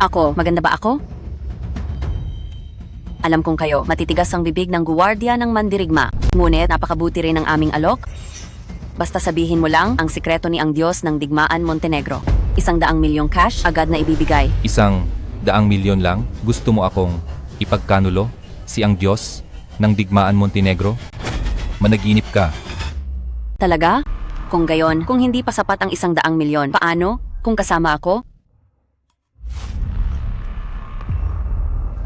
Ako, maganda ba ako? Alam kong kayo, matitigas ang bibig ng guwardiya ng mandirigma. Ngunit napakabuti rin ng aming alok. Basta sabihin mo lang ang sikreto ni ang Diyos ng Digmaan Montenegro. 100 milyong cash, agad na ibibigay. 100 milyon lang? Gusto mo akong ipagkanulo? Si ang Diyos ng Digmaan Montenegro? Managinip ka. Talaga? Kung gayon, kung hindi pa sapat ang 100 milyon, paano? Kung kasama ako?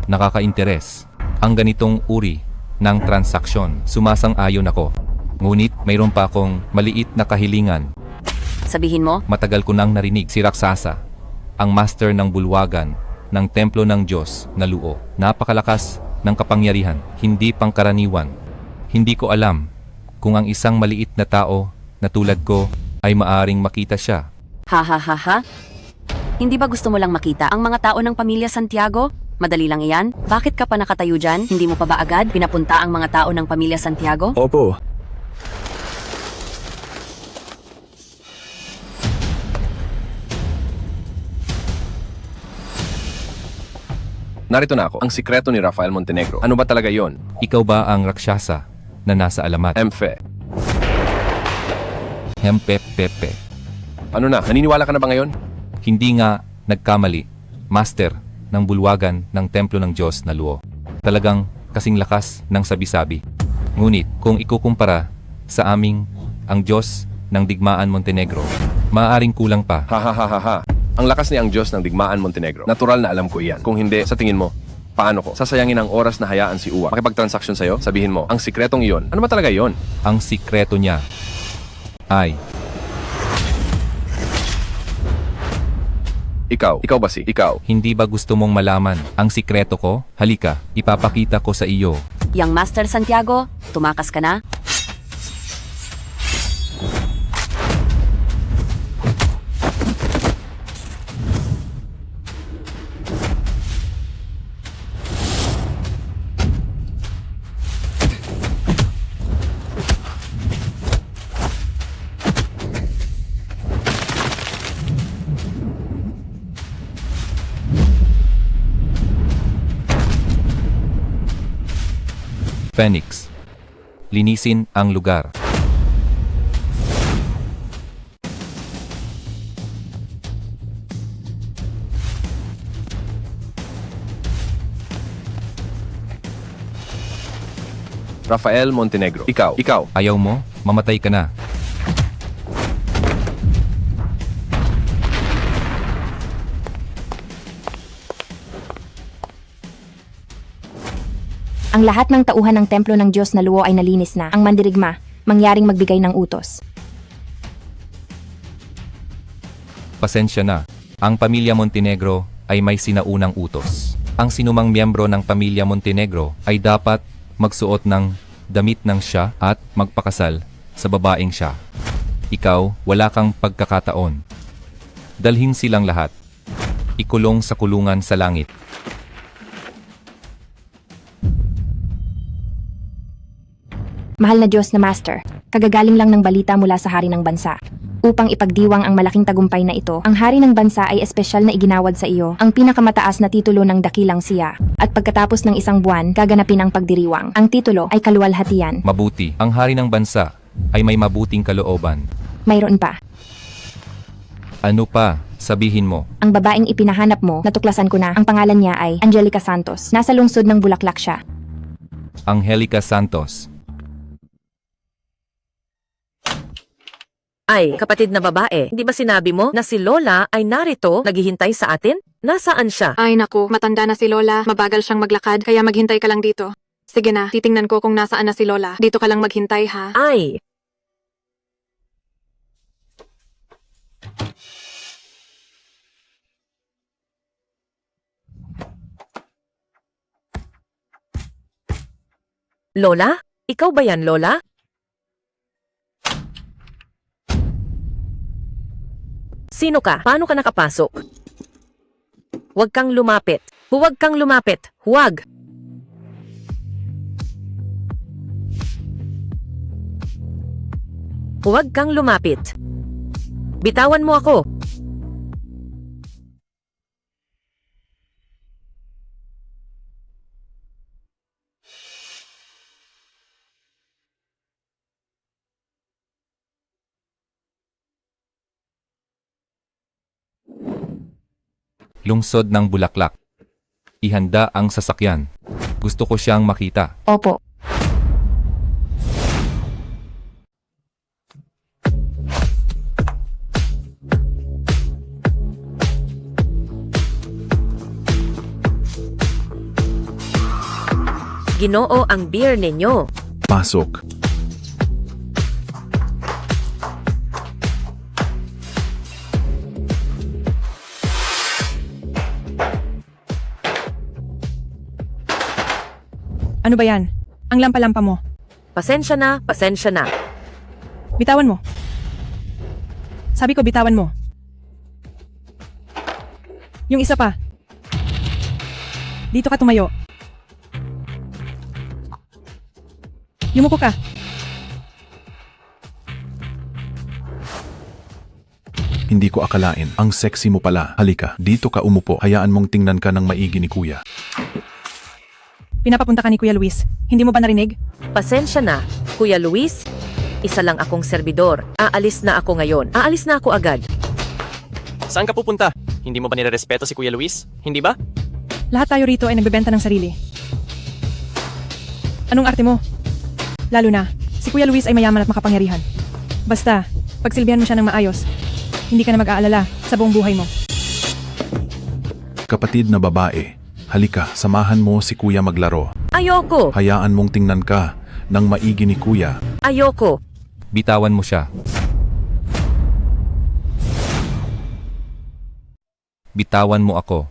Nakaka-interes ang ganitong uri ng transaksyon. Sumasang-ayon ako. Ngunit mayroon pa akong maliit na kahilingan. Sabihin mo, Matagal ko nang narinig si Raksasa, ang master ng bulwagan ng templo ng Diyos na Luo. Napakalakas ng kapangyarihan, hindi pangkaraniwan. Hindi ko alam kung ang isang maliit na tao na tulad ko ay maaring makita siya. ha ha ha ha? Hindi ba gusto mo lang makita ang mga tao ng pamilya Santiago? Madali lang iyan. Bakit ka pa nakatayo dyan? Hindi mo pa ba agad pinapunta ang mga tao ng pamilya Santiago? Opo. Narito na ako, ang sikreto ni Rafael Montenegro. Ano ba talaga yon? Ikaw ba ang Raksyasa na nasa alamat? Emfe. Hempepepe. Ano na, naniniwala ka na ba ngayon? Hindi nga nagkamali, master ng bulwagan ng templo ng Diyos na Luo. Talagang kasing lakas ng sabi-sabi. Ngunit kung ikukumpara sa aming ang Diyos ng Digmaan Montenegro, maaaring kulang pa. Ha ha ha ha ha. Ang lakas ni ang Diyos ng Digmaan Montenegro. Natural na alam ko iyan. Kung hindi, sa tingin mo, paano ko? Sasayangin ang oras na hayaan si Uwa makipagtransaksyon sa'yo? Sabihin mo, ang sikretong iyon. Ano ba talaga iyon? Ang sikreto niya ay Ikaw ba si? Ikaw. hindi ba gusto mong malaman ang sikreto ko? Halika, ipapakita ko sa iyo. Yang Master Santiago, tumakas ka na? Phoenix. Linisin ang lugar. Rafael Montenegro. Ikaw. Ayaw mo? Mamatay ka na. Ang lahat ng tauhan ng templo ng Diyos na Luo ay nalinis na. Ang mandirigma, mangyaring magbigay ng utos. Pasensya na. Ang pamilya Montenegro ay may sinaunang utos. Ang sinumang miyembro ng pamilya Montenegro ay dapat magsuot ng damit ng siya at magpakasal sa babaeng siya. Ikaw, wala kang pagkakataon. Dalhin silang lahat. Ikulong sa kulungan sa langit. Mahal na Diyos na Master, kagagaling lang ng balita mula sa hari ng bansa. Upang ipagdiwang ang malaking tagumpay na ito, ang hari ng bansa ay espesyal na iginawad sa iyo ang pinakamataas na titulo ng dakilang siya. At pagkatapos ng 1 buwan, gaganapin ang pagdiriwang. Ang titulo ay kaluwalhatian. Mabuti. Ang hari ng bansa ay may mabuting kalooban. Mayroon pa. Ano pa? Sabihin mo. Ang babaeng ipinahanap mo, natuklasan ko na. Ang pangalan niya ay Angelica Santos. Nasa lungsod ng Bulaklak siya. Angelica Santos. Ay, kapatid na babae, di ba sinabi mo na si Lola ay narito, naghihintay sa atin? Nasaan siya? Ay naku, matanda na si Lola, mabagal siyang maglakad, kaya maghintay ka lang dito. Sige na, titingnan ko kung nasaan na si Lola. Dito ka lang maghintay ha. Ay, Lola? Ikaw ba yan, Lola? Sino ka? Paano ka nakapasok? Huwag kang lumapit. Huwag kang lumapit. Huwag. Huwag kang lumapit. Bitawan mo ako. Lungsod ng Bulaklak. Ihanda ang sasakyan. Gusto ko siyang makita. Opo. Ginoo ang beer ninyo. Pasok. Ano ba yan? Ang lampa-lampa mo. Pasensya na, pasensya na. Bitawan mo. Sabi ko bitawan mo. Yung isa pa. Dito ka tumayo. Yumuko ka. Hindi ko akalain. Ang sexy mo pala. Halika, dito ka umupo. Hayaan mong tingnan ka ng maigi ni kuya. Pinapapunta ka ni Kuya Luis. Hindi mo ba narinig? Pasensya na, Kuya Luis. Isa lang akong serbidor. Aalis na ako ngayon. Aalis na ako agad. Saan ka pupunta? Hindi mo ba nirerespeto si Kuya Luis? Hindi ba? Lahat tayo rito ay nagbebenta ng sarili. Anong arte mo? Lalo na, si Kuya Luis ay mayaman at makapangyarihan. Basta, pagsilbihan mo siya ng maayos, hindi ka na mag-aalala sa buong buhay mo. Kapatid na babae, halika, samahan mo si kuya maglaro. Ayoko! Hayaan mong tingnan ka ng maigi ni kuya. Ayoko! Bitawan mo siya. Bitawan mo ako.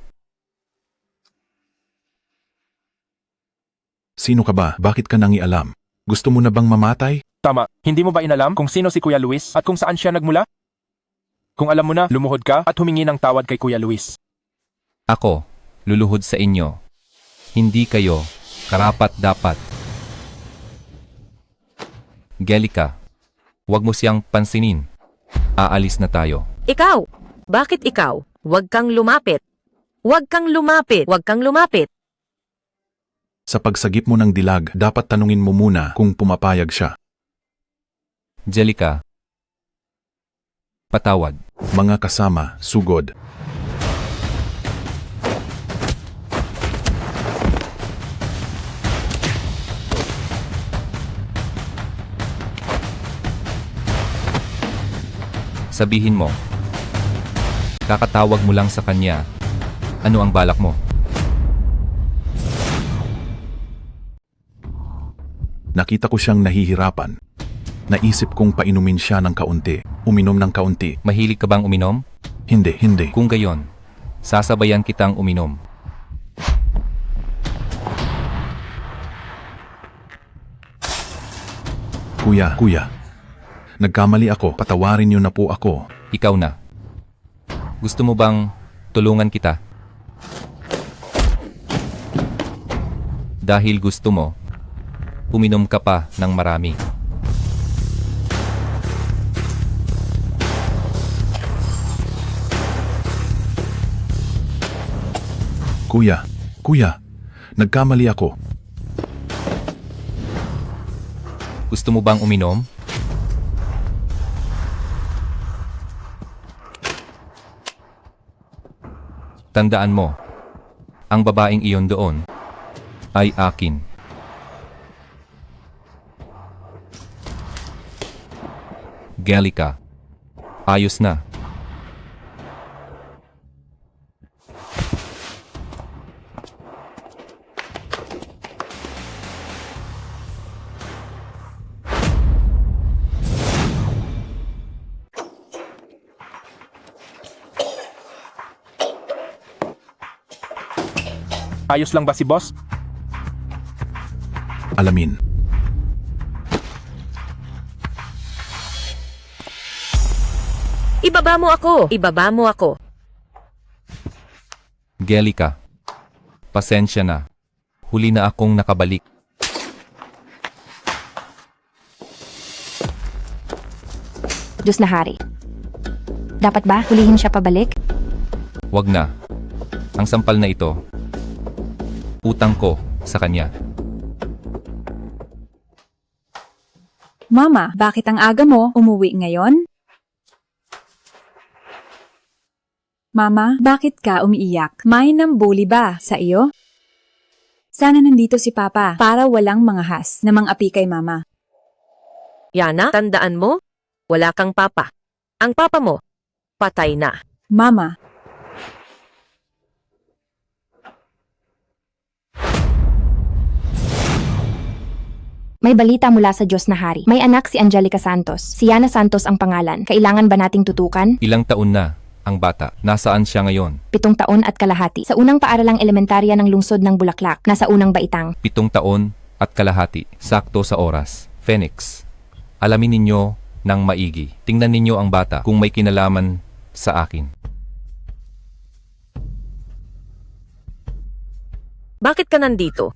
Sino ka ba? Bakit ka nangialam? Gusto mo na bang mamatay? Tama, hindi mo ba inalam kung sino si Kuya Luis at kung saan siya nagmula? Kung alam mo na, lumuhod ka at humingi ng tawad kay Kuya Luis. Ako, luluhod sa inyo. Hindi kayo, karapat-dapat. Gelika, huwag mo siyang pansinin. Aalis na tayo. Ikaw! Bakit ikaw? Huwag kang lumapit. Huwag kang lumapit. Huwag kang lumapit. Sa pagsagip mo ng dilag, dapat tanungin mo muna kung pumapayag siya. Jellica, patawad. Mga kasama, sugod. Sabihin mo. Kakatawag mo lang sa kanya. Ano ang balak mo? Nakita ko siyang nahihirapan. Naisip kong painumin siya ng kaunti. Uminom ng kaunti. Mahilig ka bang uminom? Hindi. Kung gayon, sasabayan kitang uminom. Kuya. Nagkamali ako. Patawarin niyo na po ako. Ikaw na. Gusto mo bang tulungan kita? Dahil gusto mo, uminom ka pa ng marami. Kuya, nagkamali ako. Gusto mo bang uminom? Tandaan mo, ang babaeng iyon doon ay akin. Gellica, ayos na. Ayos lang ba si boss? Alamin. Ibaba mo ako! Ibaba mo ako! Gellica, pasensya na. Huli na akong nakabalik. Diyos na hari. Dapat ba hulihin siya pabalik? Wag na. Ang sampal na ito, utang ko sa kanya. Mama, bakit ang aga mo umuwi ngayon? Mama, bakit ka umiiyak? May nambuli ba sa iyo? Sana nandito si Papa para walang mangahas na mang-api kay Mama. Yana, tandaan mo, wala kang papa. Ang papa mo, patay na. Mama, May balita mula sa Diyos na Hari. May anak si Angelica Santos. Si Yana Santos ang pangalan. Kailangan ba nating tutukan? Ilang taon na ang bata? Nasaan siya ngayon? 7 taon at kalahati. Sa unang paaralang elementarya ng lungsod ng Bulaklak. Nasa unang baitang. 7 taon at kalahati. Sakto sa oras. Phoenix. Alamin ninyo ng maigi. Tingnan ninyo ang bata kung may kinalaman sa akin. Bakit ka nandito?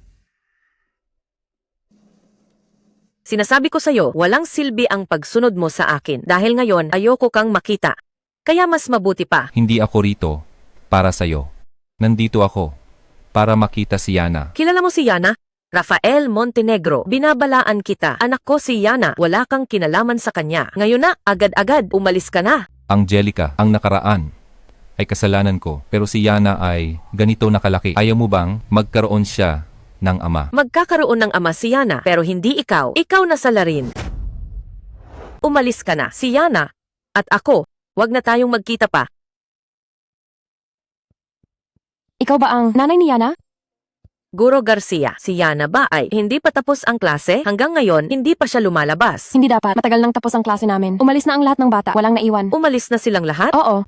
Sinasabi ko sa'yo, walang silbi ang pagsunod mo sa akin dahil ngayon ayoko kang makita. Kaya mas mabuti pa. Hindi ako rito para sa'yo. Nandito ako para makita si Yana. Kilala mo si Yana? Rafael Montenegro. Binabalaan kita. Anak ko si Yana. Wala kang kinalaman sa kanya. Ngayon na, agad-agad, umalis ka na. Angelica, ang nakaraan ay kasalanan ko. Pero si Yana ay ganito nakalaki. Ayaw mo bang magkaroon siya ng ama? Magkakaroon ng ama si Yana, pero hindi ikaw. Ikaw na salarin. Umalis ka na. Si Yana at ako, wag na tayong magkita pa. Ikaw ba ang nanay ni Yana? Guro Garcia, si Yana ba ay hindi pa tapos ang klase? Hanggang ngayon, hindi pa siya lumalabas. Hindi dapat. Matagal nang tapos ang klase namin. Umalis na ang lahat ng bata. Walang naiwan. Umalis na silang lahat? Oo.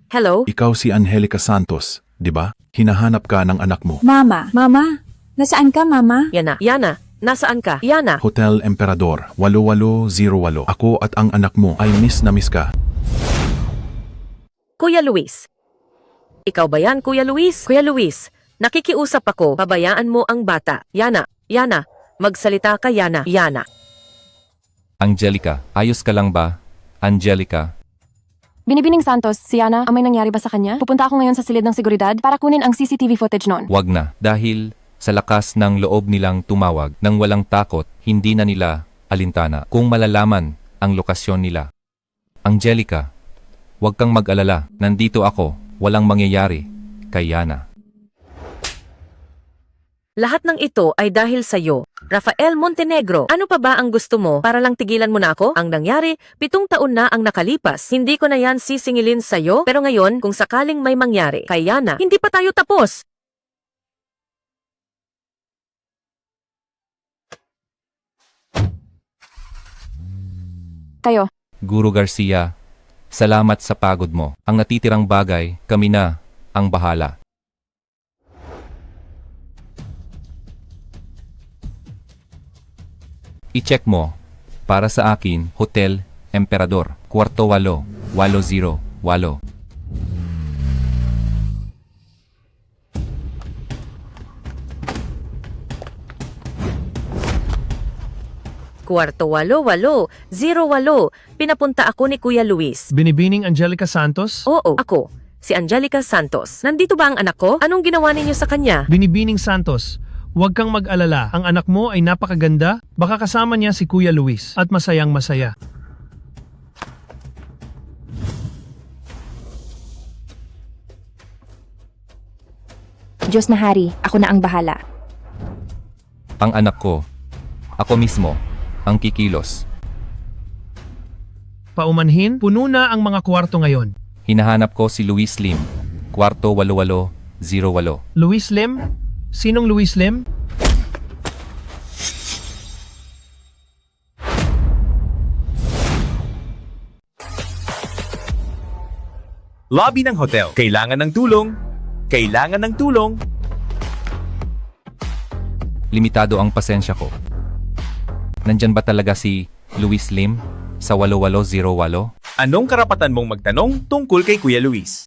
Hello? Ikaw si Angelica Santos, di ba? Hinahanap ka ng anak mo. Mama, nasaan ka, Mama? Yana, nasaan ka? Yana, Hotel Emperador, 8808. Ako at ang anak mo ay miss na miss ka. Kuya Luis. Ikaw ba yan, Kuya Luis? Kuya Luis, nakikiusap ako, pabayaan mo ang bata. Yana, magsalita ka, Yana. Angelica, ayos ka lang ba? Angelica, Binibining Santos, si Yana, ang may nangyari ba sa kanya? Pupunta ako ngayon sa silid ng seguridad para kunin ang CCTV footage noon. wag na. Dahil sa lakas ng loob nilang tumawag nang walang takot, hindi na nila alintana kung malalaman ang lokasyon nila. Angelica, wag kang mag-alala. Nandito ako. Walang mangyayari kay Yana. Lahat ng ito ay dahil sa'yo. Rafael Montenegro, ano pa ba ang gusto mo para lang tigilan mo na ako? Ang nangyari, 7 taon na ang nakalipas. Hindi ko na yan sisingilin sa'yo, pero ngayon, kung sakaling may mangyari kay Yana, hindi pa tayo tapos. Kayo. Guro Garcia, salamat sa pagod mo. Ang natitirang bagay, kami na ang bahala. I-check mo. Para sa akin, Hotel Emperador, kwarto 8, 808. Kwarto 8808. Pinapunta ako ni Kuya Luis. Binibining Angelica Santos? Oo, ako. Si Angelica Santos. Nandito ba ang anak ko? Anong ginawa ninyo sa kanya? Binibining Santos, huwag kang mag-alala. Ang anak mo ay napakaganda. Baka kasama niya si Kuya Luis at masayang masaya. Diyos na Hari, ako na ang bahala. Ang anak ko, ako mismo, ang kikilos. Paumanhin, puno na ang mga kwarto ngayon. Hinahanap ko si Luis Lim, kwarto 8808. Luis Lim? Sinong Luis Lim? Lobby ng hotel. Kailangan ng tulong. Kailangan ng tulong. Limitado ang pasensya ko. Nandyan ba talaga si Luis Lim sa 8808? Anong karapatan mong magtanong tungkol kay Kuya Luis?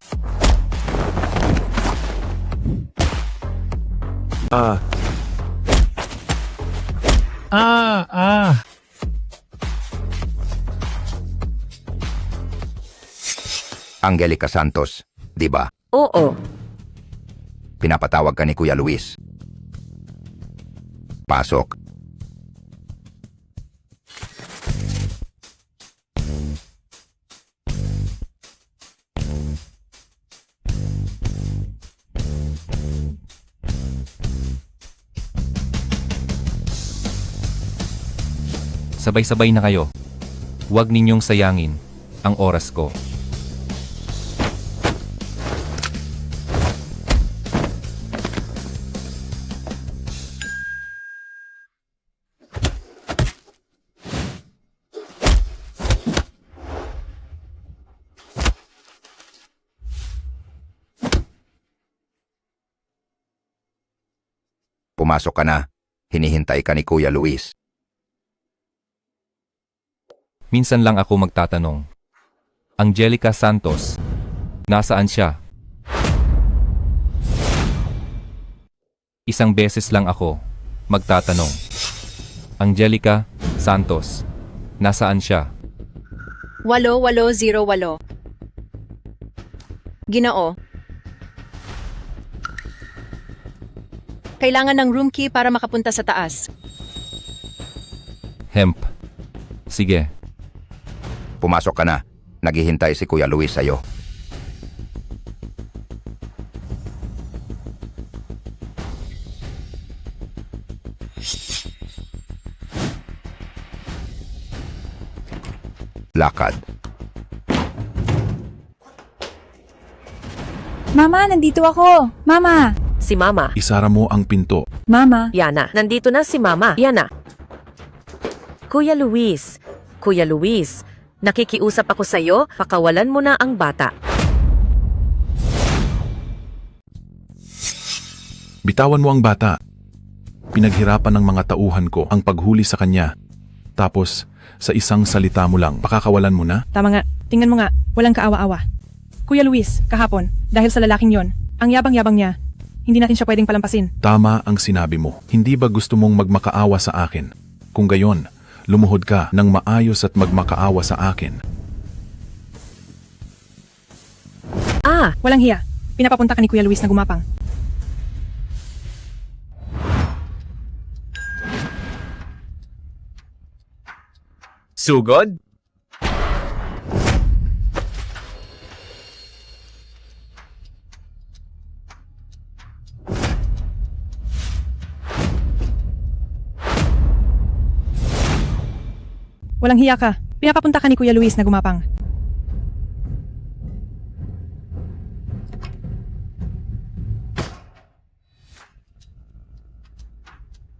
Angelica Santos, di ba? Oo. Pinapatawag ka ni Kuya Luis. Pasok. Sabay-sabay na kayo. Huwag ninyong sayangin ang oras ko. Pumasok ka na. Hinihintay ka ni Kuya Luis. Minsan lang ako magtatanong. Angelica Santos, nasaan siya? Isang beses lang ako magtatanong. Angelica Santos, nasaan siya? 8808. Ginoo. Kailangan ng room key para makapunta sa taas. Hemp. Sige. Pumasok ka na. Naghihintay si Kuya Luis sa'yo. Lakad. Mama, nandito ako! Mama! Si Mama. Isara mo ang pinto. Mama! Yana, nandito na si Mama. Yana. Kuya Luis. Kuya Luis, nakikiusap ako sa'yo, pakawalan mo na ang bata. Bitawan mo ang bata. Pinaghirapan ng mga tauhan ko ang paghuli sa kanya. Tapos, sa isang salita mo lang, pakakawalan mo na? Tama nga. Tingnan mo nga. Walang kaawa-awa. Kuya Luis, kahapon, dahil sa lalaking yon, ang yabang-yabang niya, hindi natin siya pwedeng palampasin. Tama ang sinabi mo. Hindi ba gusto mong magmakaawa sa akin? Kung gayon, lumuhod ka ng maayos at magmakaawa sa akin. Ah! Walang hiya. Pinapapunta ka ni Kuya Luis na gumapang. Sugod? Walang hiya ka. Pinapapunta ka ni Kuya Luis na gumapang.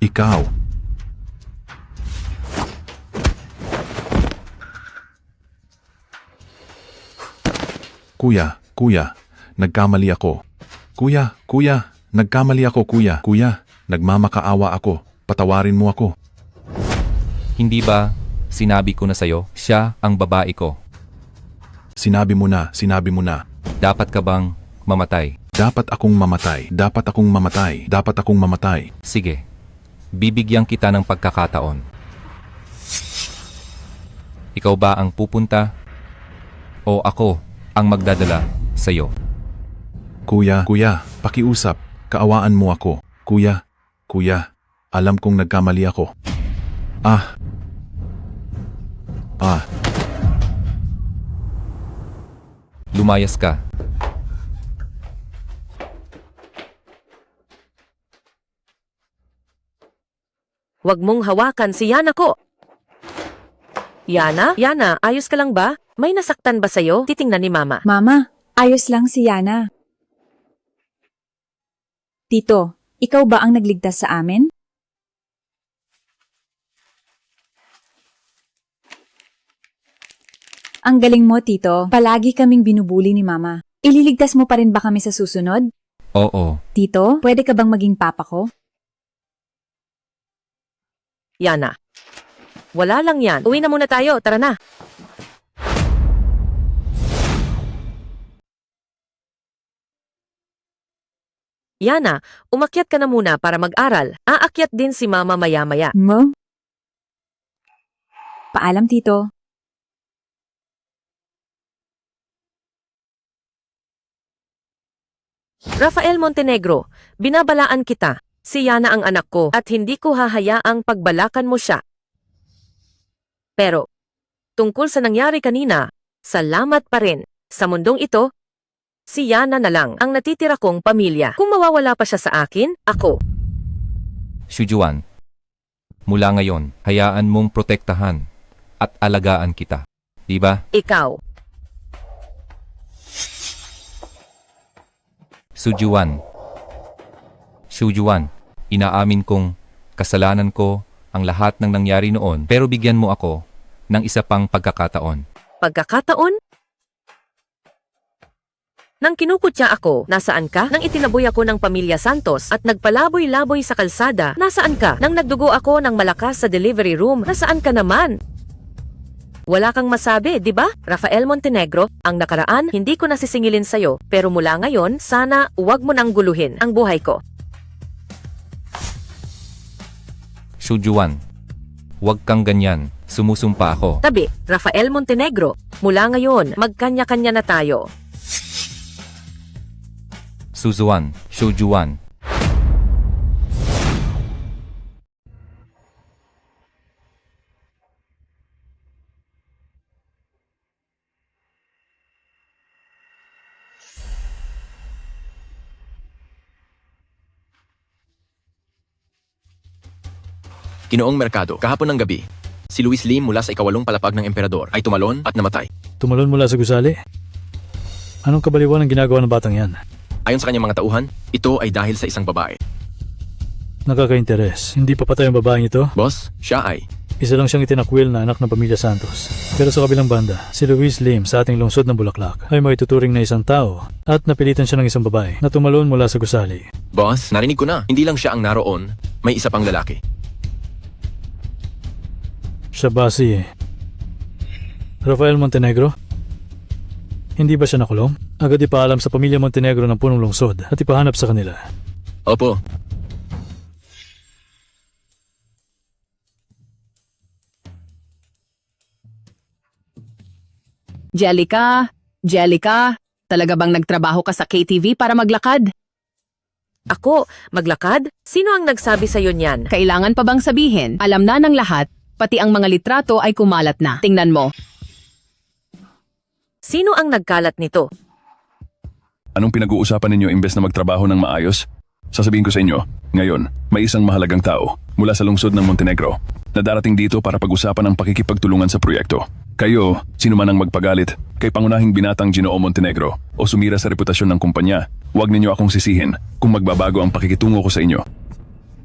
Ikaw. Kuya, nagkamali ako. Kuya, nagkamali ako, kuya. Kuya, nagmamakaawa ako. Patawarin mo ako. Hindi ba sinabi ko na sa'yo, siya ang babae ko? Sinabi mo na. Dapat ka bang mamatay? Dapat akong mamatay. Sige, bibigyan kita ng pagkakataon. Ikaw ba ang pupunta? O ako ang magdadala sa'yo? Kuya, pakiusap. Kaawaan mo ako. Kuya, alam kong nagkamali ako. Lumayas ka. Huwag mong hawakan si Yana ko. Yana, ayos ka lang ba? May nasaktan ba sa'yo? Titingnan ni Mama. Mama, ayos lang si Yana. Tito, ikaw ba ang nagligtas sa amin? Ang galing mo, Tito. Palagi kaming binubuli ni Mama. Ililigtas mo pa rin ba kami sa susunod? Oo. Tito, pwede ka bang maging papa ko? Yana. Wala lang yan. Uwi na muna tayo. Tara na. Yana, umakyat ka na muna para mag-aral. Aakyat din si Mama maya-maya. Mo? Paalam, Tito. Rafael Montenegro, binabalaan kita. Si Yana ang anak ko at hindi ko hahayaang pagbalakan mo siya. Pero, tungkol sa nangyari kanina, salamat pa rin. Sa mundong ito, si Yana na lang ang natitira kong pamilya. Kung mawawala pa siya sa akin, ako. Shujuan. Mula ngayon, hayaan mong protektahan at alagaan kita. Diba? Ikaw. Sujuan, inaamin kong kasalanan ko ang lahat ng nangyari noon pero bigyan mo ako ng isa pang pagkakataon. Pagkakataon? Nang kinukutya ako, nasaan ka? Nang itinaboy ako ng pamilya Santos at nagpalaboy-laboy sa kalsada, nasaan ka? Nang nagdugo ako ng malakas sa delivery room, nasaan ka naman? Wala kang masabi, di ba? Rafael Montenegro, ang nakaraan, hindi ko nasisingilin sa'yo. Pero mula ngayon, sana huwag mo nang guluhin ang buhay ko. Sujuan, huwag kang ganyan. Sumusumpa ako. Tabi, Rafael Montenegro, mula ngayon, magkanya-kanya na tayo. Sujuan. Ginoong Mercado, kahapon ng gabi, si Luis Lim mula sa ikawalong palapag ng emperador ay tumalon at namatay. Tumalon mula sa gusali? Anong kabaliwan ang ginagawa ng batang yan? Ayon sa kanyang mga tauhan, ito ay dahil sa isang babae. Nakaka-interes. Hindi pa patay ang babaeng ito? Boss, siya ay... Isa lang siyang itinakwil na anak ng pamilya Santos. Pero sa kabilang banda, si Luis Lim sa ating lungsod ng Bulaklak ay maituturing na isang tao at napilitan siya ng isang babae na tumalon mula sa gusali. Boss, narinig ko na. Hindi lang siya ang naroon, may isa pang lalaki. Siya ba si Rafael Montenegro? Hindi ba siya nakulong? Agad ipaalam sa pamilya Montenegro ng punong lungsod at ipahanap sa kanila. Opo. Jellica, talaga bang nagtrabaho ka sa KTV para maglakad? Ako, maglakad? Sino ang nagsabi sa'yo niyan? Kailangan pa bang sabihin? Alam na ng lahat, pati ang mga litrato ay kumalat na. Tingnan mo. Sino ang nagkalat nito? Anong pinag-uusapan ninyo imbes na magtrabaho ng maayos? Sasabihin ko sa inyo, ngayon, may isang mahalagang tao mula sa lungsod ng Montenegro na darating dito para pag-usapan ang pakikipagtulungan sa proyekto. Kayo, sino man ang magpagalit kay pangunahing binatang Ginoo Montenegro o sumira sa reputasyon ng kumpanya, huwag ninyo akong sisihin kung magbabago ang pakikitungo ko sa inyo.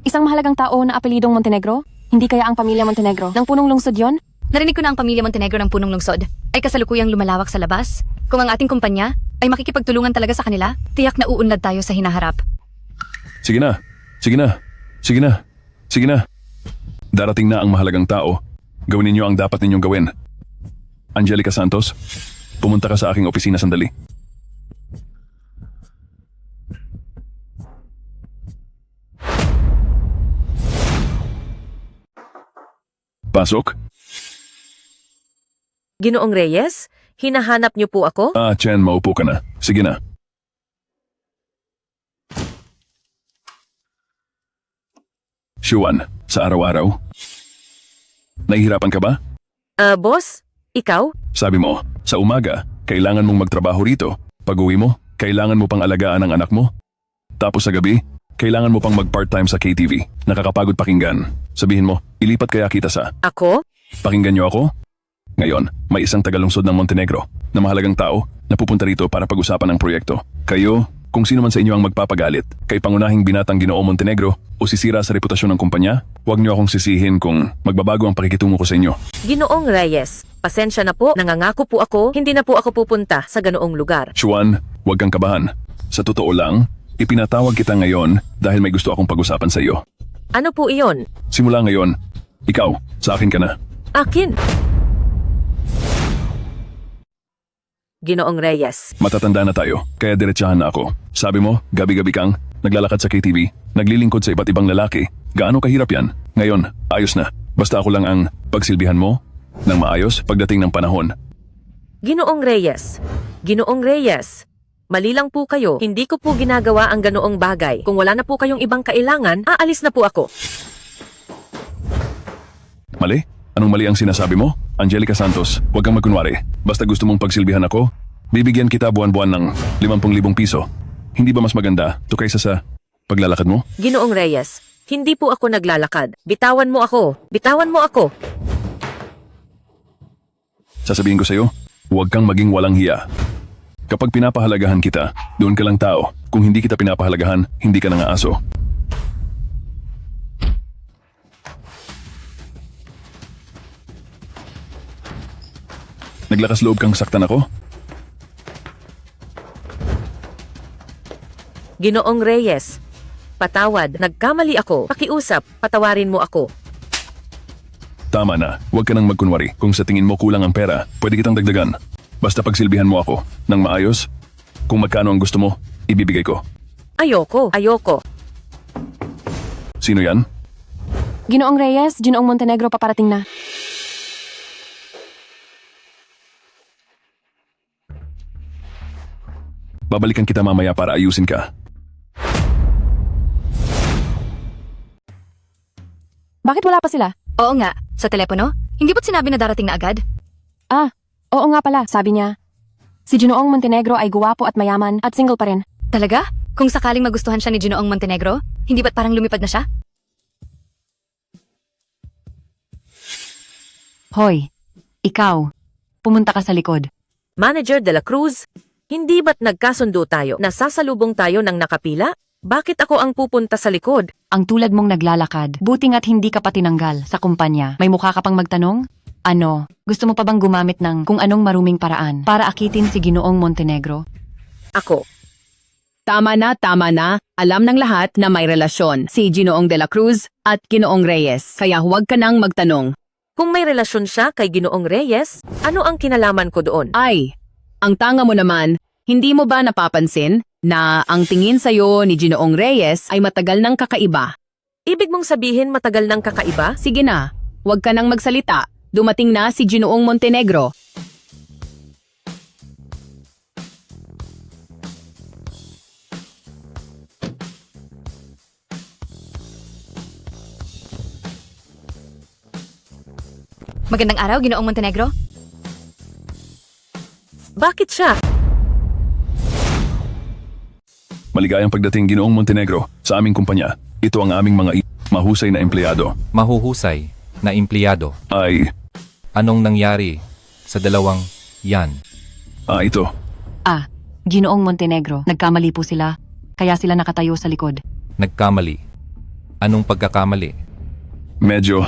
Isang mahalagang tao na apelidong Montenegro? Hindi kaya ang pamilya Montenegro ng punong lungsod yon? Narinig ko na ang pamilya Montenegro ng punong lungsod ay kasalukuyang lumalawak sa labas. Kung ang ating kumpanya ay makikipagtulungan talaga sa kanila, tiyak na uunlad tayo sa hinaharap. Sige na. Darating na ang mahalagang tao. Gawin ninyo ang dapat ninyong gawin. Angelica Santos, pumunta ka sa aking opisina sandali. Pasok. Ginoong Reyes, hinahanap niyo po ako? Chen, maupo ka na. Sige na. Shuan, sa araw-araw? Nahihirapan ka ba? Boss? Ikaw? Sabi mo, sa umaga, kailangan mong magtrabaho rito. Pag-uwi mo, kailangan mo pang alagaan ang anak mo. Tapos sa gabi, kailangan mo pang mag-part-time sa KTV. Nakakapagod pakinggan. Sabihin mo, ilipat kaya kita sa... Ako? Pakinggan niyo ako? Ngayon, may isang tagalungsod ng Montenegro na mahalagang tao na pupunta rito para pag-usapan ang proyekto. Kayo, kung sino man sa inyo ang magpapagalit kay pangunahing binatang Ginoo Montenegro o sisira sa reputasyon ng kumpanya, huwag niyo akong sisihin kung magbabago ang pakikitungo ko sa inyo. Ginoong Reyes, pasensya na po, nangangako po ako, hindi na po ako pupunta sa ganoong lugar. Shuan, huwag kang kabahan. Sa totoo lang, ipinatawag kita ngayon dahil may gusto akong pag-usapan sa iyo. Ano po iyon? Simula ngayon, ikaw, sa akin ka na. Akin? Ginoong Reyes. Matatanda na tayo, kaya diretsahan na ako. Sabi mo, gabi-gabi kang naglalakad sa KTV, naglilingkod sa iba't ibang lalaki. Gaano kahirap yan? Ngayon, ayos na. Basta ako lang ang pagsilbihan mo ng maayos pagdating ng panahon. Ginoong Reyes. Ginoong Reyes. Mali lang po kayo. Hindi ko po ginagawa ang ganoong bagay. Kung wala na po kayong ibang kailangan, aalis na po ako. Mali? Anong mali ang sinasabi mo? Angelica Santos, huwag kang magkunwari. Basta gusto mong pagsilbihan ako, bibigyan kita buwan-buwan ng 50,000 piso. Hindi ba mas maganda to kaysa sa paglalakad mo? Ginoong Reyes, Hindi po ako naglalakad. Bitawan mo ako. Bitawan mo ako. Sasabihin ko sa'yo, huwag kang maging walang hiya. Kapag pinapahalagahan kita, doon ka lang tao. Kung hindi kita pinapahalagahan, hindi ka na nga aso. Naglakas loob kang saktan ako? Ginoong Reyes. Patawad, nagkamali ako. Pakiusap, patawarin mo ako. Tama na, huwag ka nang magkunwari. Kung sa tingin mo kulang ang pera, pwede kitang dagdagan. Basta pagsilbihan mo ako ng maayos. Kung magkano ang gusto mo, ibibigay ko. Ayoko, ayoko. Sino yan? Ginoong Reyes, Ginoong Montenegro paparating na. Babalikan kita mamaya para ayusin ka. Bakit wala pa sila? Oo nga, sa telepono? Hindi ba't sinabi na darating na agad? Ah, oo nga pala, sabi niya. Si Ginoong Montenegro ay guwapo at mayaman at single pa rin. Talaga? Kung sakaling magustuhan siya ni Ginoong Montenegro, hindi ba't parang lumipad na siya? Hoy, ikaw, pumunta ka sa likod. Manager de la Cruz, hindi ba't nagkasundo tayo na sasalubong tayo ng nakapila? Bakit ako ang pupunta sa likod? Ang tulad mong naglalakad, buti nga't hindi ka pa tinanggal sa kumpanya. May mukha ka pang magtanong? Ano, gusto mo pa bang gumamit ng kung anong maruming paraan para akitin si Ginoong Montenegro? Ako. Tama na, tama na. Alam ng lahat na may relasyon si Ginoong de la Cruz at Ginoong Reyes. Kaya huwag ka nang magtanong. Kung may relasyon siya kay Ginoong Reyes, ano ang kinalaman ko doon? Ay, ang tanga mo naman, hindi mo ba napapansin na ang tingin sa'yo ni Ginoong Reyes ay matagal ng kakaiba? Ibig mong sabihin matagal ng kakaiba? Sige na, huwag ka nang magsalita. Dumating na si Ginoong Montenegro. Magandang araw, Ginoong Montenegro. Bakit siya? Maligayang pagdating Ginoong Montenegro sa aming kumpanya. Ito ang aming mga mahusay na empleyado. Mahuhusay na empleyado. Ay, Anong nangyari sa dalawang yan? ito. Ah, Ginoong Montenegro, nagkamali po sila. Kaya sila nakatayo sa likod. Nagkamali. Anong pagkakamali? Medyo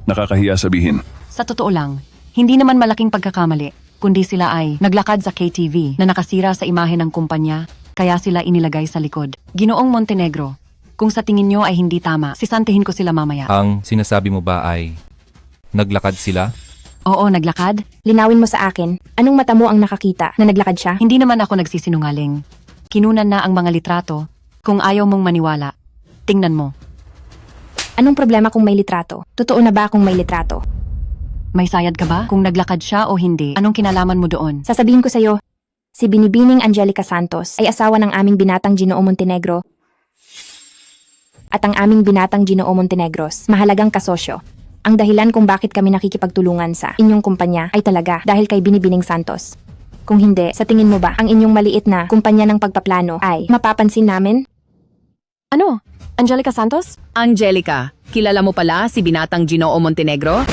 nakakahiya sabihin. Sa totoo lang, hindi naman malaking pagkakamali, kundi sila ay naglakad sa KTV na nakasira sa imahe ng kumpanya, kaya sila inilagay sa likod. Ginoong Montenegro, kung sa tingin nyo ay hindi tama, sisantihin ko sila mamaya. Ang sinasabi mo ba ay naglakad sila? Oo, naglakad? Linawin mo sa akin, anong mata mo ang nakakita na naglakad siya? Hindi naman ako nagsisinungaling. Kinunan na ang mga litrato. Kung ayaw mong maniwala, tingnan mo. Anong problema kung may litrato? Totoo na ba kung may litrato? May sayad ka ba? Kung naglakad siya o hindi, anong kinalaman mo doon? Sasabihin ko sa'yo, si Binibining Angelica Santos ay asawa ng aming binatang Ginoo Montenegro at ang aming binatang Ginoo Montenegros, mahalagang kasosyo. Ang dahilan kung bakit kami nakikipagtulungan sa inyong kumpanya ay talaga dahil kay Binibining Santos. Kung hindi, sa tingin mo ba ang inyong maliit na kumpanya ng pagpaplano ay mapapansin namin? Ano? Angelica Santos? Angelica, kilala mo pala si binatang Ginoo Montenegro?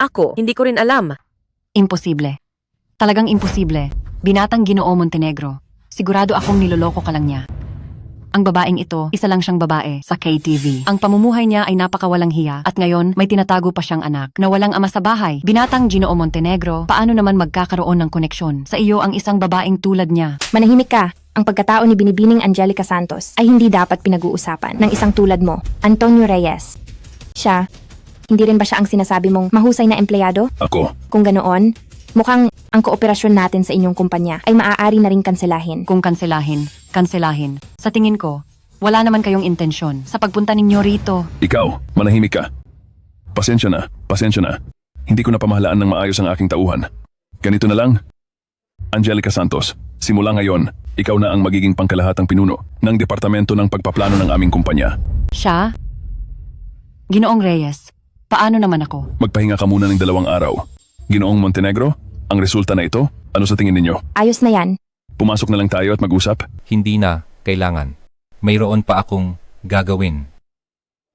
Ako, hindi ko rin alam. Imposible. Talagang imposible. Binatang Ginoo Montenegro. Sigurado akong niloloko ka lang niya. Ang babaeng ito, isa lang siyang babae sa KTV. Ang pamumuhay niya ay napakawalang hiya at ngayon may tinatago pa siyang anak na walang ama sa bahay. Binatang Ginoo Montenegro, paano naman magkakaroon ng koneksyon sa iyo ang isang babaeng tulad niya? Manahimik ka. Ang pagkatao ni Binibining Angelica Santos ay hindi dapat pinag-uusapan ng isang tulad mo, Antonio Reyes. Siya, hindi rin ba siya ang sinasabi mong mahusay na empleyado? Ako. Kung ganoon, mukhang ang kooperasyon natin sa inyong kumpanya ay maaari na ring kanselahin. Kung kanselahin. Sa tingin ko, wala naman kayong intensyon sa pagpunta ninyo rito. Ikaw, manahimik ka. Pasensya na. Hindi ko na pamahalaan ng maayos ang aking tauhan. Ganito na lang. Angelica Santos, simula ngayon, ikaw na ang magiging pangkalahatang pinuno ng Departamento ng Pagpaplano ng aming kumpanya. Siya? Ginoong Reyes, paano naman ako? Magpahinga ka muna ng 2 araw. Ginoong Montenegro, ang resulta na ito, ano sa tingin ninyo? Ayos na yan. Pumasok na lang tayo at mag-usap? Hindi na kailangan. mayroon pa akong gagawin.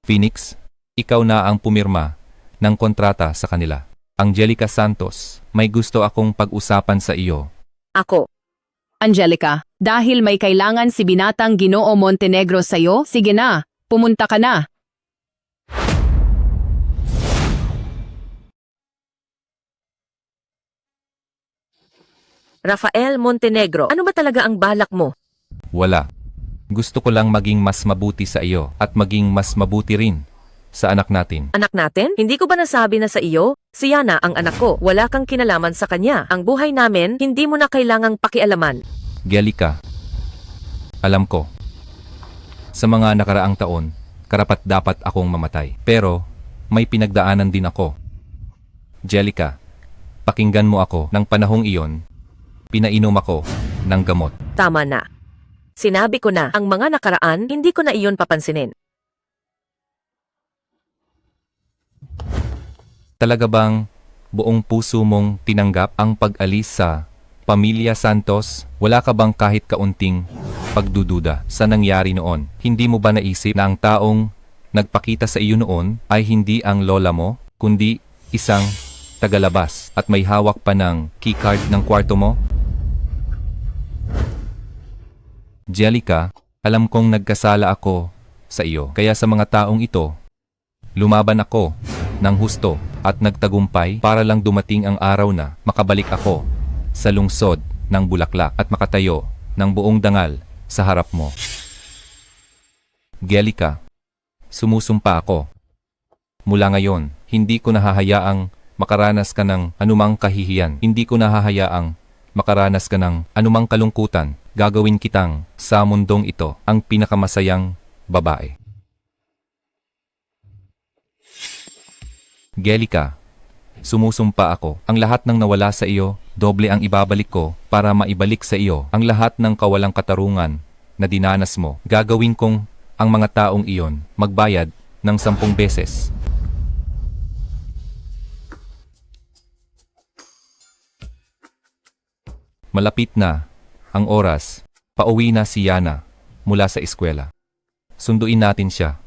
Phoenix, ikaw na ang pumirma ng kontrata sa kanila. Angelica Santos, may gusto akong pag-usapan sa iyo. Ako. Angelica, dahil may kailangan si Binatang Ginoo Montenegro sa'yo, sige na, pumunta ka na. Rafael Montenegro, ano ba talaga ang balak mo? Wala. Gusto ko lang maging mas mabuti sa iyo at maging mas mabuti rin sa anak natin. Anak natin? Hindi ko ba nasabi na sa iyo? Si Yana ang anak ko. Wala kang kinalaman sa kanya. Ang buhay namin, hindi mo na kailangang pakialaman. Angelica, alam ko. Sa mga nakaraang taon, karapat dapat akong mamatay. Pero may pinagdaanan din ako. Angelica, pakinggan mo ako. Nang panahong iyon, pinainom ako ng gamot. Tama na. Sinabi ko na, ang mga nakaraan, hindi ko na iyon papansinin. Talaga bang buong puso mong tinanggap ang pag-alis sa Pamilya Santos? Wala ka bang kahit kaunting pagdududa sa nangyari noon? Hindi mo ba naisip na ang taong nagpakita sa iyo noon ay hindi ang lola mo, kundi isang tagalabas at may hawak pa ng keycard ng kwarto mo? Angelica, alam kong nagkasala ako sa iyo. Kaya sa mga taong ito, lumaban ako ng husto at nagtagumpay para lang dumating ang araw na makabalik ako sa lungsod ng Bulaklak at makatayo ng buong dangal sa harap mo. Angelica, sumusumpa ako. Mula ngayon, hindi ko nahahayaang makaranas ka ng anumang kahihiyan. Hindi ko nahahayaang makaranas ka ng anumang kalungkutan. Gagawin kitang sa mundong ito ang pinakamasayang babae. Angelica, sumusumpa ako. Ang lahat ng nawala sa iyo, doble ang ibabalik ko para maibalik sa iyo ang lahat ng kawalang katarungan na dinanas mo. Gagawin kong ang mga taong iyon magbayad ng 10 beses. Malapit na ang oras, pauwi na si Yana mula sa eskwela. Sunduin natin siya.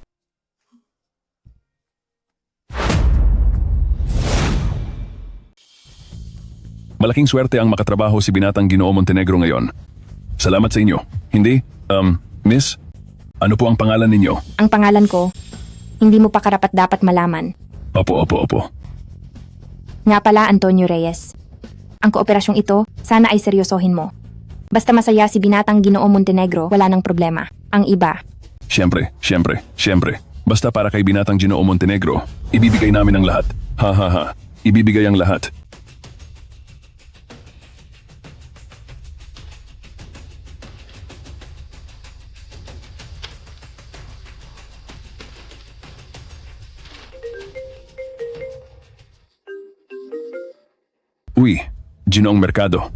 Malaking swerte ang makatrabaho si Binatang Ginoo Montenegro ngayon. Salamat sa inyo. Hindi? Miss? Ano po ang pangalan ninyo? Ang pangalan ko, hindi mo pa karapat-dapat malaman. Opo. Nga pala, Antonio Reyes. Ang kooperasyong ito, sana ay seryosohin mo. Basta masaya si Binatang Ginoo Montenegro, wala nang problema. Ang iba, Siyempre. Basta para kay Binatang Ginoo Montenegro, ibibigay namin ang lahat. Ha. Ibibigay ang lahat. Uy, Ginoong Mercado.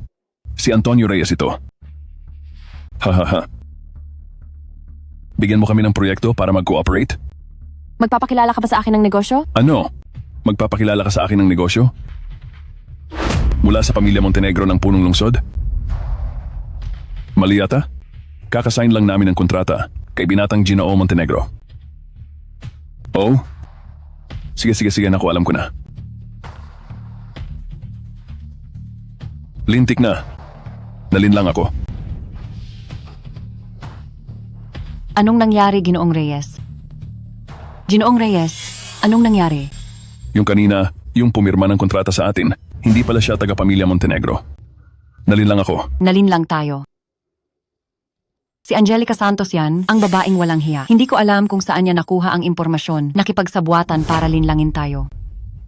Si Antonio Reyes ito. Ha. Bigyan mo kami ng proyekto para mag-cooperate? Magpapakilala ka ba sa akin ng negosyo? Ano? Magpapakilala ka sa akin ng negosyo? Mula sa pamilya Montenegro ng punong lungsod? Mali yata? Kakasign lang namin ng kontrata kay Binatang Ginoo Montenegro. Oh? Sige, naku, alam ko na. Lintik na. Nalinlang ako. Anong nangyari, Ginoong Reyes? Ginoong Reyes, anong nangyari? Yung kanina, yung pumirma ng kontrata sa atin, hindi pala siya taga-pamilya Montenegro. Nalinlang ako. Nalinlang tayo. Si Angelica Santos yan, ang babaeng walang hiya. Hindi ko alam kung saan niya nakuha ang impormasyon, nakipagsabwatan para linlangin tayo.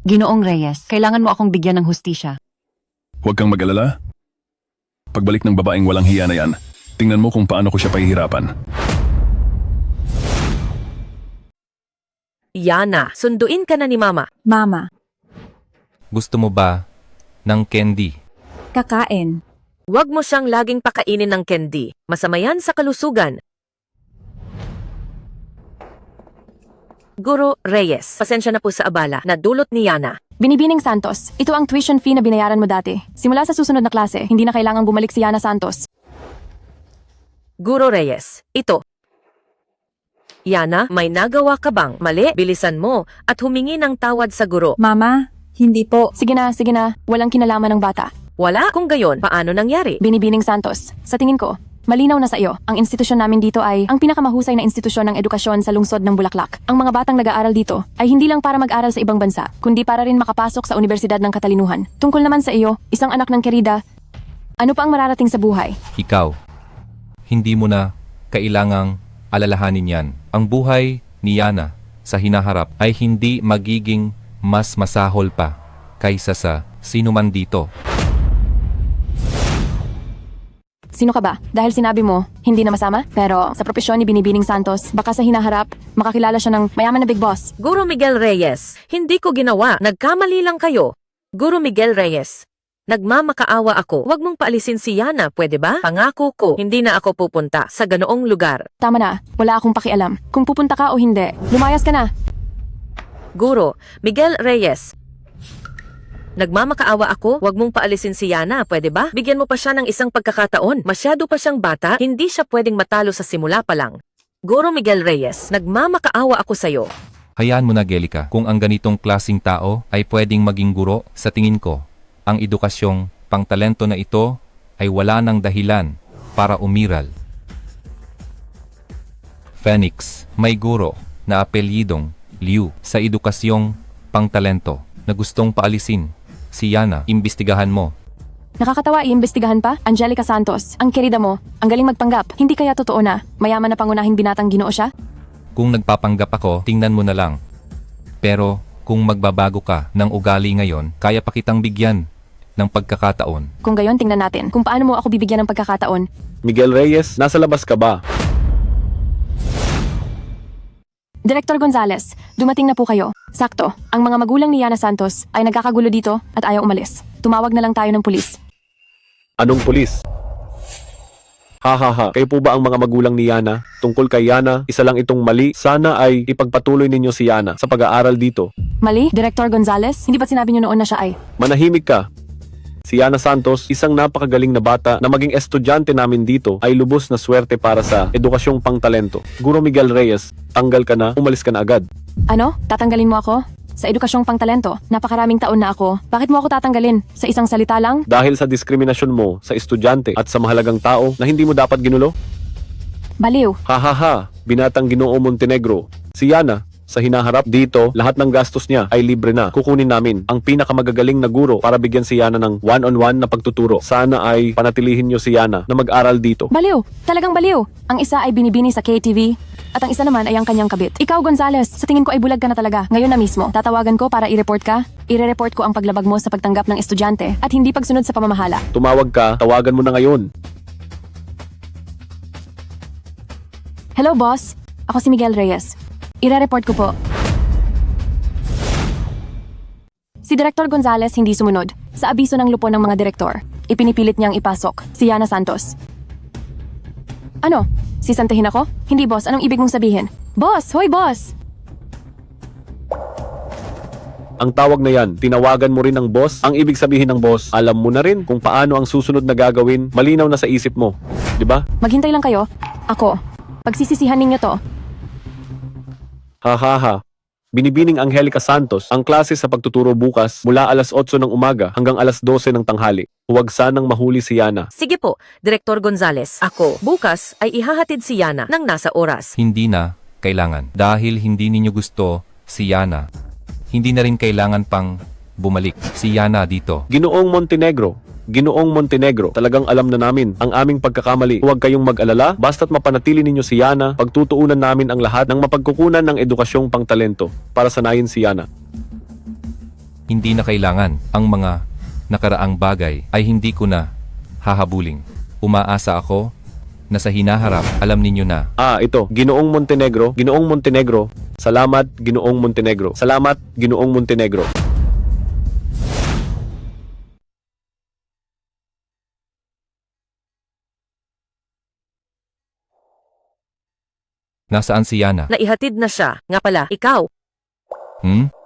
Ginoong Reyes, kailangan mo akong bigyan ng hustisya. Huwag kang mag-alala. Pagbalik ng babaeng walang hiya na yan, tingnan mo kung paano ko siya pahihirapan. Yana, sunduin ka na ni Mama. Mama, Gusto mo ba ng candy? kakain. Huwag mo siyang laging pakainin ng candy. Masama yan sa kalusugan. Guro Reyes, pasensya na po sa abala. Nadulot ni Yana. Binibining Santos, ito ang tuition fee na binayaran mo dati. Simula sa susunod na klase, hindi na kailangang bumalik si Yana Santos. Guro Reyes, ito. Yana, may nagawa ka bang mali? Bilisan mo at humingi ng tawad sa guro. Mama, hindi po. Sige na, walang kinalaman ng bata. Wala? Kung gayon, paano nangyari? Binibining Santos, sa tingin ko, malinaw na sa iyo. Ang institusyon namin dito ay ang pinakamahusay na institusyon ng edukasyon sa lungsod ng Bulaklak. Ang mga batang nag-aaral dito ay hindi lang para mag-aral sa ibang bansa, kundi para rin makapasok sa Universidad ng Katalinuhan. Tungkol naman sa iyo, isang anak ng Querida, ano pa ang mararating sa buhay? Ikaw, hindi mo na kailangang alalahanin yan. Ang buhay ni Yana sa hinaharap ay hindi magiging mas masahol pa kaysa sa sino man dito. Sino ka ba? Dahil sinabi mo, hindi na masama? Pero sa propesyon ni Binibining Santos, baka sa hinaharap, makakilala siya ng mayaman na big boss. Guro Miguel Reyes, hindi ko ginawa. Nagkamali lang kayo. Guro Miguel Reyes, nagmamakaawa ako. Huwag mong paalisin si Yana, pwede ba? Pangako ko, hindi na ako pupunta sa ganoong lugar. Tama na, wala akong pakialam. Kung pupunta ka o hindi, lumayas ka na. Guro Miguel Reyes, nagmamakaawa ako, huwag mong paalisin si Yana, pwede ba? Bigyan mo pa siya ng isang pagkakataon. Masyado pa siyang bata, hindi siya pwedeng matalo sa simula pa lang. Guro Miguel Reyes, nagmamakaawa ako sa'yo. Hayaan mo na, Angelica, kung ang ganitong klasing tao ay pwedeng maging guro, sa tingin ko, ang edukasyong pangtalento na ito ay wala ng dahilan para umiral. Phoenix, may guro na apelyidong Liu sa edukasyong pangtalento na gustong paalisin si Yana. Imbestigahan mo. Nakakatawa, iimbestigahan pa? Angelica Santos, ang Querida mo, ang galing magpanggap. Hindi kaya totoo na mayaman na pangunahing binatang Ginoo siya? Kung nagpapanggap ako, tingnan mo na lang. Pero kung magbabago ka ng ugali ngayon, kaya pa kitang bigyan ng pagkakataon. Kung gayon, tingnan natin kung paano mo ako bibigyan ng pagkakataon. Miguel Reyes, nasa labas ka ba? Director Gonzales, dumating na po kayo. Sakto, ang mga magulang ni Yana Santos ay nagkakagulo dito at ayaw umalis. Tumawag na lang tayo ng pulis. Anong pulis? Hahaha, kayo po ba ang mga magulang ni Yana? Tungkol kay Yana, isa lang itong mali. Sana ay ipagpatuloy ninyo si Yana sa pag-aaral dito. Mali, Director Gonzales? Hindi ba sinabi niyo noon na siya ay... Manahimik ka. Si Yana Santos, isang napakagaling na bata na maging estudyante namin dito ay lubos na swerte para sa edukasyong pangtalento. Guro Miguel Reyes, tanggal ka na, umalis ka na agad. Ano? Tatanggalin mo ako? Sa edukasyong pangtalento, napakaraming taon na ako. Bakit mo ako tatanggalin? Sa isang salita lang? Dahil sa diskriminasyon mo sa estudyante at sa mahalagang tao na hindi mo dapat ginulo? Baliw. Hahaha, binatang Ginoo Montenegro. Si Yana, sa hinaharap dito, lahat ng gastos niya ay libre na. Kukunin namin ang pinakamagagaling na guro para bigyan si Yana ng one-on-one na pagtuturo. Sana ay panatilihin niyo si Yana na mag-aral dito. Baliw. Talagang baliw. Ang isa ay binibini sa KTV at ang isa naman ay ang kanyang kabit. Ikaw, Gonzales, sa tingin ko ay bulag ka na talaga. Ngayon na mismo, tatawagan ko para i-report ka. I-report ko ang paglabag mo sa pagtanggap ng estudyante at hindi pagsunod sa pamamahala. Tumawag ka, tawagan mo na ngayon. Hello, boss. Ako si Miguel Reyes. I-report ko po. Si Director Gonzales hindi sumunod sa abiso ng lupon ng mga direktor. Ipinipilit niyang ipasok si Yana Santos. Ano? Sisantahin ako? Hindi, boss. Anong ibig mong sabihin? Boss! Hoy, boss! Ang tawag na yan, tinawagan mo rin ng boss. Ang ibig sabihin ng boss, alam mo na rin kung paano ang susunod na gagawin. Malinaw na sa isip mo. Di ba? Maghintay lang kayo. Ako. Pagsisisihan ninyo to. Hahaha. Binibining Angelica Santos, ang klase sa pagtuturo bukas mula alas 8 ng umaga hanggang alas 12 ng tanghali. Huwag sanang mahuli si Yana. Sige po, Director Gonzales. Ako, bukas ay ihahatid si Yana ng nasa oras. Hindi na kailangan. Dahil hindi ninyo gusto si Yana, hindi na rin kailangan pang bumalik si Yana dito. Ginoong Montenegro, talagang alam na namin ang aming pagkakamali. Huwag kayong mag-alala, basta't mapanatili ninyo si Yana, pagtutuunan namin ang lahat ng mapagkukunan ng edukasyong pangtalento para sanayin si Yana. Hindi na kailangan. Ang mga nakaraang bagay ay hindi ko na hahabuling. Umaasa ako na sa hinaharap, alam ninyo na. Ito, Ginoong Montenegro. Salamat, Ginoong Montenegro. Salamat, Ginoong Montenegro. Nasaan si Yana? Naihatid na siya. Nga pala, ikaw.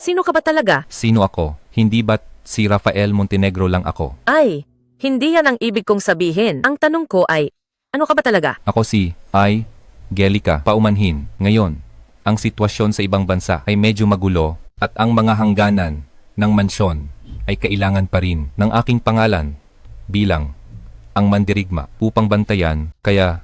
Sino ka ba talaga? Sino ako? Hindi ba't si Rafael Montenegro lang ako? Ay, hindi yan ang ibig kong sabihin. Ang tanong ko ay, ano ka ba talaga? Ako si Angelica paumanhin. Ngayon, ang sitwasyon sa ibang bansa ay medyo magulo at ang mga hangganan ng mansyon ay kailangan pa rin ng aking pangalan bilang ang mandirigma upang bantayan, kaya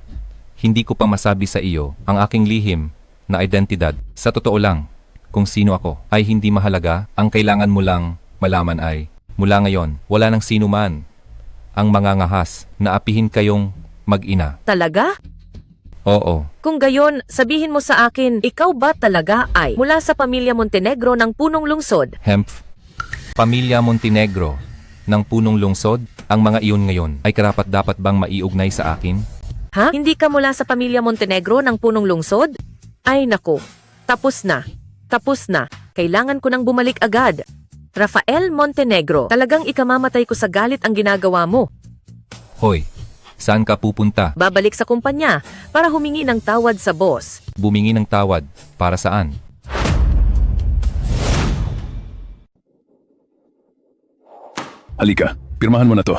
hindi ko pa masabi sa iyo ang aking lihim na identidad. Sa totoo lang, kung sino ako ay hindi mahalaga, ang kailangan mo lang malaman ay mula ngayon wala nang sino man ang mangangahas na apihin kayong mag-ina. Talaga? Oo. Kung gayon, sabihin mo sa akin, ikaw ba talaga ay mula sa pamilya Montenegro ng punong lungsod? Hempf, Pamilya Montenegro ng punong lungsod, ang mga iyon ngayon ay karapat-dapat bang maiugnay sa akin? Ha? Hindi ka mula sa pamilya Montenegro ng punong lungsod? Ay nako, tapos na. Tapos na. Kailangan ko nang bumalik agad. Rafael Montenegro, talagang ikamamatay ko sa galit ang ginagawa mo. Hoy, saan ka pupunta? Babalik sa kumpanya para humingi ng tawad sa boss. Bumingi ng tawad, para saan? Halika, pirmahan mo na to.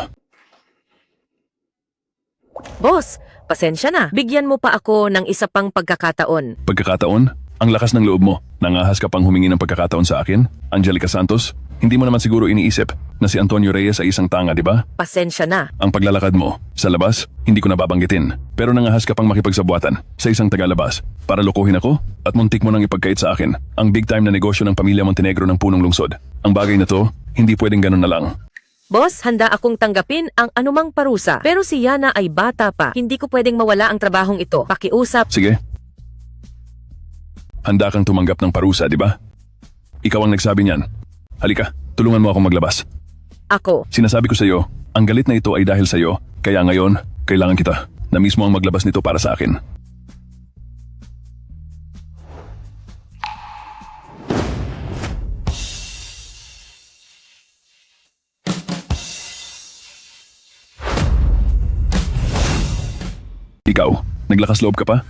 Boss, pasensya na. Bigyan mo pa ako ng isa pang pagkakataon. Pagkakataon? Ang lakas ng loob mo. Nangahas ka pang humingi ng pagkakataon sa akin? Angelica Santos? Hindi mo naman siguro iniisip na si Antonio Reyes ay isang tanga, di ba? Pasensya na. Ang paglalakad mo sa labas, hindi ko nababanggitin. Pero nangahas ka pang makipagsabuatan sa isang tagalabas para lokohin ako at muntik mo nang ipagkait sa akin ang big time na negosyo ng pamilya Montenegro ng punong lungsod. Ang bagay na to, hindi pwedeng ganun na lang. Boss, handa akong tanggapin ang anumang parusa. Pero si Yana ay bata pa. Hindi ko pwedeng mawala ang trabahong ito. Pakiusap. Sige. Handa kang tumanggap ng parusa, di ba? Ikaw ang nagsabi niyan. Halika, tulungan mo akong maglabas. Ako. Sinasabi ko sa iyo, ang galit na ito ay dahil sa iyo, kaya ngayon, kailangan kita na mismo ang maglabas nito para sa akin. Ikaw, naglakas loob ka pa?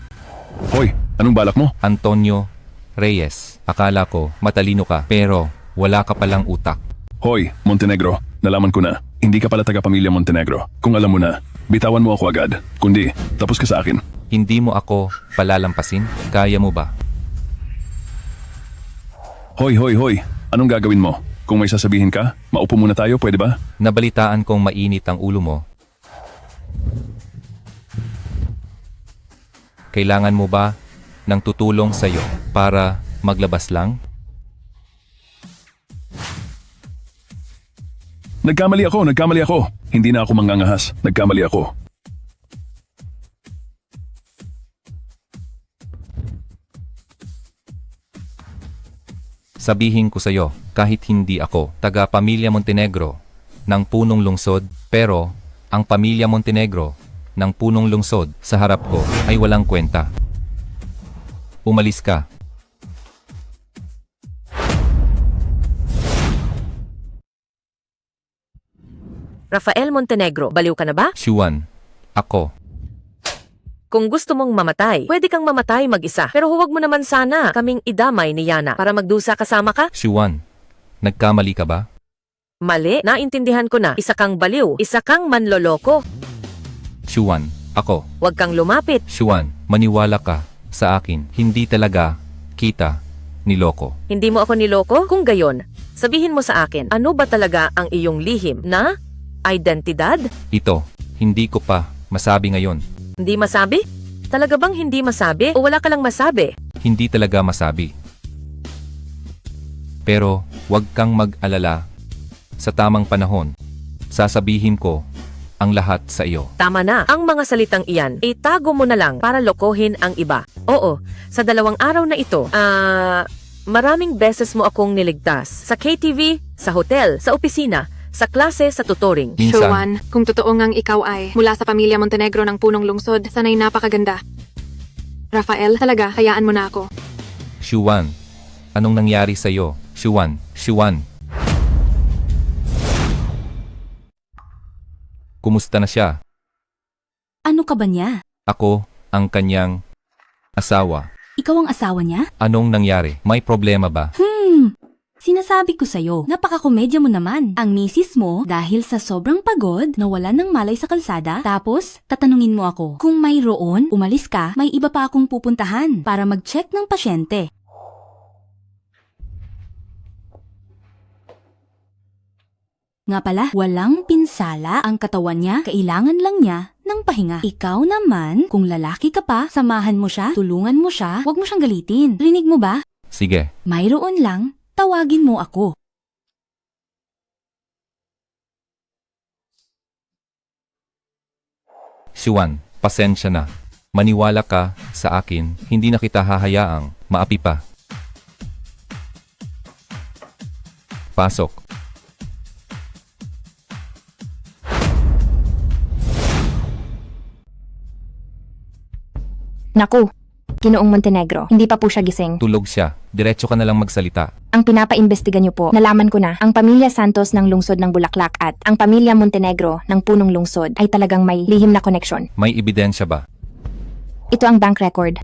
Hoy, anong balak mo? Antonio Reyes, akala ko matalino ka pero wala ka palang utak. Hoy, Montenegro, nalaman ko na. Hindi ka pala taga-pamilya Montenegro. Kung alam mo na, bitawan mo ako agad. Kundi, tapos ka sa akin. Hindi mo ako palalampasin? Kaya mo ba? Hoy, hoy, hoy. Anong gagawin mo? Kung may sasabihin ka, maupo muna tayo, pwede ba? Nabalitaan kong mainit ang ulo mo. Kailangan mo ba ng tutulong sa'yo para maglabas lang? Nagkamali ako. Hindi na ako mangangahas. Nagkamali ako. Sabihin ko sa'yo, kahit hindi ako taga-pamilya Montenegro ng punong lungsod, pero ang pamilya Montenegro ng punong lungsod sa harap ko ay walang kwenta. Umalis ka. Rafael Montenegro, baliw ka na ba? Shuan, ako. Kung gusto mong mamatay, pwede kang mamatay mag-isa. Pero huwag mo naman sana kaming idamay ni Yana para magdusa kasama ka. Shuan, nagkamali ka ba? Mali, naintindihan ko na. Isa kang baliw, isa kang manloloko. Shuan, ako. Huwag kang lumapit. Shuan, maniwala ka sa akin. Hindi talaga kita niloko. Hindi mo ako niloko? Kung gayon, sabihin mo sa akin, ano ba talaga ang iyong lihim na identidad? Ito, hindi ko pa masabi ngayon. Hindi masabi? Talaga bang hindi masabi o wala ka lang masabi? Hindi talaga masabi. Pero, huwag kang mag-alala. Sa tamang panahon, sasabihin ko ang lahat sa iyo. Tama na. Ang mga salitang iyan, itago mo na lang para lokohin ang iba. Oo, sa 2 araw na ito, maraming beses mo akong niligtas. Sa KTV, sa hotel, sa opisina, sa klase, sa tutoring. Minsan, Shuan, kung totoo ngang ikaw ay mula sa pamilya Montenegro ng punong lungsod, sana'y napakaganda. Rafael, talaga, hayaan mo na ako. Shuan, anong nangyari sa iyo? Shuan. Kumusta na siya? Ano ka ba niya? Ako, ang kanyang asawa. Ikaw ang asawa niya? Anong nangyari? May problema ba? Sinasabi ko sa'yo, napaka-komedya mo naman. Ang misis mo, dahil sa sobrang pagod, nawalan ng malay sa kalsada, tapos tatanungin mo ako, kung mayroon, umalis ka, may iba pa akong pupuntahan para mag-check ng pasyente. Nga pala, walang pinsala ang katawan niya, kailangan lang niya ng pahinga. Ikaw naman, kung lalaki ka pa, samahan mo siya, tulungan mo siya, huwag mo siyang galitin. Rinig mo ba? Sige. Mayroon lang, tawagin mo ako. Xuan, pasensya na. Maniwala ka sa akin, hindi na kita hahayaang maapi pa. Pasok. Naku, Ginoong Montenegro, hindi pa po siya gising. Tulog siya. Diretso ka na lang magsalita. Ang pinapaimbestiga niyo po, nalaman ko na, ang pamilya Santos ng lungsod ng Bulaklak at ang pamilya Montenegro ng punong lungsod ay talagang may lihim na koneksyon. May ebidensya ba? Ito ang bank record.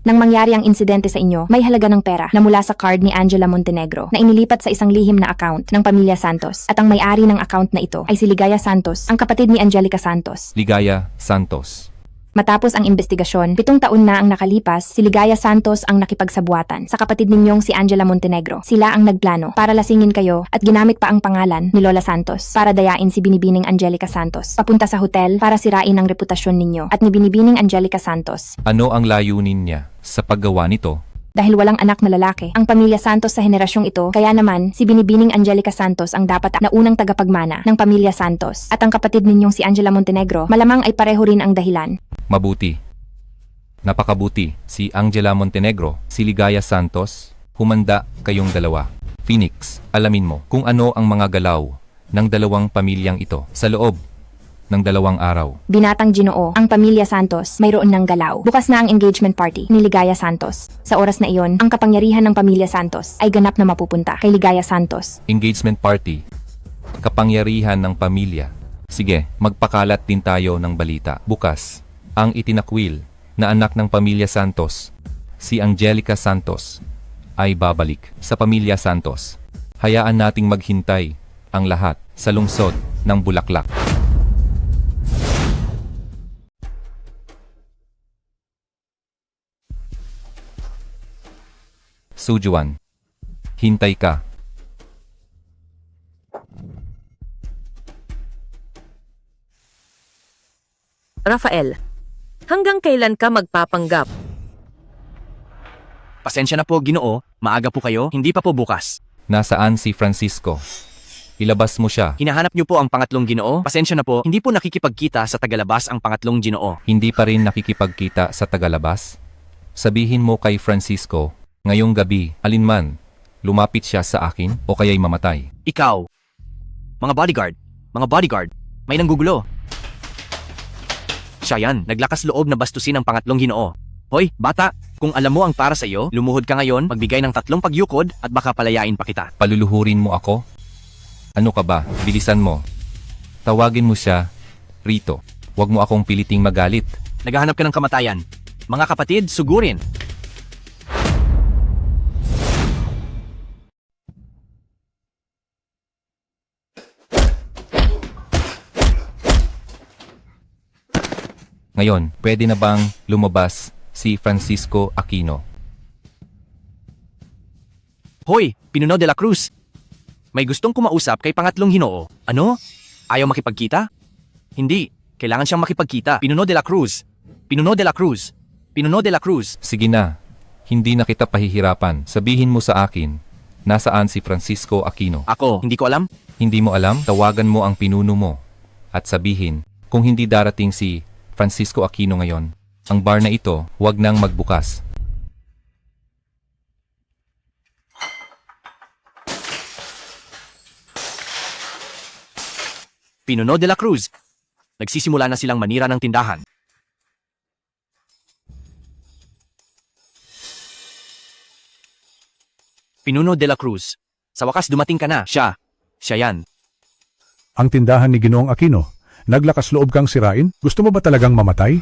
Nang mangyari ang insidente sa inyo, may halaga ng pera na mula sa card ni Angela Montenegro na inilipat sa isang lihim na account ng pamilya Santos. At ang may-ari ng account na ito ay si Ligaya Santos, ang kapatid ni Angelica Santos. Ligaya Santos. Matapos ang investigasyon, 7 taon na ang nakalipas, si Ligaya Santos ang nakipagsabuatan sa kapatid ninyong si Angela Montenegro. Sila ang nagplano para lasingin kayo at ginamit pa ang pangalan ni Lola Santos para dayain si Binibining Angelica Santos. Papunta sa hotel para sirain ang reputasyon ninyo at ni Binibining Angelica Santos. Ano ang layunin niya sa paggawa nito? Dahil walang anak na lalaki, ang pamilya Santos sa henerasyong ito, kaya naman si Binibining Angelica Santos ang dapat na unang tagapagmana ng pamilya Santos. At ang kapatid ninyong si Angela Montenegro, malamang ay pareho rin ang dahilan. Mabuti. Napakabuti. Si Angela Montenegro, si Ligaya Santos, humanda kayong dalawa. Phoenix, alamin mo kung ano ang mga galaw ng dalawang pamilyang ito sa loob ng 2 araw. Binatang Ginoo, ang pamilya Santos, mayroon ng galaw. Bukas na ang engagement party ni Ligaya Santos. Sa oras na iyon, ang kapangyarihan ng pamilya Santos ay ganap na mapupunta kay Ligaya Santos. Engagement party. Kapangyarihan ng pamilya. Sige, magpakalat din tayo ng balita. Bukas, ang itinakwil na anak ng pamilya Santos, si Angelica Santos, ay babalik sa pamilya Santos. Hayaan nating maghintay ang lahat sa lungsod ng Bulaklak. Sujuan, hintay ka. Rafael, hanggang kailan ka magpapanggap? Pasensya na po, Ginoo. Maaga po kayo, hindi pa po bukas. Nasaan si Francisco? Ilabas mo siya. Hinahanap niyo po ang pangatlong Ginoo? Pasensya na po, hindi po nakikipagkita sa tagalabas ang pangatlong Ginoo. Hindi pa rin nakikipagkita sa tagalabas? Sabihin mo kay Francisco, ngayong gabi, alinman, lumapit siya sa akin o kaya'y mamatay. Ikaw, mga bodyguard, may nanggugulo. Siya yan, naglakas loob na bastusin ang pangatlong Ginoo. Hoy, bata, kung alam mo ang para sa iyo, lumuhod ka ngayon, magbigay ng 3 pagyukod at baka palayain pa kita. Paluluhurin mo ako? Ano ka ba? Bilisan mo. Tawagin mo siya rito. Huwag mo akong piliting magalit. Naghahanap ka ng kamatayan. Mga kapatid, sugurin. Ngayon, pwede na bang lumabas si Francisco Aquino? Hoy, Pinuno de la Cruz. May gustong kumausap kay pangatlong Ginoo. Ano? Ayaw makipagkita? Hindi. Kailangan siyang makipagkita. Pinuno de la Cruz. Pinuno de la Cruz. Pinuno de la Cruz. Sige na. Hindi na kita pahihirapan. Sabihin mo sa akin, nasaan si Francisco Aquino? Ako, hindi ko alam. Hindi mo alam? Tawagan mo ang pinuno mo. At sabihin, kung hindi darating si Francisco Aquino ngayon, ang bar na ito, huwag nang magbukas. Pinuno de la Cruz. Nagsisimula na silang manira ng tindahan. Pinuno de la Cruz. Sa wakas dumating ka na. Siya yan. Ang tindahan ni Ginoong Aquino. Naglakas loob kang sirain? Gusto mo ba talagang mamatay?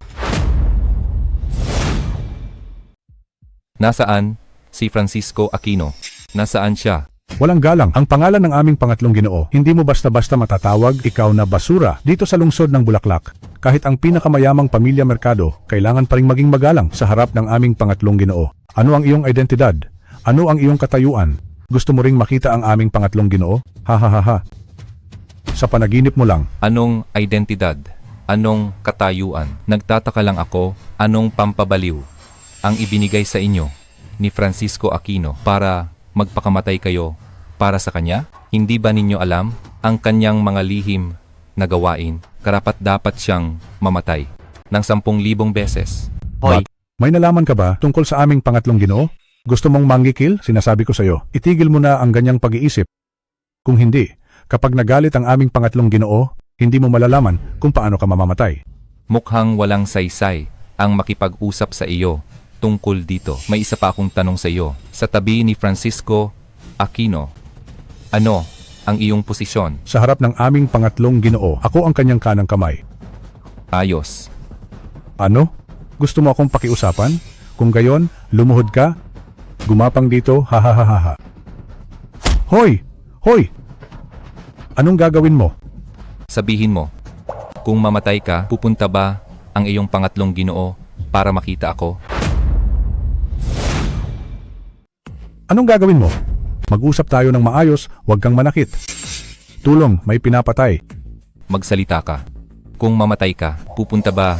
Nasaan si Francisco Aquino? Nasaan siya? Walang galang. Ang pangalan ng aming pangatlong Ginoo, hindi mo basta-basta matatawag ikaw na basura dito sa lungsod ng Bulaklak. Kahit ang pinakamayamang pamilya merkado, kailangan pa ring maging magalang sa harap ng aming pangatlong Ginoo. Ano ang iyong identidad? Ano ang iyong katayuan? Gusto mo ring makita ang aming pangatlong Ginoo? Ha ha ha ha. Sa panaginip mo lang. Anong identidad? Anong katayuan? Nagtataka lang ako, anong pampabaliw ang ibinigay sa inyo ni Francisco Aquino para magpakamatay kayo para sa kanya? Hindi ba ninyo alam ang kanyang mga lihim na gawain? Karapat-dapat siyang mamatay ng 10,000 beses. Hoy. May nalaman ka ba tungkol sa aming pangatlong Ginoo? Gusto mong manggikil? Sinasabi ko sa iyo, itigil mo na ang ganyang pag-iisip. Kung hindi, kapag nagalit ang aming pangatlong Ginoo, hindi mo malalaman kung paano ka mamamatay. Mukhang walang saysay ang makipag-usap sa iyo tungkol dito. May isa pa akong tanong sa iyo. Sa tabi ni Francisco Aquino, ano ang iyong posisyon? Sa harap ng aming pangatlong Ginoo, ako ang kanyang kanang kamay. Ayos. Ano? Gusto mo akong pakiusapan? Kung gayon, lumuhod ka? Gumapang dito, ha ha ha ha ha. Hoy! Hoy! Anong gagawin mo? Sabihin mo, kung mamatay ka, pupunta ba ang iyong pangatlong Ginoo para makita ako? Anong gagawin mo? Mag-usap tayo ng maayos, huwag kang manakit. Tulong, may pinapatay. Magsalita ka. Kung mamatay ka, pupunta ba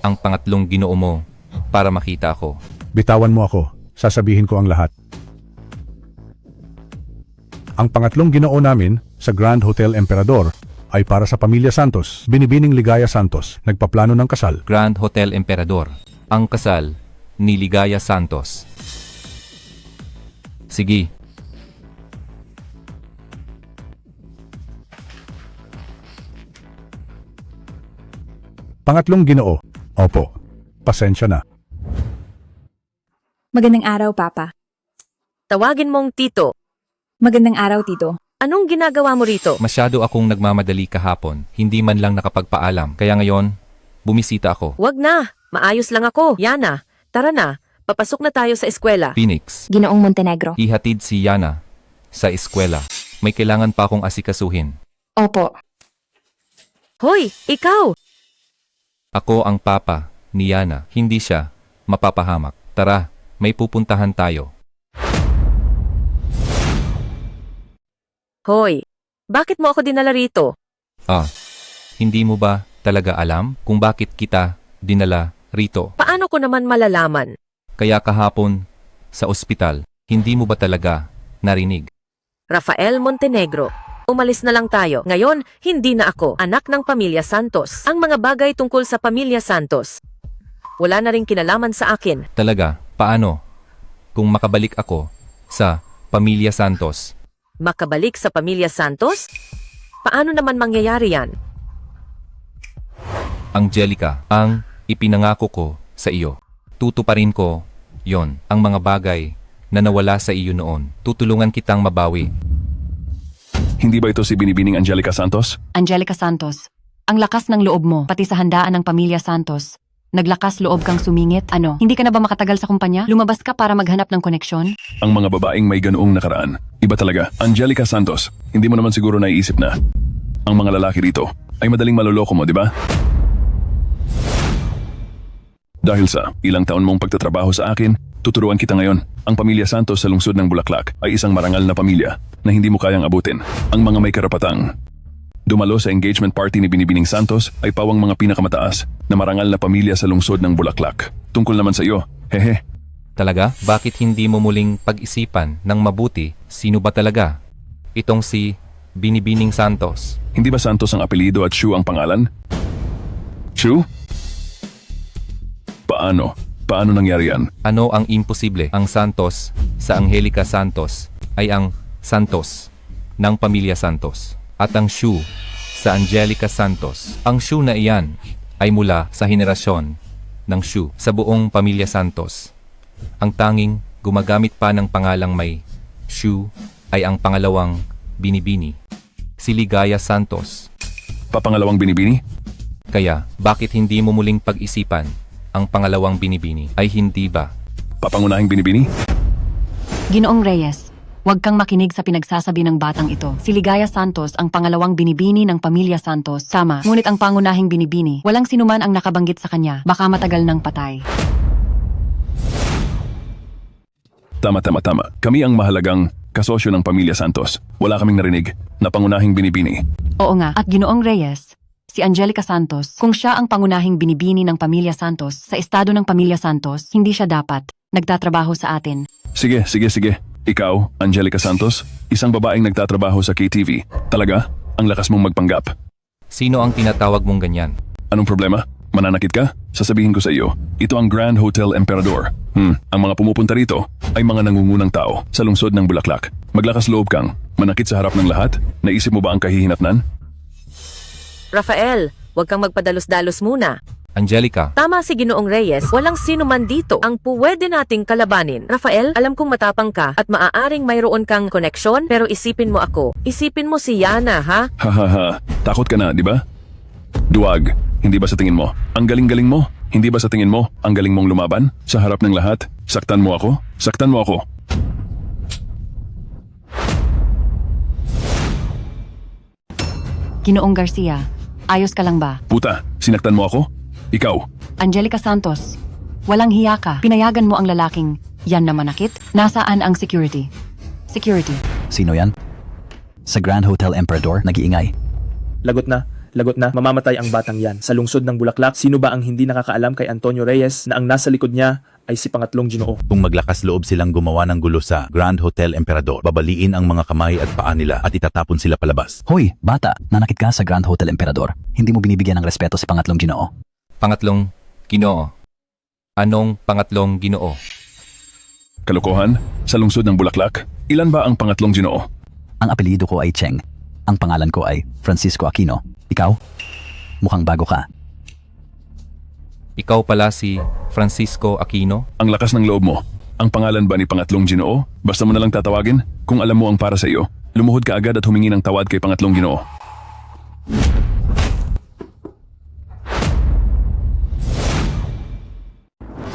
ang pangatlong Ginoo mo para makita ako? Bitawan mo ako, sasabihin ko ang lahat. Ang pangatlong Ginoo namin sa Grand Hotel Emperador ay para sa Pamilya Santos, Binibining Ligaya Santos, nagpaplano ng kasal. Grand Hotel Emperador, ang kasal ni Ligaya Santos. Sige. Pangatlong Ginoo. Opo. Pasensya na. Magandang araw, Papa. Tawagin mong Tito. Magandang araw, Tito. Anong ginagawa mo rito? Masyado akong nagmamadali kahapon, hindi man lang nakapagpaalam. Kaya ngayon, bumisita ako. Wag na. Maayos lang ako. Yana, tara na. Papasok na tayo sa eskwela. Phoenix. Ginoong Montenegro. Ihatid si Yana sa eskwela. May kailangan pa akong asikasuhin. Opo. Hoy, ikaw! Ako ang papa ni Yana. Hindi siya mapapahamak. Tara, may pupuntahan tayo. Hoy, bakit mo ako dinala rito? Hindi mo ba talaga alam kung bakit kita dinala rito? Paano ko naman malalaman? Kaya kahapon sa ospital, hindi mo ba talaga narinig? Rafael Montenegro, umalis na lang tayo. Ngayon, hindi na ako anak ng Pamilya Santos. Ang mga bagay tungkol sa Pamilya Santos, wala na rin kinalaman sa akin. Talaga, paano? Kung makabalik ako sa Pamilya Santos. Makabalik sa Pamilya Santos? Paano naman mangyayari yan? Angelica, ang ipinangako ko sa iyo. Tutuparin ko yon, ang mga bagay na nawala sa iyo noon. Tutulungan kitang mabawi. Hindi ba ito si Binibining Angelica Santos? Angelica Santos, ang lakas ng loob mo, pati sa handaan ng Pamilya Santos. Naglakas loob kang sumingit? Ano, hindi ka na ba makatagal sa kumpanya? Lumabas ka para maghanap ng koneksyon? Ang mga babaeng may ganoong nakaraan. Iba talaga. Angelica Santos, hindi mo naman siguro naiisip na ang mga lalaki rito ay madaling maloloko mo, di ba? Dahil sa ilang taon mong pagtatrabaho sa akin, tuturuan kita ngayon. Ang Pamilya Santos sa lungsod ng Bulaklak ay isang marangal na pamilya na hindi mo kayang abutin. Ang mga may karapatang dumalo sa engagement party ni Binibining Santos ay pawang mga pinakamataas na marangal na pamilya sa lungsod ng Bulaklak. Tungkol naman sa iyo, hehe. Talaga? Bakit hindi mo muling pag-isipan ng mabuti sino ba talaga itong si Binibining Santos? Hindi ba Santos ang apelido at Shu ang pangalan? Shu? Paano? Paano nangyari yan? Ano ang imposible? Ang Santos sa Angelica Santos ay ang Santos ng Pamilya Santos. At ang Shu sa Angelica Santos. Ang Shu na iyan ay mula sa henerasyon ng Shu sa buong Pamilya Santos. Ang tanging gumagamit pa ng pangalang may Shu ay ang pangalawang Binibini, si Ligaya Santos. Papangalawang Binibini? Kaya, bakit hindi mo muling pag-isipan ang pangalawang Binibini? Ay hindi ba? Papangunahing Binibini? Ginoong Reyes, Huwag kang makinig sa pinagsasabi ng batang ito. Si Ligaya Santos ang pangalawang binibini ng pamilya Santos. Tama, ngunit ang pangunahing binibini, walang sinuman ang nakabanggit sa kanya. Baka matagal ng patay. Tama. Kami ang mahalagang kasosyo ng pamilya Santos. Wala kaming narinig na pangunahing binibini. Oo nga, at Ginoong Reyes, si Angelica Santos, kung siya ang pangunahing binibini ng pamilya Santos sa estado ng pamilya Santos, hindi siya dapat nagtatrabaho sa atin. Sige. Ikaw, Angelica Santos, isang babaeng nagtatrabaho sa KTV. Talaga? Ang lakas mong magpanggap. Sino ang tinatawag mong ganyan? Anong problema? Mananakit ka? Sasabihin ko sa iyo, ito ang Grand Hotel Emperador. Ang mga pumupunta rito ay mga nangungunang tao sa lungsod ng Bulaklak. Maglakas loob kang manakit sa harap ng lahat? Naisip mo ba ang kahihinatnan? Rafael, huwag kang magpadalos-dalos muna. Angelica, Tama si Ginoong Reyes, walang sino man dito ang pwede nating kalabanin. Rafael, alam kong matapang ka at maaaring mayroon kang koneksyon, pero isipin mo ako. Isipin mo si Yana, ha? Hahaha, takot ka na, di ba? Duwag, hindi ba sa tingin mo? Ang galing-galing mo? Hindi ba sa tingin mo ang galing mong lumaban? Sa harap ng lahat, saktan mo ako? Saktan mo ako. Ginoong Garcia, ayos ka lang ba? Puta, sinaktan mo ako? Ikaw, Angelica Santos, walang hiya ka. Pinayagan mo ang lalaking yan na manakit? Nasaan ang security? Security. Sino yan? Sa Grand Hotel Emperador, nag-iingay. Lagot na. Mamamatay ang batang yan. Sa lungsod ng Bulaklak, sino ba ang hindi nakakaalam kay Antonio Reyes na ang nasa likod niya ay si pangatlong Ginoo? Kung maglakas loob silang gumawa ng gulo sa Grand Hotel Emperador, babaliin ang mga kamay at paa nila at itatapon sila palabas. Hoy, bata, nanakit ka sa Grand Hotel Emperador. Hindi mo binibigyan ng respeto si pangatlong Ginoo. pangatlong Ginoo. Anong pangatlong Ginoo? Kalokohan? Sa lungsod ng Bulaklak, ilan ba ang pangatlong Ginoo? Ang apelyido ko ay Cheng. Ang pangalan ko ay Francisco Aquino. Ikaw? Mukhang bago ka. Ikaw pala si Francisco Aquino? Ang lakas ng loob mo. Ang pangalan ba ni pangatlong Ginoo? Basta mo na lang tatawagin. Kung alam mo ang para sa iyo, lumuhod ka agad at humingi ng tawad kay pangatlong Ginoo.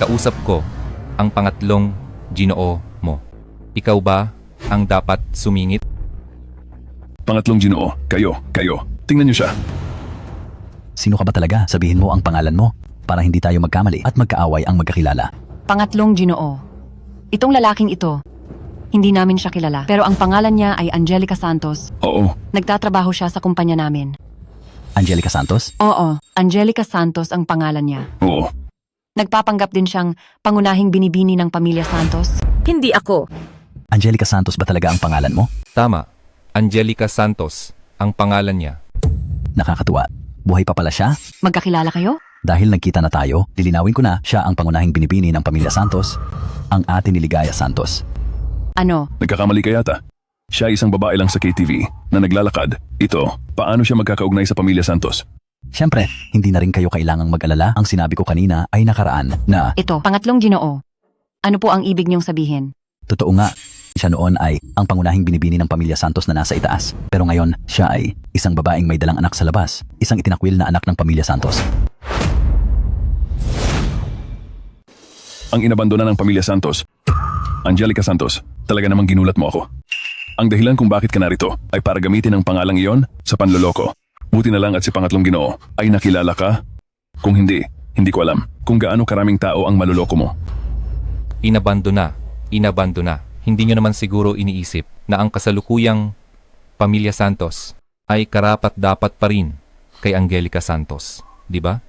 Kausap ko ang pangatlong Ginoo mo. Ikaw ba ang dapat sumingit? Pangatlong Ginoo, kayo. Tingnan niyo siya. Sino ka ba talaga? Sabihin mo ang pangalan mo para hindi tayo magkamali at magkaaway ang magkakilala. Pangatlong Ginoo. Itong lalaking ito, hindi namin siya kilala. Pero ang pangalan niya ay Angelica Santos. Oo. Nagtatrabaho siya sa kumpanya namin. Angelica Santos? Oo, Angelica Santos ang pangalan niya. Oo. Nagpapanggap din siyang pangunahing binibini ng pamilya Santos. Hindi ako. Angelica Santos ba talaga ang pangalan mo? Tama. Angelica Santos ang pangalan niya. Nakakatuwa. Buhay pa pala siya? Magkakilala kayo? Dahil nagkita na tayo, lilinawin ko na siya ang pangunahing binibini ng pamilya Santos, ang ate ni Ligaya Santos. Ano? Nagkakamali ka yata. Siya ay isang babae lang sa KTV na naglalakad. Ito, paano siya magkakaugnay sa pamilya Santos? Siyempre, hindi na rin kayo kailangang mag-alala. Ang sinabi ko kanina ay nakaraan na... Ito, pangatlong Ginoo. Ano po ang ibig niyong sabihin? Totoo nga, siya noon ay ang pangunahing binibini ng pamilya Santos na nasa itaas. Pero ngayon, siya ay isang babaeng may dalang anak sa labas. Isang itinakwil na anak ng pamilya Santos. Ang inabandona ng pamilya Santos. Angelica Santos, talaga namang ginulat mo ako. Ang dahilan kung bakit ka narito ay para gamitin ang pangalang iyon sa panloloko. Buti na lang at si pangatlong Ginoo ay nakilala ka. Kung hindi ko alam kung gaano karaming tao ang maluloko mo. Inabandona. Hindi nyo naman siguro iniisip na ang kasalukuyang pamilya Santos ay karapat-dapat pa rin kay Angelica Santos, di ba?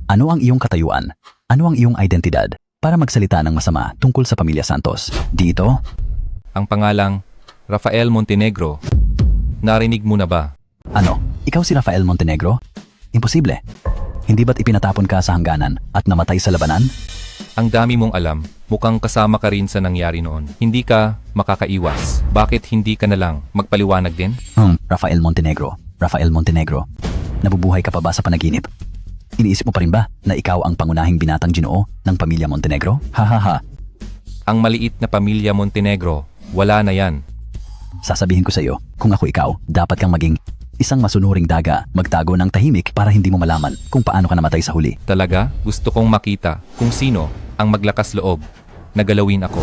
Ano ang iyong katayuan? Ano ang iyong identidad para magsalita ng masama tungkol sa pamilya Santos? Dito? Ang pangalang Rafael Montenegro. Narinig mo na ba? Ano? Ikaw si Rafael Montenegro? Imposible. Hindi ba't ipinatapon ka sa hangganan at namatay sa labanan? Ang dami mong alam, mukhang kasama ka rin sa nangyari noon. Hindi ka makakaiwas. Bakit hindi ka na lang magpaliwanag din? Rafael Montenegro. Nabubuhay ka pa ba sa panaginip? Iniisip mo pa rin ba na ikaw ang pangunahing binatang Ginoo ng pamilya Montenegro? Ha. Ang maliit na pamilya Montenegro, wala na yan. Sasabihin ko sa iyo, kung ako ikaw, dapat kang maging isang masunuring daga, magtago ng tahimik para hindi mo malaman kung paano ka namatay sa huli. Talaga, gusto kong makita kung sino ang maglakas loob na galawin ako.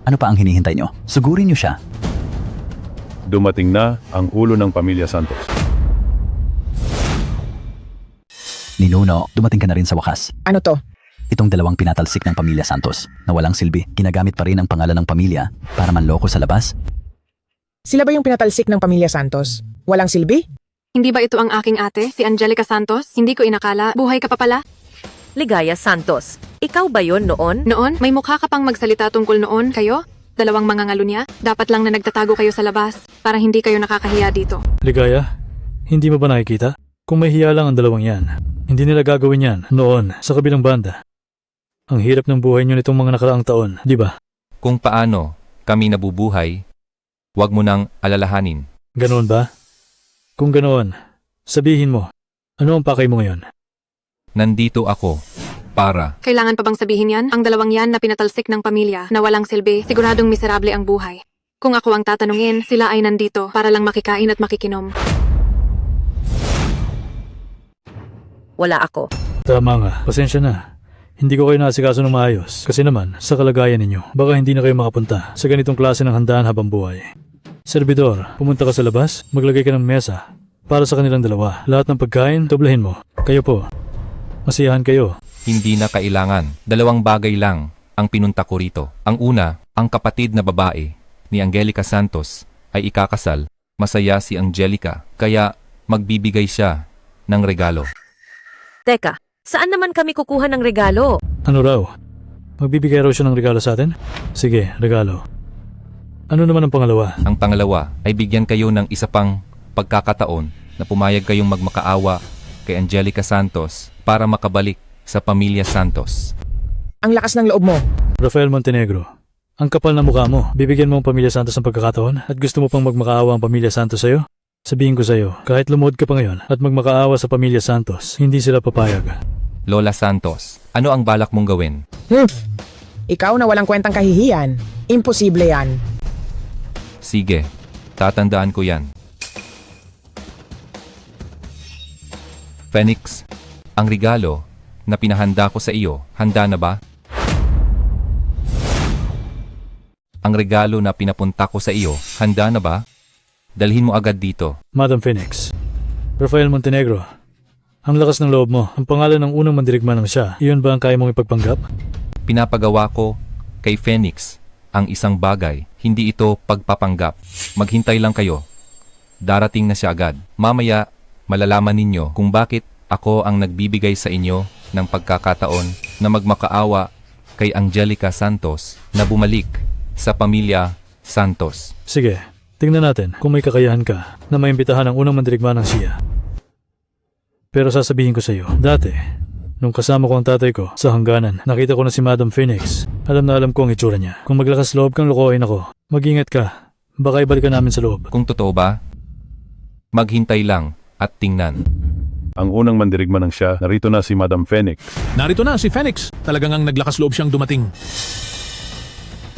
Ano pa ang hinihintay nyo? Sugurin nyo siya. Dumating na ang ulo ng pamilya Santos. Ninuno, dumating ka na rin sa wakas. Ano to? Itong dalawang pinatalsik ng pamilya Santos na walang silbi, ginagamit pa rin ang pangalan ng pamilya para manloko sa labas. Sila ba yung pinatalsik ng pamilya Santos? Walang silbi? Hindi ba ito ang aking ate, si Angelica Santos? Hindi ko inakala. Buhay ka pa pala? Ligaya Santos, ikaw ba yon noon? Noon, may mukha ka pang magsalita tungkol noon, kayo? Dalawang mga ngalunya? Dapat lang na nagtatago kayo sa labas para hindi kayo nakakahiya dito. Ligaya, hindi mo ba nakikita? Kung may hiya lang ang dalawang yan, hindi nila gagawin yan noon sa kabilang banda. Ang hirap ng buhay nyo nitong mga nakaraang taon, di ba? Kung paano kami nabubuhay, huwag mo nang alalahanin. Ganoon ba? Kung ganoon, sabihin mo, ano ang pakay mo ngayon? Nandito ako para... Kailangan pa bang sabihin yan? Ang dalawang yan na pinatalsik ng pamilya na walang silbi, siguradong miserable ang buhay. Kung ako ang tatanungin, sila ay nandito para lang makikain at makikinom. Wala ako. Tama nga, pasensya na. Hindi ko kayo naasikaso ng maayos. Kasi naman, sa kalagayan ninyo, baka hindi na kayo makapunta sa ganitong klase ng handaan habang buhay. Servidor, pumunta ka sa labas, maglagay ka ng mesa para sa kanilang dalawa. Lahat ng pagkain, doblehin mo. Kayo po, masiyahan kayo. Hindi na kailangan. Dalawang bagay lang ang pinunta ko rito. Ang una, ang kapatid na babae ni Angelica Santos ay ikakasal. Masaya si Angelica, kaya magbibigay siya ng regalo. Teka, saan naman kami kukuha ng regalo? Ano raw? Magbibigay raw siya ng regalo sa atin? Sige, regalo. Ano naman ang pangalawa? Ang pangalawa ay bigyan kayo ng isa pang pagkakataon na pumayag kayong magmakaawa kay Angelica Santos para makabalik sa pamilya Santos. Ang lakas ng loob mo. Rafael Montenegro, ang kapal na mukha mo. Bibigyan mo ang pamilya Santos ng pagkakataon at gusto mo pang magmakaawa ang pamilya Santos sa'yo? Sabihin ko sa'yo, kahit lumuhod ka pa ngayon at magmakaawa sa pamilya Santos, hindi sila papayag. Lola Santos, ano ang balak mong gawin? Ikaw na walang kwentang kahihiyan. Imposible yan. Sige, tatandaan ko yan. Phoenix, ang regalo na pinahanda ko sa iyo, handa na ba? Ang regalo na pinapunta ko sa iyo, handa na ba? Dalhin mo agad dito. Madam Phoenix, Rafael Montenegro, ang lakas ng loob mo. Ang pangalan ng unang mandirigma ng siya, iyon ba ang kaya mong ipagpanggap? Pinapagawa ko kay Phoenix ang isang bagay, hindi ito pagpapanggap. Maghintay lang kayo. Darating na siya agad. Mamaya, malalaman ninyo kung bakit ako ang nagbibigay sa inyo ng pagkakataon na magmakaawa kay Angelica Santos na bumalik sa pamilya Santos. Sige, tingnan natin kung may kakayahan ka na maimbitahan ang unang mandirigma ng siya. Pero sasabihin ko sa iyo, dati, nung kasama ko ang tatay ko sa hangganan, nakita ko na si Madam Phoenix. Alam na alam ko ang itsura niya. Kung maglakas loob kang lokohin ako, mag-ingat ka. Baka ibalik ka namin sa loob. Kung totoo ba, maghintay lang at tingnan. Ang unang mandirigma ng siya, narito na si Madam Phoenix. Narito na si Phoenix. Talagang ang naglakas loob siyang dumating.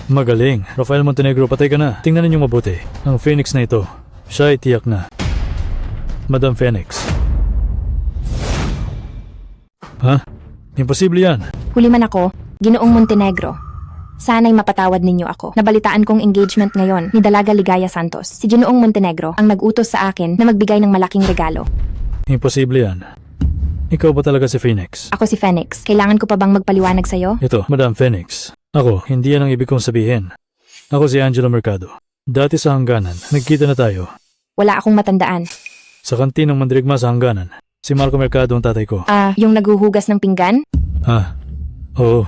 Magaling. Rafael Montenegro, patay ka na. Tingnan ninyo mabuti. Ang Phoenix na ito, siya ay tiyak na. Madam Phoenix. Ha? Imposible yan. Huli man ako, Ginoong Montenegro. Sana'y mapatawad ninyo ako. Nabalitaan kong engagement ngayon ni Dalaga Ligaya Santos. Si Ginoong Montenegro ang nag-utos sa akin na magbigay ng malaking regalo. Imposible yan. Ikaw ba talaga si Phoenix? Ako si Phoenix. Kailangan ko pa bang magpaliwanag sa'yo? Ito, Madam Phoenix. Ako, hindi yan ang ibig kong sabihin. Ako si Angelo Mercado. Dati sa hangganan, nagkita na tayo. Wala akong matandaan. Sa kantin ng mandirigma sa hangganan. Si Marco Mercado ang tatay ko. Yung naghuhugas ng pinggan? Oo.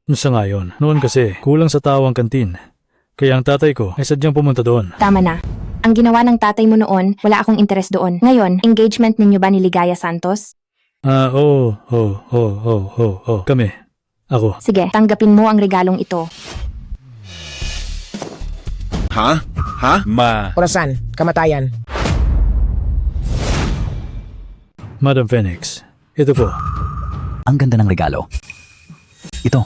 Siya nga yun. Noon kasi, kulang sa tao ang kantin. Kaya ang tatay ko ay sadyang pumunta doon. Tama na. Ang ginawa ng tatay mo noon, wala akong interes doon. Ngayon, engagement ninyo ba ni Ligaya Santos? Kami. Ako. Sige, tanggapin mo ang regalong ito. Orasan, kamatayan. Madam Phoenix, ito po. Ang ganda ng regalo. Ito.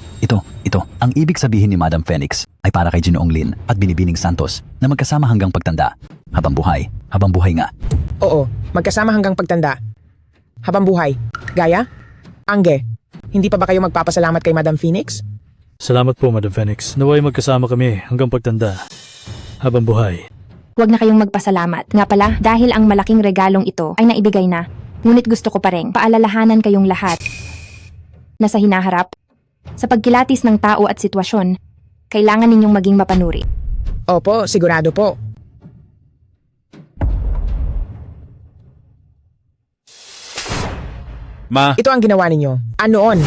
Ang ibig sabihin ni Madam Phoenix ay para kay Ginoong Lin at Binibining Santos na magkasama hanggang pagtanda. Habang buhay nga. Oo, magkasama hanggang pagtanda. Habang buhay. Gaya? Angge, hindi pa ba kayo magpapasalamat kay Madam Phoenix? Salamat po, Madam Phoenix. Naway magkasama kami hanggang pagtanda. Habang buhay. Huwag na kayong magpasalamat. Nga pala, dahil ang malaking regalong ito ay naibigay na. Ngunit gusto ko pa rin paalalahanan kayong lahat na sa hinaharap, sa pagkilatis ng tao at sitwasyon, kailangan ninyong maging mapanuri. Opo, sigurado po. Ma, Ito ang ginawa ninyo. Anoon?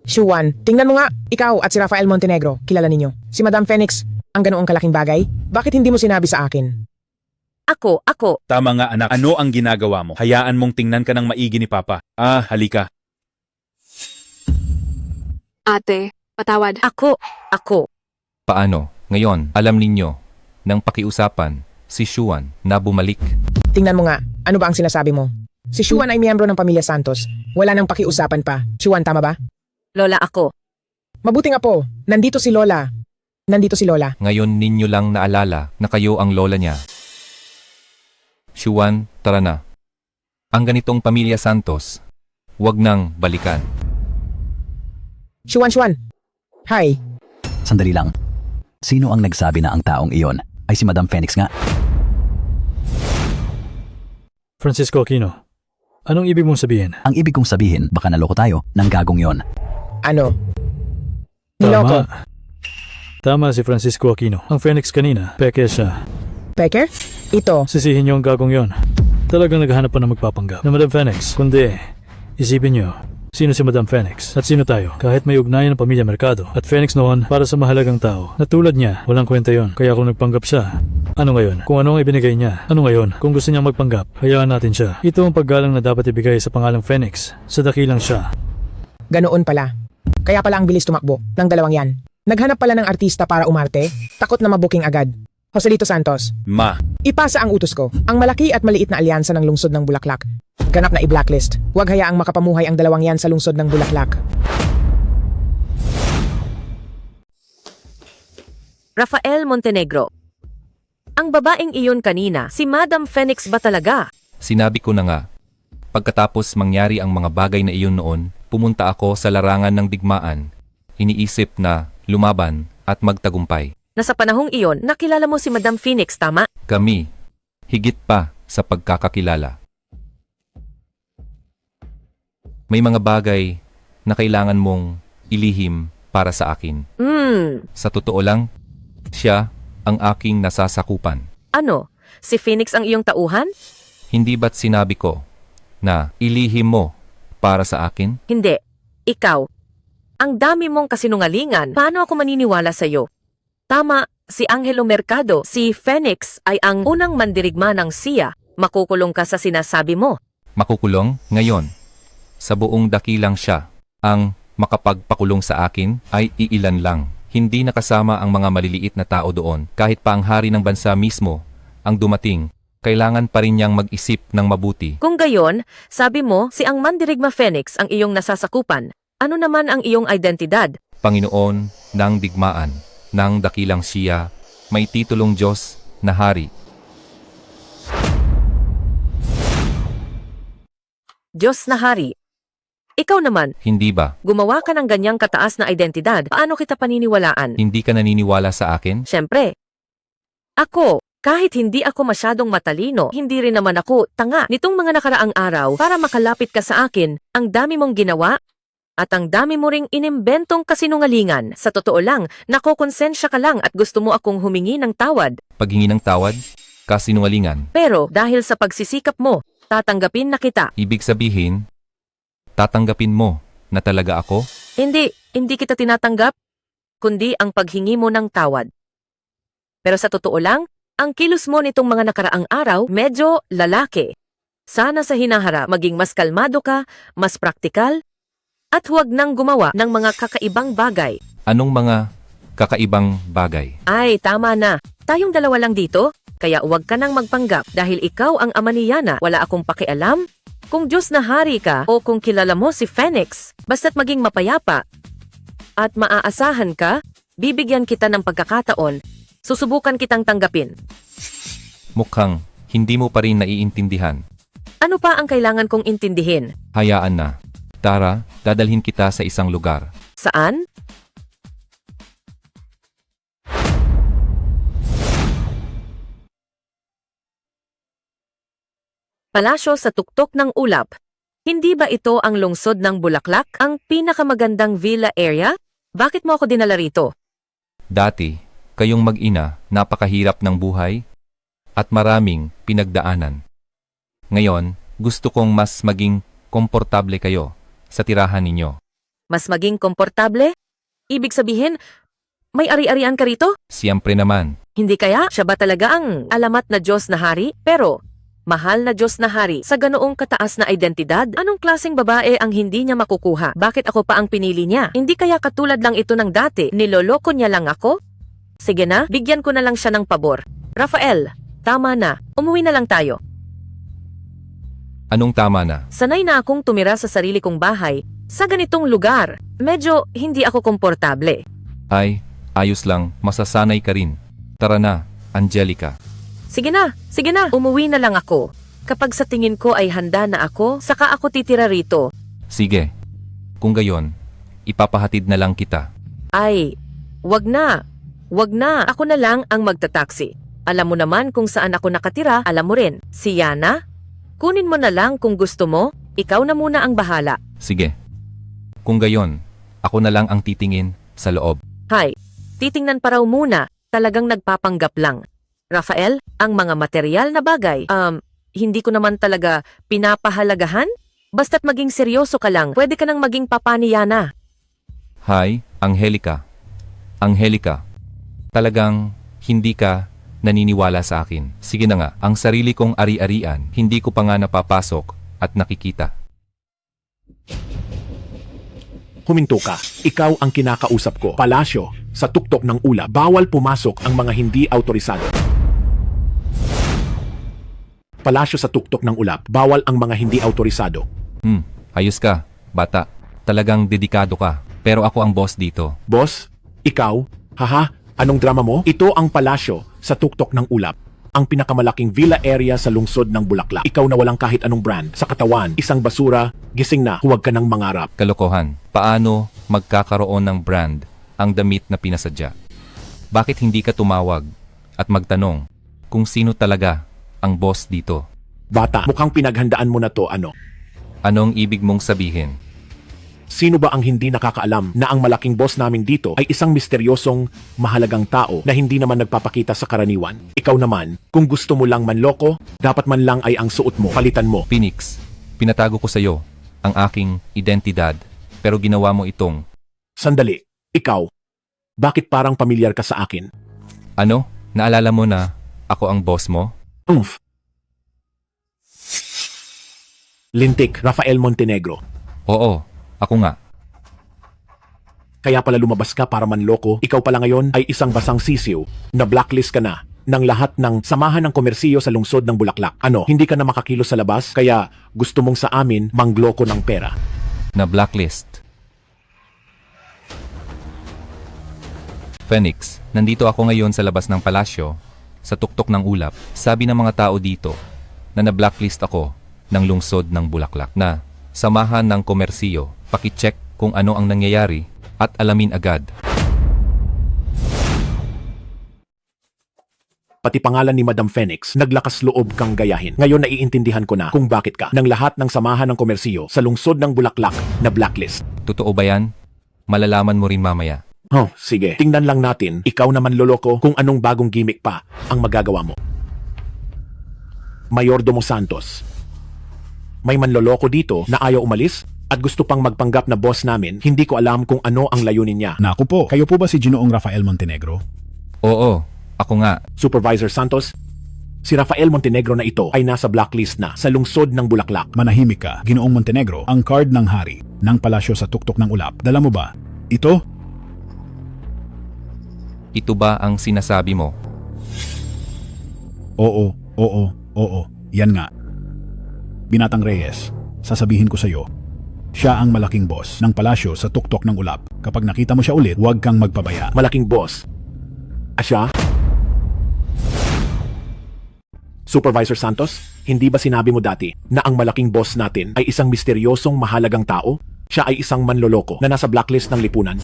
Shuan, tingnan mo nga, ikaw at si Rafael Montenegro, kilala ninyo. Si Madam Phoenix, ang ganoong kalaking bagay? Bakit hindi mo sinabi sa akin? Ako. tama nga anak. Ano ang ginagawa mo? Hayaan mong tingnan ka ng maigi ni Papa. Halika. Ate, patawad. Ako. Paano? Ngayon, alam ninyo, nang pakiusapan, si Shuan na bumalik. Tingnan mo nga, ano ba ang sinasabi mo? Si Shuan ay miyembro ng pamilya Santos. Wala nang pakiusapan pa. Shuan, tama ba? Lola ako. Mabuti nga po, nandito si Lola. Ngayon ninyo lang naalala na kayo ang lola niya. Shuan, tara na. Ang ganitong pamilya Santos, wag nang balikan. Shuan. Hi. Sandali lang. Sino ang nagsabi na ang taong iyon ay si Madam Phoenix nga? Francisco Aquino, anong ibig mong sabihin? Ang ibig kong sabihin, baka naloko tayo ng gagong yon. Ano? Niloko. Tama si Francisco Aquino. Ang Phoenix kanina, peke siya. Pecker? Ito. Sisihin niyo ang gagong yon. Talagang naghahanap pa ng magpapanggap na Madam Phoenix. Kundi, isipin niyo, sino si Madam Phoenix at sino tayo? Kahit may ugnayan ng pamilya Mercado at Phoenix noon para sa mahalagang tao na tulad niya, walang kwenta yon. Kaya kung nagpanggap siya, ano ngayon? Kung ano ang ibinigay niya, ano ngayon? Kung gusto niyang magpanggap, hayaan natin siya. Ito ang paggalang na dapat ibigay sa pangalang Phoenix sa dakilang siya. Ganoon pala. Kaya pala ang bilis tumakbo ng dalawang yan. Naghanap pala ng artista para umarte, takot na mabuking agad. Joselito Santos, Ma, ipasa ang utos ko. Ang malaki at maliit na alyansa ng lungsod ng Bulaklak. Ganap na i-blacklist. Huwag hayaang makapamuhay ang dalawang yan sa lungsod ng Bulaklak. Rafael Montenegro. Ang babaeng iyon kanina, si Madam Phoenix ba talaga? Sinabi ko na nga, pagkatapos mangyari ang mga bagay na iyon noon, pumunta ako sa larangan ng digmaan. Iniisip na lumaban at magtagumpay. Na sa panahong iyon, nakilala mo si Madam Phoenix, tama? Kami, higit pa sa pagkakakilala. May mga bagay na kailangan mong ilihim para sa akin. Sa totoo lang, siya ang aking nasasakupan. Ano? Si Phoenix ang iyong tauhan? Hindi ba't sinabi ko na ilihim mo para sa akin? Hindi. Ikaw. Ang dami mong kasinungalingan. Paano ako maniniwala sa iyo? Tama, si Angelo Mercado, si Phoenix ay ang unang mandirigma ng SIA. Makukulong ka sa sinasabi mo. Makukulong ngayon. Sa buong dakilang siya, ang makapagpakulong sa akin ay iilan lang. Hindi nakasama ang mga maliliit na tao doon. Kahit pa ang hari ng bansa mismo ang dumating, kailangan pa rin niyang mag-isip ng mabuti. Kung gayon, sabi mo si ang mandirigma Phoenix ang iyong nasasakupan. Ano naman ang iyong identidad? Panginoon ng digmaan, ng dakilang siya, may titulong Diyos na hari. Diyos na hari. Ikaw naman, Hindi ba? gumawa ka ng ganyang kataas na identidad. Paano kita paniniwalaan? Hindi ka naniniwala sa akin? Siyempre. Ako, kahit hindi ako masyadong matalino, hindi rin naman ako tanga. Nitong mga nakaraang araw, para makalapit ka sa akin, ang dami mong ginawa, at ang dami mo ring inimbentong kasinungalingan. Sa totoo lang, nakokonsensya ka lang at gusto mo akong humingi ng tawad. Paghingi ng tawad? Kasinungalingan. Pero dahil sa pagsisikap mo, tatanggapin na kita. Ibig sabihin, tatanggapin mo na talaga ako? Hindi kita tinatanggap, kundi ang paghingi mo ng tawad. Pero sa totoo lang, ang kilos mo nitong mga nakaraang araw, medyo lalaki. Sana sa hinaharap, maging mas kalmado ka, mas praktikal, at huwag nang gumawa ng mga kakaibang bagay. Anong mga kakaibang bagay? Ay, tama na. Tayong dalawa lang dito, kaya huwag ka nang magpanggap dahil ikaw ang ama ni Yana. Wala akong pakialam kung Diyos na hari ka o kung kilala mo si Phoenix. Basta't maging mapayapa at maaasahan ka, bibigyan kita ng pagkakataon. Susubukan kitang tanggapin. Mukhang hindi mo pa rin naiintindihan. Ano pa ang kailangan kong intindihin? Hayaan na. Tara, dadalhin kita sa isang lugar. Saan? Palasyo sa tuktok ng ulap. Hindi ba ito ang lungsod ng Bulaklak? Ang pinakamagandang villa area? Bakit mo ako dinala rito? Dati, kayong mag-ina napakahirap ng buhay at maraming pinagdaanan. Ngayon, gusto kong mas maging komportable kayo sa tirahan ninyo. Mas maging komportable? Ibig sabihin, may ari-arian ka rito? Siyempre naman, Hindi kaya siya ba talaga ang alamat na Diyos na hari? Pero, mahal na Diyos na hari, sa ganoong kataas na identidad, anong klaseng babae ang hindi niya makukuha? Bakit ako pa ang pinili niya? Hindi kaya katulad lang ito ng dati, niloloko niya lang ako? Sige na, bigyan ko na lang siya ng pabor. Rafael, tama na, umuwi na lang tayo. anong tama na? Sanay na akong tumira sa sarili kong bahay, sa ganitong lugar. Medyo hindi ako komportable. Ay, ayos lang, masasanay ka rin. Tara na, Angelica. Sige na, umuwi na lang ako. Kapag sa tingin ko ay handa na ako, saka ako titira rito. Sige. Kung gayon, ipapahatid na lang kita. Ay, wag na. Wag na, ako na lang ang magtataksi. Alam mo naman kung saan ako nakatira, alam mo rin. Si Yana? Kunin mo na lang kung gusto mo, ikaw na muna ang bahala. Sige. Kung gayon, ako na lang ang titingin sa loob. Hay, titingnan pa raw muna, talagang nagpapanggap lang. Rafael, ang mga material na bagay, hindi ko naman talaga pinapahalagahan? Basta't maging seryoso ka lang, pwede ka nang maging papa ni Yana. Hi, Angelica. Angelica. Talagang hindi ka naniniwala sa akin. Sige na nga, ang sarili kong ari-arian, hindi ko pa nga napapasok at nakikita. Huminto ka. Ikaw ang kinakausap ko. Palasyo, sa tuktok ng ulap, bawal pumasok ang mga hindi autorisado. Palasyo sa tuktok ng ulap, bawal ang mga hindi autorisado. Ayos ka, bata. Talagang dedikado ka. Pero ako ang boss dito. Boss? Ikaw? Haha? Anong drama mo? Ito ang palasyo sa tuktok ng ulap. Ang pinakamalaking villa area sa lungsod ng Bulaklak. Ikaw na walang kahit anong brand. Sa katawan, isang basura, gising na, huwag ka nang mangarap. Kalokohan. Paano magkakaroon ng brand ang damit na pinasadya? Bakit hindi ka tumawag at magtanong kung sino talaga ang boss dito? Bata, mukhang pinaghandaan mo na to, ano? Anong ibig mong sabihin? Sino ba ang hindi nakakaalam na ang malaking boss namin dito ay isang misteryosong, mahalagang tao na hindi naman nagpapakita sa karaniwan? Ikaw naman, kung gusto mo lang manloko, dapat man lang ay ang suot mo, palitan mo. Phoenix, pinatago ko sa iyo ang aking identidad, pero ginawa mo itong... Sandali, ikaw, bakit parang pamilyar ka sa akin? Ano? Naalala mo na ako ang boss mo? Lintik, Rafael Montenegro. Oo, ako nga. Kaya pala lumabas ka para manloko, ikaw pala ngayon ay isang basang sisiw na blacklist ka na ng lahat ng samahan ng komersiyo sa lungsod ng Bulaklak. Ano, hindi ka na makakilos sa labas, kaya gusto mong sa amin mangloko ng pera. Na blacklist. Phoenix, nandito ako ngayon sa labas ng palasyo, sa tuktok ng ulap. Sabi ng mga tao dito na na-blacklist ako ng lungsod ng Bulaklak na samahan ng komersiyo. Pakicheck kung ano ang nangyayari at alamin agad. Pati pangalan ni Madam Phoenix, naglakas loob kang gayahin. Ngayon naiintindihan ko na kung bakit ka ng lahat ng samahan ng komersiyo sa lungsod ng Bulaklak na blacklist. Totoo ba yan? Malalaman mo rin mamaya. Oh, sige. Tingnan lang natin, ikaw naman loloko kung anong bagong gimmick pa ang magagawa mo. Mayordomo Santos. May manloloko dito na ayaw umalis at gusto pang magpanggap na boss namin. Hindi ko alam kung ano ang layunin niya. Naku po, kayo po ba si Ginoong Rafael Montenegro? Oo, ako nga. Supervisor Santos, si Rafael Montenegro na ito ay nasa blacklist na sa lungsod ng Bulaklak. Manahimik ka, Ginoong Montenegro, ang card ng hari ng palasyo sa tuktok ng ulap. Dala mo ba? Ito? Ito ba ang sinasabi mo? Oo. Yan nga. Binatang Reyes, sasabihin ko sa iyo, siya ang malaking boss ng palasyo sa tuktok ng ulap. Kapag nakita mo siya ulit, huwag kang magpabaya. Malaking boss? Siya? Supervisor Santos, hindi ba sinabi mo dati na ang malaking boss natin ay isang misteryosong mahalagang tao? Siya ay isang manloloko na nasa blacklist ng lipunan?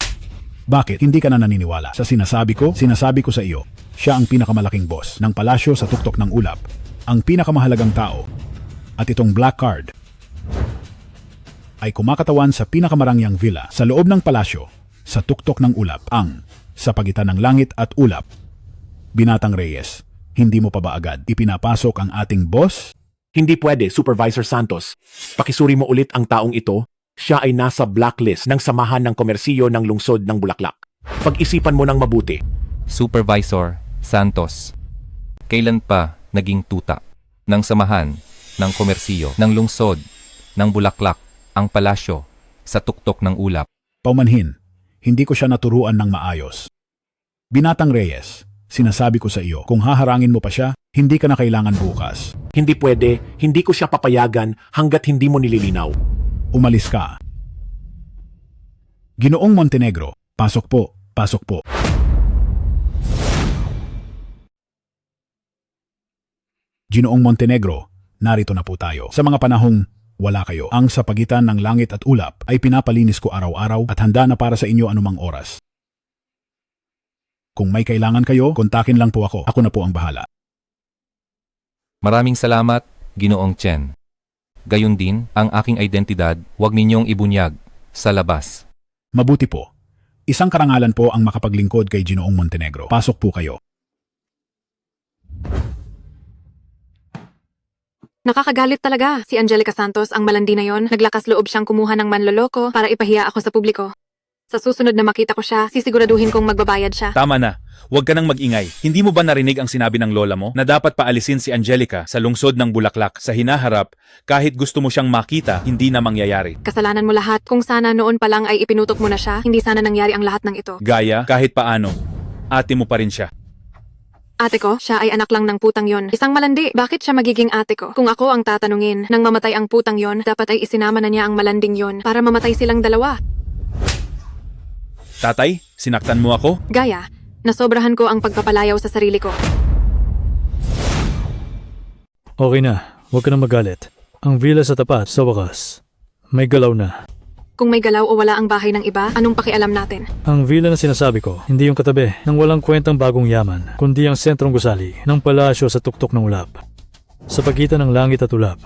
Bakit hindi ka na naniniwala sa sinasabi ko? Sinasabi ko sa iyo, siya ang pinakamalaking boss ng palasyo sa tuktok ng ulap. Ang pinakamahalagang tao At itong black card ay kumakatawan sa pinakamarangyang villa sa loob ng palasyo sa tuktok ng ulap, ang sa pagitan ng langit at ulap. Binatang Reyes, hindi mo pa ba agad ipinapasok ang ating boss? Hindi pwede, Supervisor Santos. Pakisuri mo ulit ang taong ito. Siya ay nasa blacklist ng Samahan ng Komersiyo ng Lungsod ng Bulaklak. Pag-isipan mo ng mabuti. Supervisor Santos, kailan pa naging tuta ng Samahan ng Komersiyo ng Lungsod ng Bulaklak ang palasyo sa tuktok ng ulap? Paumanhin, hindi ko siya naturuan ng maayos. Binatang Reyes, sinasabi ko sa iyo, kung haharangin mo pa siya, hindi ka na kailangan bukas. Hindi pwede, hindi ko siya papayagan hanggat hindi mo nililinaw. Umalis ka. Ginoong Montenegro, pasok po, pasok po. Ginoong Montenegro, narito na po tayo. Sa mga panahong wala kayo, ang sa pagitan ng langit at ulap ay pinapalinis ko araw-araw at handa na para sa inyo anumang oras. Kung may kailangan kayo, kontakin lang po ako. Ako na po ang bahala. Maraming salamat, Ginoong Chen. Gayon din, ang aking identidad, huwag ninyong ibunyag sa labas. Mabuti po. Isang karangalan po ang makapaglingkod kay Ginoong Montenegro. Pasok po kayo. Nakakagalit talaga. Si Angelica Santos, ang malandi na yon, naglakas loob siyang kumuha ng manloloko para ipahiya ako sa publiko. Sa susunod na makita ko siya, sisiguraduhin kong magbabayad siya. Tama na. Huwag ka nang mag-ingay. Hindi mo ba narinig ang sinabi ng lola mo na dapat paalisin si Angelica sa lungsod ng Bulaklak sa hinaharap kahit gusto mo siyang makita, hindi na mangyayari? Kasalanan mo lahat. Kung sana noon pa lang ay ipinutok mo na siya, hindi sana nangyari ang lahat ng ito. Gaya, kahit paano, ate mo pa rin siya. Ate ko, siya ay anak lang ng putang yon. Isang malandi, bakit siya magiging ate ko? Kung ako ang tatanungin, nang mamatay ang putang yon, dapat ay isinama na niya ang malanding yon para mamatay silang dalawa. Tatay, sinaktan mo ako? Gaya, nasobrahan ko ang pagpapalayaw sa sarili ko. Okay na, huwag ka na magalit. Ang villa sa tapat, sa wakas, may galaw na. Kung may galaw o wala ang bahay ng iba, anong pakialam natin? Ang villa na sinasabi ko, hindi yung katabi ng walang kwentang bagong yaman, kundi ang sentrong gusali ng palasyo sa tuktok ng ulap. Sa pagitan ng langit at ulap.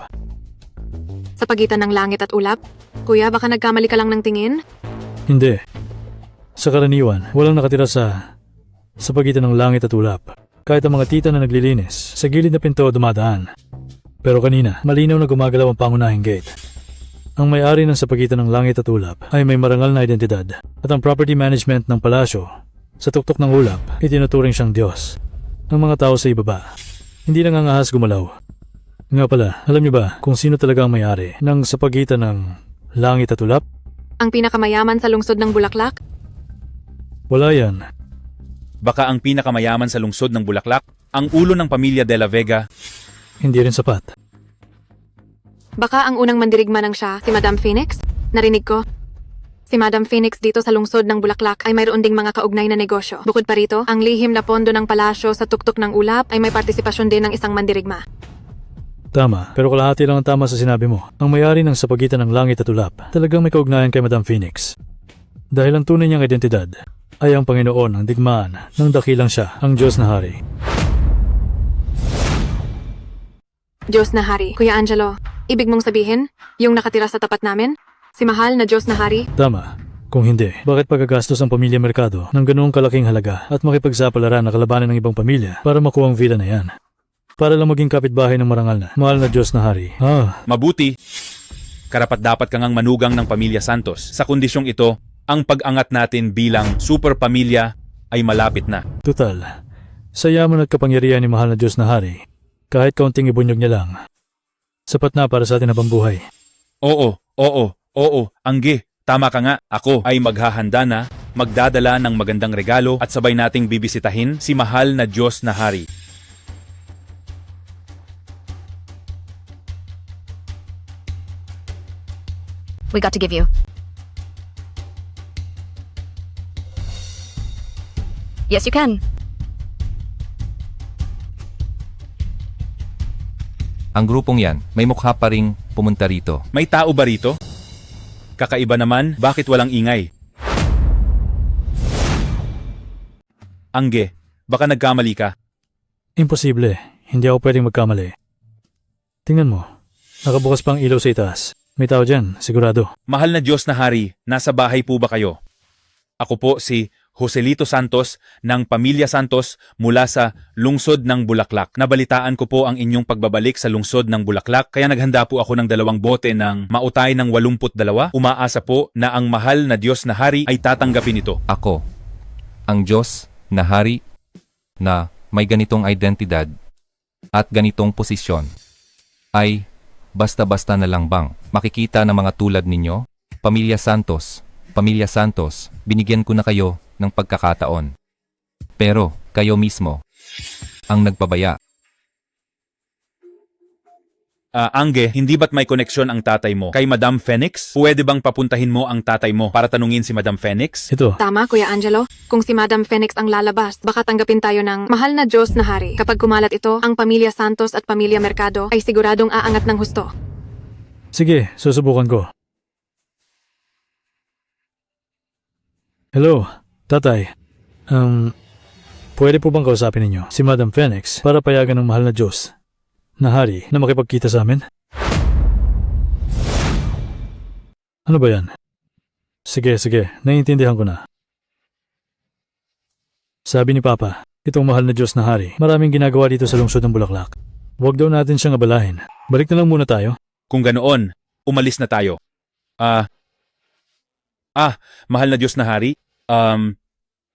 Sa pagitan ng langit at ulap? Kuya, baka nagkamali ka lang ng tingin? Hindi. Sa karaniwan, walang nakatira sa pagitan ng langit at ulap. Kahit ang mga tita na naglilinis, sa gilid na pinto dumadaan. Pero kanina, malinaw na gumagalaw ang pangunahing gate. Ang may-ari ng sa pagitan ng langit at ulap ay may marangal na identidad at ang property management ng palasyo sa tuktok ng ulap itinuturing siyang Diyos. Ang mga tao sa ibaba, hindi nangangahas gumalaw. Nga pala, alam niyo ba kung sino talaga ang may-ari ng sa pagitan ng langit at ulap? Ang pinakamayaman sa lungsod ng Bulaklak? Wala yan. Baka ang pinakamayaman sa lungsod ng Bulaklak, ang ulo ng pamilya De La Vega. Hindi rin sapat. Baka ang unang mandirigma ng siya, si Madam Phoenix? Narinig ko. Si Madam Phoenix dito sa lungsod ng Bulaklak ay mayroon ding mga kaugnay na negosyo. Bukod pa rito, ang lihim na pondo ng palasyo sa tuktok ng ulap ay may partisipasyon din ng isang mandirigma. Tama, pero kalahati lang ang tama sa sinabi mo. Ang may-ari ng sa pagitan ng langit at ulap talagang may kaugnayan kay Madam Phoenix. Dahil ang tunay niyang identidad ay ang Panginoon ng digmaan ng dakilang siya, ang Diyos na Hari. Diyos na Hari. Kuya Angelo, ibig mong sabihin, yung nakatira sa tapat namin? Si mahal na Diyos na Hari? Tama. Kung hindi, bakit pagagastos ang pamilya Mercado ng ganoong kalaking halaga at makipagsapalaran na kalabanan ng ibang pamilya para makuha ang villa na yan? Para lang maging kapitbahay ng marangal na, mahal na Diyos na Hari. Mabuti. Karapat-dapat kang ang manugang ng pamilya Santos. Sa kondisyong ito, ang pag-angat natin bilang super pamilya ay malapit na. Tutal, sa yaman at kapangyarihan ni mahal na Diyos na Hari, kahit kaunting ibunyog niya lang, sapat na para sa atin na pambuhay. Oo, Angge, tama ka nga. Ako ay maghahanda na, magdadala ng magandang regalo at sabay nating bibisitahin si mahal na Diyos na Hari. We got to give you. Yes, you can. Ang grupong yan, may mukha pa ring pumunta rito. May tao ba rito? Kakaiba naman, bakit walang ingay? Angge, baka nagkamali ka. Imposible. Hindi ako pwedeng magkamali. Tingnan mo. Nakabukas pang ilaw sa itaas. May tao dyan, sigurado. Mahal na Diyos na Hari, nasa bahay po ba kayo? Ako po si Joselito Santos ng Pamilya Santos mula sa lungsod ng Bulaklak. Nabalitaan ko po ang inyong pagbabalik sa lungsod ng Bulaklak kaya naghanda po ako ng 2 bote ng mautay ng 82. Umaasa po na ang mahal na Diyos na Hari ay tatanggapin ito. Ako, ang Diyos na Hari na may ganitong identidad at ganitong posisyon ay basta-basta na lang bang makikita ng mga tulad ninyo? Pamilya Santos, binigyan ko na kayo ng pagkakataon. Pero kayo mismo ang nagpabaya. Angge, hindi ba't may koneksyon ang tatay mo kay Madam Phoenix? Pwede bang papuntahin mo ang tatay mo para tanungin si Madam Phoenix? Ito. Tama, Kuya Angelo. Kung si Madam Phoenix ang lalabas, baka tanggapin tayo ng mahal na Diyos na Hari. Kapag kumalat ito, ang Pamilya Santos at Pamilya Mercado ay siguradong aangat ng husto. Sige, susubukan ko. Hello, tatay. Pwede po bang kausapin ninyo si Madam Phoenix para payagan ng mahal na Diyos na Hari na makipagkita sa amin? Ano ba yan? Sige, naiintindihan ko na. Sabi ni Papa, itong mahal na Diyos na Hari, maraming ginagawa dito sa lungsod ng Bulaklak. Huwag daw natin siyang abalahin. Balik na lang muna tayo. Kung ganoon, umalis na tayo. Mahal na Diyos na Hari,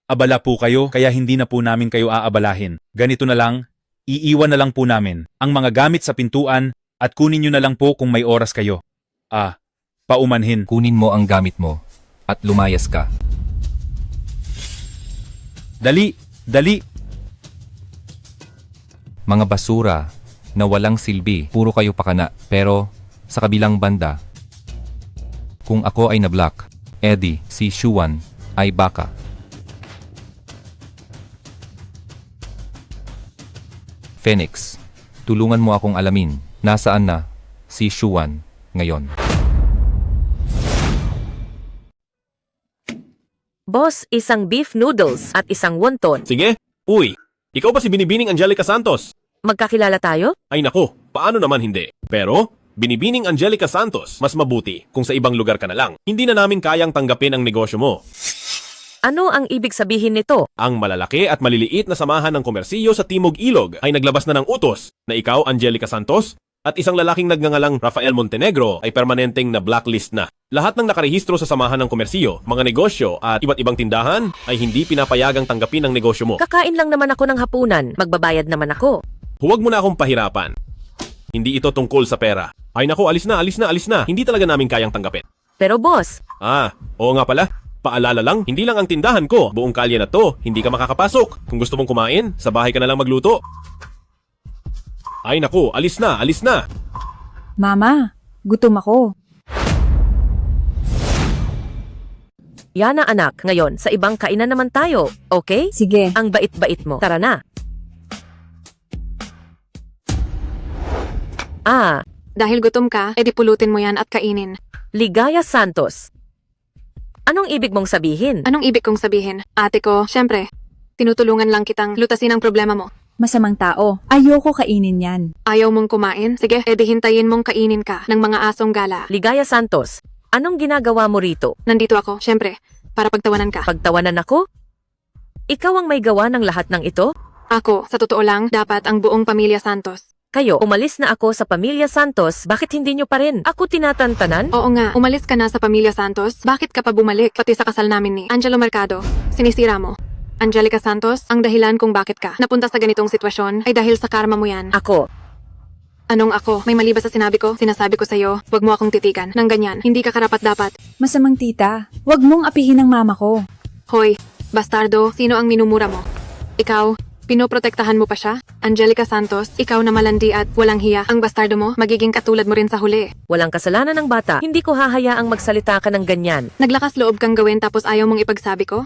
abala po kayo kaya hindi na po namin kayo aabalahin. Ganito na lang, iiwan na lang po namin ang mga gamit sa pintuan at kunin nyo na lang po kung may oras kayo. Paumanhin. Kunin mo ang gamit mo at lumayas ka. Dali! Mga basura na walang silbi, puro kayo pakana. Pero sa kabilang banda, kung ako ay na-block, Eddie, si Shuan ay baka. Phoenix, tulungan mo akong alamin nasaan na si Shuan ngayon. Boss, isang beef noodles at isang wonton. Sige. Uy, ikaw ba si Binibining Angelica Santos? Magkakilala tayo? Ay nako, paano naman hindi? Pero, Binibining Angelica Santos, mas mabuti kung sa ibang lugar ka na lang. Hindi na namin kayang tanggapin ang negosyo mo. Ano ang ibig sabihin nito? Ang malalaki at maliliit na samahan ng komersiyo sa Timog Ilog ay naglabas na ng utos na ikaw, Angelica Santos, at isang lalaking nagngangalang Rafael Montenegro ay permanenteng na blacklist na. Lahat ng nakarehistro sa samahan ng komersiyo, mga negosyo at iba't ibang tindahan ay hindi pinapayagang tanggapin ang negosyo mo. Kakain lang naman ako ng hapunan. Magbabayad naman ako. Huwag mo na akong pahirapan. Hindi ito tungkol sa pera. Ay nako, alis na. Hindi talaga namin kayang tanggapin. Pero boss, Oo nga pala. Paalala lang, hindi lang ang tindahan ko. Buong kalye na to, hindi ka makakapasok. Kung gusto mong kumain, sa bahay ka na lang magluto. Ay naku, alis na. Mama, gutom ako. Yana anak, ngayon sa ibang kainan naman tayo, okay? Sige. Ang bait-bait mo. Tara na. Dahil gutom ka, edi pulutin mo yan at kainin. Ligaya Santos. Anong ibig mong sabihin? Anong ibig kong sabihin? Ate ko, syempre, tinutulungan lang kitang lutasin ang problema mo. Masamang tao. Ayoko kainin yan. Ayaw mong kumain? Sige, edi hintayin mong kainin ka ng mga asong gala. Ligaya Santos, anong ginagawa mo rito? Nandito ako, syempre, para pagtawanan ka. Pagtawanan ako? Ikaw ang may gawa ng lahat ng ito? Ako, sa totoo lang, dapat ang buong Pamilya Santos. Kayo, umalis na ako sa Pamilya Santos, bakit hindi nyo pa rin? Ako tinatantanan? Oo nga, umalis ka na sa Pamilya Santos. Bakit ka pa bumalik? Pati sa kasal namin ni Angelo Mercado, sinisira mo. Angelica Santos, ang dahilan kung bakit ka napunta sa ganitong sitwasyon ay dahil sa karma mo yan. Ako. Anong ako? May mali ba sa sinabi ko? Sinasabi ko sa'yo, wag mo akong titigan. Nang ganyan, hindi ka karapat-dapat. Masamang tita, wag mong apihin ang mama ko. Hoy, bastardo, sino ang minumura mo? Ikaw, pinoprotektahan mo pa siya? Angelica Santos, ikaw na malandi at walang hiya. Ang bastardo mo, magiging katulad mo rin sa huli. Walang kasalanan ng bata. Hindi ko hahayaang magsalita ka ng ganyan. Naglakas loob kang gawin tapos ayaw mong ipagsabi ko?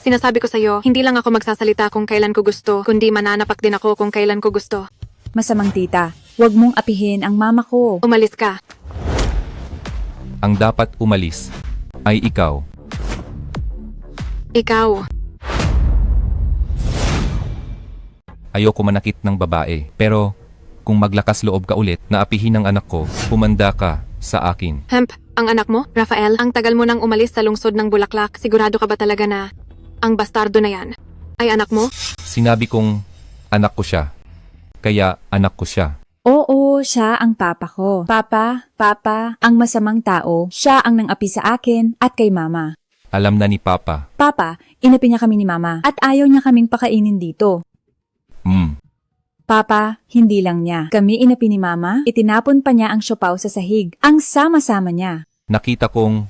Sinasabi ko sa'yo, hindi lang ako magsasalita kung kailan ko gusto, kundi mananapak din ako kung kailan ko gusto. Masamang tita, wag mong apihin ang mama ko. Umalis ka. Ang dapat umalis ay ikaw. Ikaw. Ayoko manakit ng babae, pero kung maglakas loob ka ulit na apihin ang anak ko, humanda ka sa akin. Hemp, ang anak mo? Rafael, ang tagal mo nang umalis sa lungsod ng Bulaklak. Sigurado ka ba talaga na ang bastardo na yan ay anak mo? Sinabi kong anak ko siya. Kaya anak ko siya. Oo, siya ang papa ko. Papa, ang masamang tao. Siya ang nang-api sa akin at kay mama. Alam na ni Papa. Papa, inapi niya kami ni mama at ayaw niya kaming pakainin dito. Papa, hindi lang niya. Kami inapi ni mama, itinapon pa niya ang siopaw sa sahig. Ang sama-sama niya. Nakita kong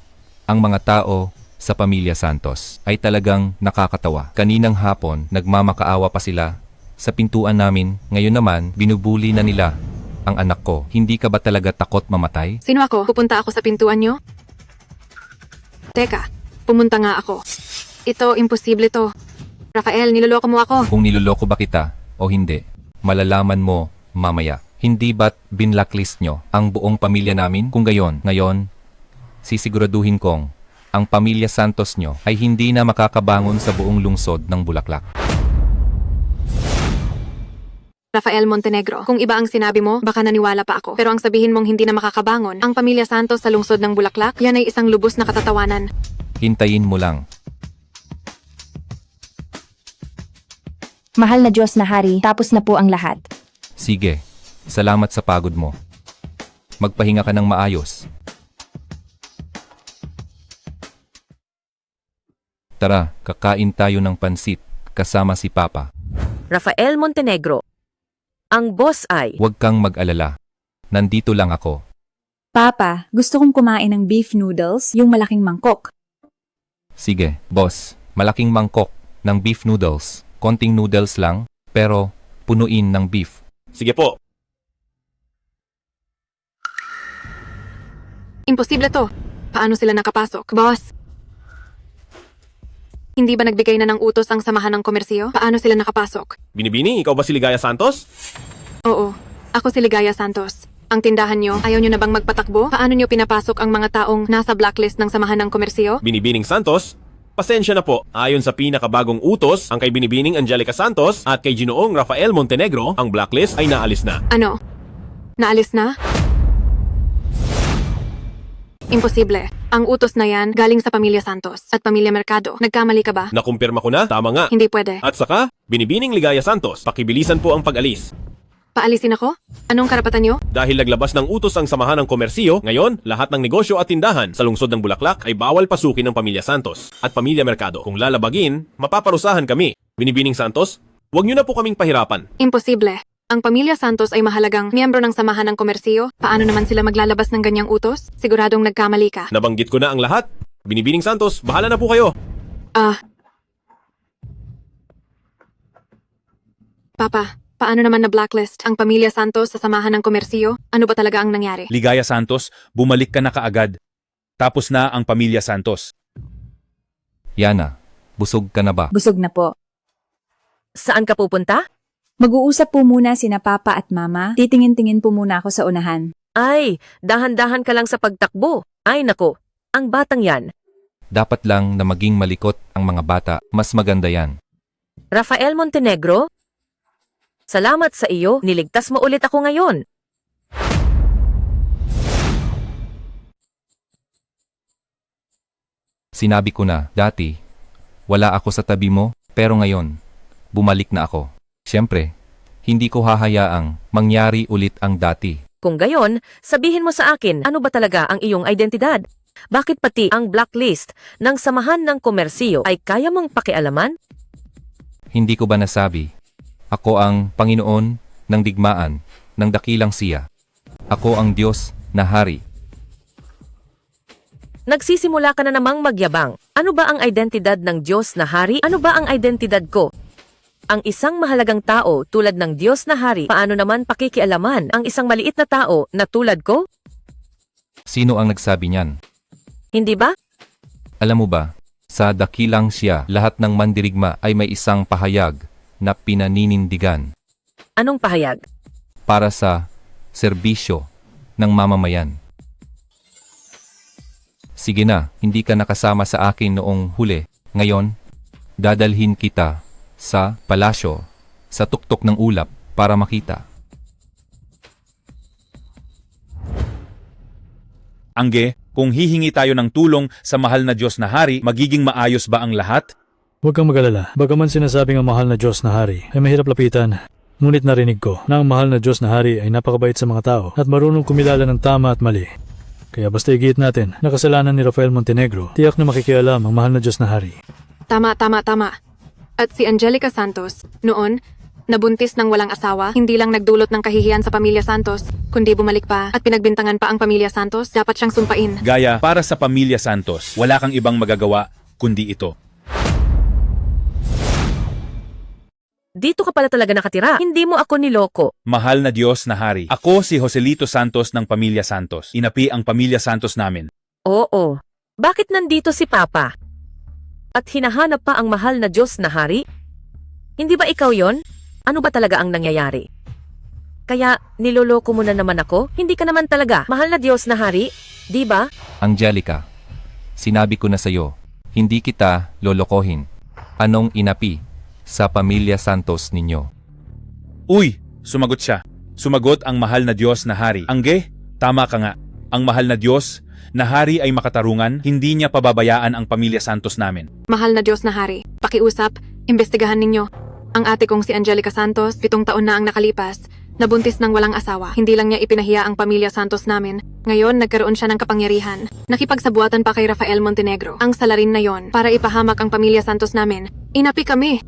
ang mga tao sa Pamilya Santos ay talagang nakakatawa. Kaninang hapon, nagmamakaawa pa sila sa pintuan namin. Ngayon naman, binubuli na nila ang anak ko. Hindi ka ba talaga takot mamatay? Sino ako? Pupunta ako sa pintuan nyo? Teka, pumunta nga ako. Ito, imposible to. Rafael, niloloko mo ako. Kung niloloko ba kita o hindi, malalaman mo mamaya. Hindi ba't binlacklist nyo ang buong pamilya namin? Kung gayon, ngayon, sisiguraduhin kong ang Pamilya Santos nyo ay hindi na makakabangon sa buong lungsod ng Bulaklak. Rafael Montenegro, kung iba ang sinabi mo, baka naniwala pa ako. Pero ang sabihin mong hindi na makakabangon, ang Pamilya Santos sa lungsod ng Bulaklak, yan ay isang lubos na katatawanan. Hintayin mo lang. Mahal na Diyos na Hari, tapos na po ang lahat. Sige, salamat sa pagod mo. Magpahinga ka ng maayos. Tara, kakain tayo ng pansit kasama si Papa. Rafael Montenegro. Ang boss ay... Huwag kang mag-alala. Nandito lang ako. Papa, gusto kong kumain ng beef noodles, yung malaking mangkok. Sige, boss. Malaking mangkok ng beef noodles. Konting noodles lang, pero punuin ng beef. Sige po. Imposible to. Paano sila nakapasok? Boss, hindi ba nagbigay na ng utos ang samahan ng komersiyo? Paano sila nakapasok? Binibini, ikaw ba si Ligaya Santos? Oo, ako si Ligaya Santos. Ang tindahan nyo, ayaw nyo na bang magpatakbo? Paano nyo pinapasok ang mga taong nasa blacklist ng samahan ng komersiyo? Binibining Santos? Pasensya na po. Ayon sa pinakabagong utos, ang kay Binibining Angelica Santos at kay Ginoong Rafael Montenegro, ang blacklist ay naalis na. Ano? Naalis na? Imposible. Ang utos na yan galing sa Pamilya Santos at Pamilya Mercado. Nagkamali ka ba? Nakumpirma ko na, tama nga. Hindi pwede. At saka, Binibining Ligaya Santos, pakibilisan po ang pag-alis. Paalisin ako? Anong karapatan nyo? Dahil naglabas ng utos ang samahan ng komersiyo, ngayon, lahat ng negosyo at tindahan sa lungsod ng Bulaklak ay bawal pasukin ng Pamilya Santos at Pamilya Mercado. Kung lalabagin, mapaparusahan kami. Binibining Santos, huwag nyo na po kaming pahirapan. Imposible. Ang Pamilya Santos ay mahalagang miyembro ng samahan ng komersiyo. Paano naman sila maglalabas ng ganyang utos? Siguradong nagkamali ka. Nabanggit ko na ang lahat. Binibining Santos, bahala na po kayo. Papa, paano naman na blacklist ang Pamilya Santos sa samahan ng komersiyo? Ano ba talaga ang nangyari? Ligaya Santos, bumalik ka na kaagad. Tapos na ang Pamilya Santos. Yana, busog ka na ba? Busog na po. Saan ka pupunta? Mag-uusap po muna sina Papa at Mama. Titingin-tingin po muna ako sa unahan. Ay, dahan-dahan ka lang sa pagtakbo. Ay nako, ang batang yan. Dapat lang na maging malikot ang mga bata. Mas maganda yan. Rafael Montenegro? Salamat sa iyo, niligtas mo ulit ako ngayon. Sinabi ko na, dati, wala ako sa tabi mo, pero ngayon, bumalik na ako. Siyempre, hindi ko hahayaang mangyari ulit ang dati. Kung gayon, sabihin mo sa akin, ano ba talaga ang iyong identidad? Bakit pati ang blacklist ng samahan ng komersiyo ay kaya mong pakialaman? Hindi ko ba nasabi? Ako ang Panginoon ng digmaan, ng dakilang siya. Ako ang Diyos na Hari. Nagsisimula ka na namang magyabang. Ano ba ang identidad ng Diyos na Hari? Ano ba ang identidad ko? Ang isang mahalagang tao tulad ng Diyos na Hari, paano naman pakikialaman ang isang maliit na tao na tulad ko? Sino ang nagsabi niyan? Hindi ba? Alam mo ba, sa dakilang siya, lahat ng mandirigma ay may isang pahayag na pinaninindigan. Anong pahayag? Para sa serbisyo ng mamamayan. Sige na, hindi ka nakasama sa akin noong huli. Ngayon, dadalhin kita sa palasyo, sa tuktok ng ulap para makita. Angge, kung hihingi tayo ng tulong sa mahal na Diyos na hari, magiging maayos ba ang lahat? Huwag kang magalala. Bagaman sinasabing ang mahal na Diyos na hari ay mahirap lapitan, ngunit narinig ko na ang mahal na Diyos na hari ay napakabait sa mga tao at marunong kumilala ng tama at mali. Kaya basta igit natin na kasalanan ni Rafael Montenegro, tiyak na makikialam ang mahal na Diyos na hari. Tama. At si Angelica Santos, noon, nabuntis ng walang asawa, hindi lang nagdulot ng kahihiyan sa pamilya Santos, kundi bumalik pa at pinagbintangan pa ang pamilya Santos, dapat siyang sumpain. Gaya, para sa pamilya Santos, wala kang ibang magagawa kundi ito. Dito ka pala talaga nakatira. Hindi mo ako niloko. Mahal na Diyos na hari, ako si Joselito Santos ng pamilya Santos. Inapi ang pamilya Santos namin. Oo. Bakit nandito si Papa? At hinahanap pa ang mahal na Diyos na hari? Hindi ba ikaw yon? Ano ba talaga ang nangyayari? Kaya niloloko mo na naman ako? Hindi ka naman talaga mahal na Diyos na hari, di ba? Angelica, sinabi ko na sa'yo, hindi kita lolokohin. Anong inapi sa pamilya Santos ninyo? Uy, sumagot siya. Sumagot ang mahal na Diyos na hari. Angge, tama ka nga. Ang mahal na Diyos na hari ay makatarungan, hindi niya pababayaan ang pamilya Santos namin. Mahal na Diyos na hari, pakiusap, imbestigahan ninyo. Ang ate kong si Angelica Santos, 7 taon na ang nakalipas, nabuntis ng walang asawa. Hindi lang niya ipinahiya ang pamilya Santos namin. Ngayon, nagkaroon siya ng kapangyarihan. Nakipagsabuatan pa kay Rafael Montenegro. Ang salarin na yon para ipahamak ang pamilya Santos namin. Inapi kami.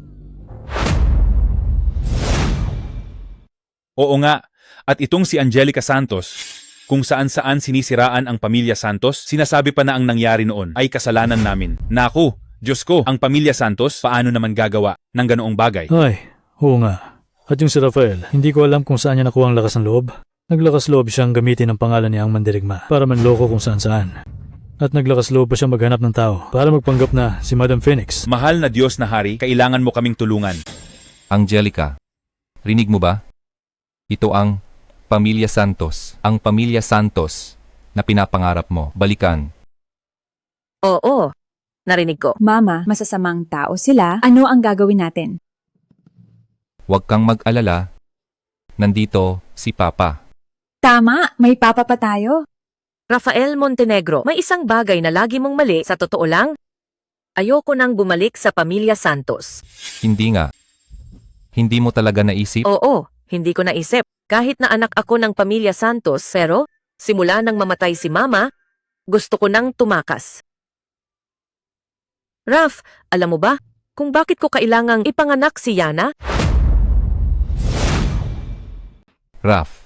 Oo nga, at itong si Angelica Santos, kung saan-saan sinisiraan ang pamilya Santos, sinasabi pa na ang nangyari noon ay kasalanan namin. Naku, Diyos ko, ang pamilya Santos, paano naman gagawa ng ganoong bagay? Ay, oo nga. At yung si Rafael, hindi ko alam kung saan niya nakuha ang lakas ng loob. Naglakas loob siyang gamitin ang pangalan niya ang mandirigma para manloko kung saan-saan. At naglakas loob pa siyang maghanap ng tao para magpanggap na si Madam Phoenix. Mahal na Diyos na hari, kailangan mo kaming tulungan. Angelica, rinig mo ba? Ito ang pamilya Santos. Ang pamilya Santos na pinapangarap mo. Balikan. Oo, narinig ko. Mama, masasamang tao sila. Ano ang gagawin natin? Huwag kang mag-alala. Nandito si Papa. Tama, may papa pa tayo. Rafael Montenegro, may isang bagay na lagi mong mali, sa totoo lang. Ayoko nang bumalik sa pamilya Santos. Hindi nga. Hindi mo talaga naisip? Oo, hindi ko naisip. Kahit na anak ako ng pamilya Santos, pero simula nang mamatay si Mama, gusto ko nang tumakas. Raf, alam mo ba kung bakit ko kailangang ipanganak si Yana? Raf.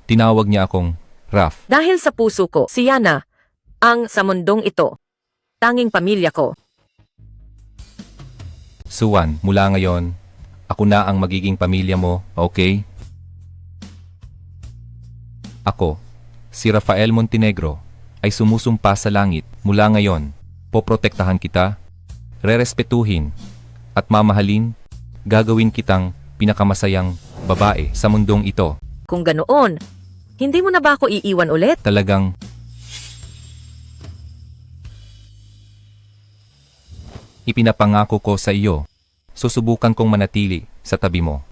Tinawag niya akong Raf. Dahil sa puso ko, si Yana ang sa mundong ito. Tanging pamilya ko. Suwan, mula ngayon, ako na ang magiging pamilya mo, okay? Ako, si Rafael Montenegro, ay sumusumpa sa langit. Mula ngayon, poprotektahan kita, rerespetuhin, at mamahalin, gagawin kitang pinakamasayang babae sa mundong ito. Kung ganoon, hindi mo na ba ako iiwan ulit? Talagang ipinapangako ko sa iyo, susubukan kong manatili sa tabi mo.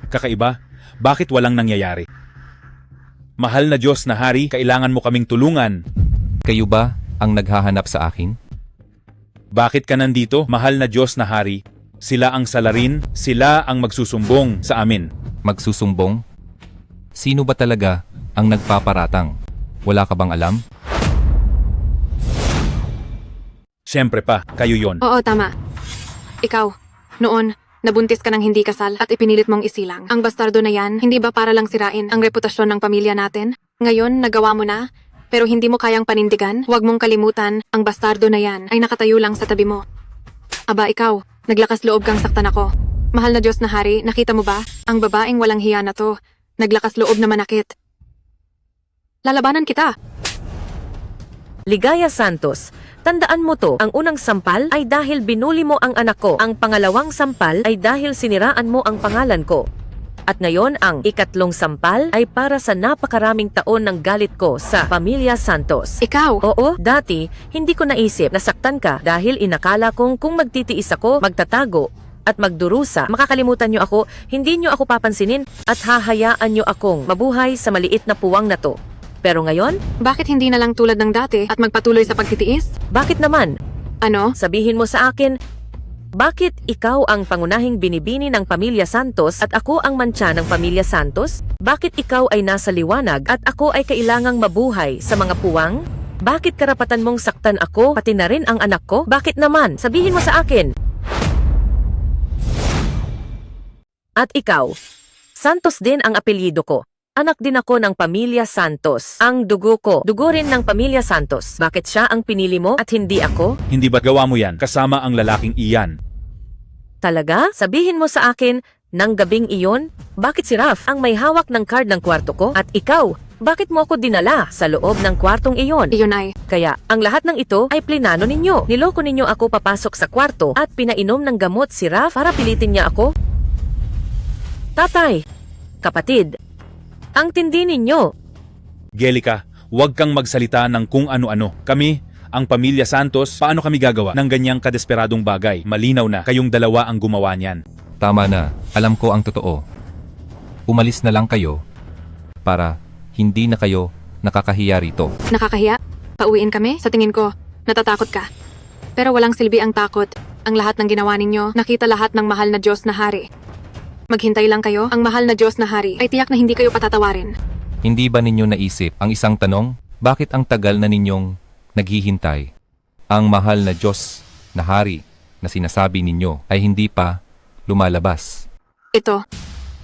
Kakaiba, bakit walang nangyayari? Mahal na Diyos na hari, kailangan mo kaming tulungan. Kayo ba ang naghahanap sa akin? Bakit ka nandito, mahal na Diyos na hari? Sila ang salarin, sila ang magsusumbong sa amin. Magsusumbong? Sino ba talaga ang nagpaparatang? Wala ka bang alam? Siyempre pa, kayo yon. Oo, tama. Ikaw, noon, nabuntis ka ng hindi kasal at ipinilit mong isilang. Ang bastardo na yan, hindi ba para lang sirain ang reputasyon ng pamilya natin? Ngayon, nagawa mo na, pero hindi mo kayang panindigan? Huwag mong kalimutan, ang bastardo na yan ay nakatayo lang sa tabi mo. Aba, ikaw, naglakas loob kang saktan ako. Mahal na Diyos na hari, nakita mo ba? Ang babaeng walang hiya na to. Naglakas loob na manakit. Lalabanan kita. Ligaya Santos, tandaan mo to, ang unang sampal ay dahil binuli mo ang anak ko. Ang pangalawang sampal ay dahil siniraan mo ang pangalan ko. At ngayon, ang ikatlong sampal ay para sa napakaraming taon ng galit ko sa pamilya Santos. Ikaw? Oo, dati, hindi ko naisip na saktan ka dahil inakala kong kung magtitiis ako, magtatago, at magdurusa, makakalimutan nyo ako, hindi nyo ako papansinin, at hahayaan nyo akong mabuhay sa maliit na puwang na to. Pero ngayon, Bakit hindi na lang tulad ng dati at magpatuloy sa pagtitiis? bakit naman? Ano? Sabihin mo sa akin, bakit ikaw ang pangunahing binibini ng pamilya Santos at ako ang mantsa ng pamilya Santos? Bakit ikaw ay nasa liwanag at ako ay kailangang mabuhay sa mga puwang? Bakit karapatan mong saktan ako pati na rin ang anak ko? Bakit naman? Sabihin mo sa akin. At ikaw, Santos din ang apelyido ko. Anak din ako ng pamilya Santos. Ang dugo ko, dugo rin ng pamilya Santos. Bakit siya ang pinili mo at hindi ako? Hindi ba't gawa mo yan kasama ang lalaking iyan? Talaga? Sabihin mo sa akin, ng gabing iyon, bakit si Raf ang may hawak ng card ng kwarto ko? At ikaw, bakit mo ako dinala sa loob ng kwartong iyon? Iyon ay. Kaya, ang lahat ng ito ay plinano ninyo. Niloko ninyo ako papasok sa kwarto at pinainom ng gamot si Raf para pilitin niya ako. Tatay, kapatid, ang tindi ninyo. Angelica, huwag kang magsalita ng kung ano-ano. Kami, ang pamilya Santos, paano kami gagawa ng ganyang kadesperadong bagay? Malinaw na kayong dalawa ang gumawa niyan. Tama na, alam ko ang totoo. Umalis na lang kayo para hindi na kayo nakakahiya rito. Nakakahiya? Pauwiin kami? Sa tingin ko, natatakot ka. Pero walang silbi ang takot. Ang lahat ng ginawa ninyo, nakita lahat ng mahal na Diyos na hari. Maghintay lang kayo, ang mahal na Diyos na hari ay tiyak na hindi kayo patatawarin. Hindi ba ninyo naisip ang isang tanong? Bakit ang tagal na ninyong naghihintay? Ang mahal na Diyos na hari na sinasabi ninyo ay hindi pa lumalabas. Ito,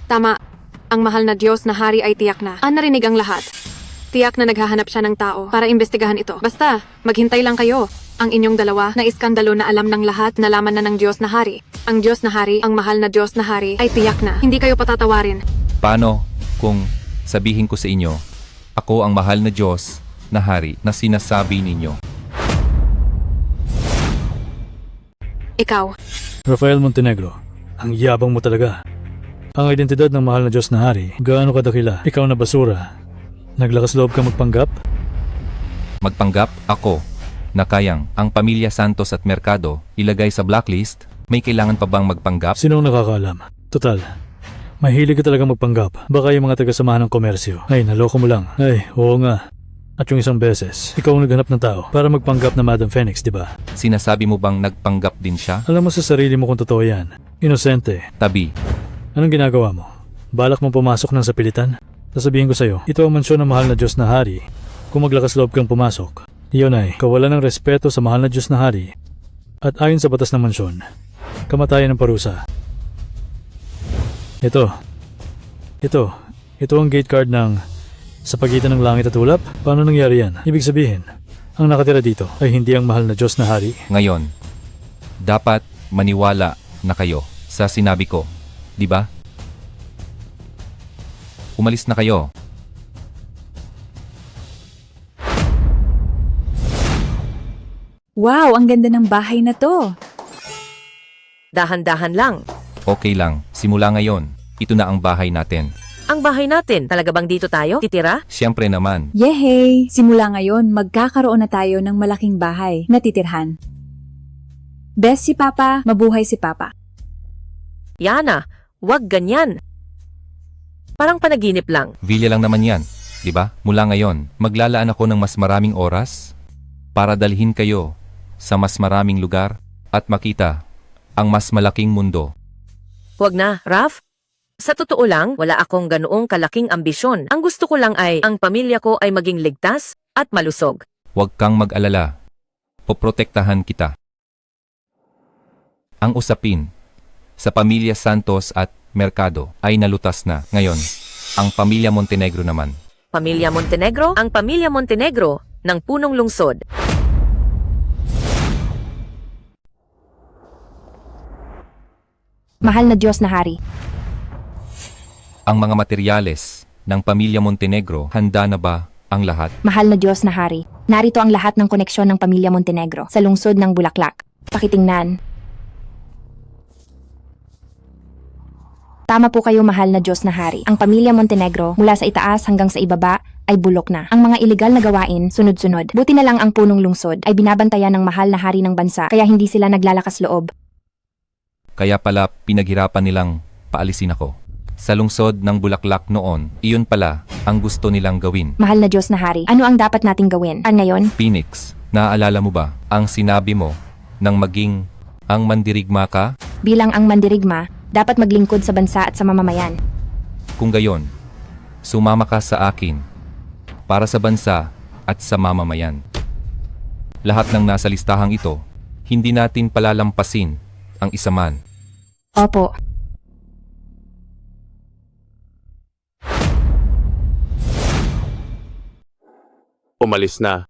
tama. Ang mahal na Diyos na hari ay tiyak na. Narinig ang lahat. Tiyak na naghahanap siya ng tao para imbestigahan ito. Basta, maghintay lang kayo. Ang inyong dalawa na iskandalo na alam ng lahat, nalaman na ng Diyos na hari. Ang Diyos na hari, ang mahal na Diyos na hari ay tiyak na. Hindi kayo patatawarin. Paano kung sabihin ko sa inyo, ako ang mahal na Diyos na hari na sinasabi ninyo? Ikaw, Rafael Montenegro, ang yabang mo talaga. Ang identidad ng mahal na Diyos na hari, gaano kadakila? Ikaw na basura. Naglakas loob ka magpanggap? Magpanggap ako na kayang ang pamilya Santos at Mercado ilagay sa blacklist? May kailangan pa bang magpanggap? Sinong nakakaalam? Total, mahilig ka talaga magpanggap. Baka yung mga taga-samahan ng komersyo. Ay, naloko mo lang. Ay, oo nga. At yung isang beses, ikaw ang naghanap ng tao para magpanggap na Madam Phoenix, di ba? Sinasabi mo bang nagpanggap din siya? Alam mo sa sarili mo kung totoo yan. Inosente. Tabi. Anong ginagawa mo? Balak mong pumasok ng sapilitan? Sasabihin ko sa'yo, ito ang mansyon ng mahal na Diyos na hari. Kung maglakas loob kang pumasok, iyon ay kawalan ng respeto sa mahal na Diyos na hari. At ayon sa batas ng mansyon, kamatayan ng parusa. Ito ang gate card ng sa pagitan ng langit at ulap. Paano nangyari yan? Ibig sabihin, ang nakatira dito ay hindi ang mahal na Diyos na hari. Ngayon, dapat maniwala na kayo sa sinabi ko, di ba? Umalis na kayo. Wow, ang ganda ng bahay na to. Dahan-dahan lang. Okay lang, simula ngayon, ito na ang bahay natin. Ang bahay natin, talaga bang dito tayo titira? Siyempre naman. Yehey! Simula ngayon, magkakaroon na tayo ng malaking bahay na titirhan. Best si Papa, mabuhay si Papa. Yana, wag ganyan. Parang panaginip lang. Villa lang naman yan, di ba? Mula ngayon, maglalaan ako ng mas maraming oras para dalhin kayo sa mas maraming lugar at makita ang mas malaking mundo. Huwag na, Raf. Sa totoo lang, wala akong ganoong kalaking ambisyon. Ang gusto ko lang ay ang pamilya ko ay maging ligtas at malusog. Huwag kang mag-alala. Poprotektahan kita. Ang usapin sa pamilya Santos at Mercado ay nalutas na. Ngayon, ang pamilya Montenegro naman. Pamilya Montenegro? Ang pamilya Montenegro ng punong lungsod. Mahal na Diyos na hari. Ang mga materyales ng pamilya Montenegro, handa na ba ang lahat? Mahal na Diyos na hari. Narito ang lahat ng koneksyon ng pamilya Montenegro sa lungsod ng Bulaklak. Pakitingnan. Tama po kayo, mahal na Diyos na hari. Ang pamilya Montenegro, mula sa itaas hanggang sa ibaba, ay bulok na. Ang mga ilegal na gawain, sunod-sunod. Buti na lang ang punong lungsod ay binabantayan ng mahal na hari ng bansa, kaya hindi sila naglalakas loob. Kaya pala pinaghirapan nilang paalisin ako. sa lungsod ng Bulaklak noon, iyon pala ang gusto nilang gawin. Mahal na Diyos na Hari, ano ang dapat nating gawin? Ngayon? Phoenix, naaalala mo ba ang sinabi mo nang maging ang mandirigma ka? Bilang ang mandirigma, dapat maglingkod sa bansa at sa mamamayan. Kung gayon, sumama ka sa akin para sa bansa at sa mamamayan. Lahat ng nasa listahang ito, hindi natin palalampasin ang isa man. Opo. Umalis na.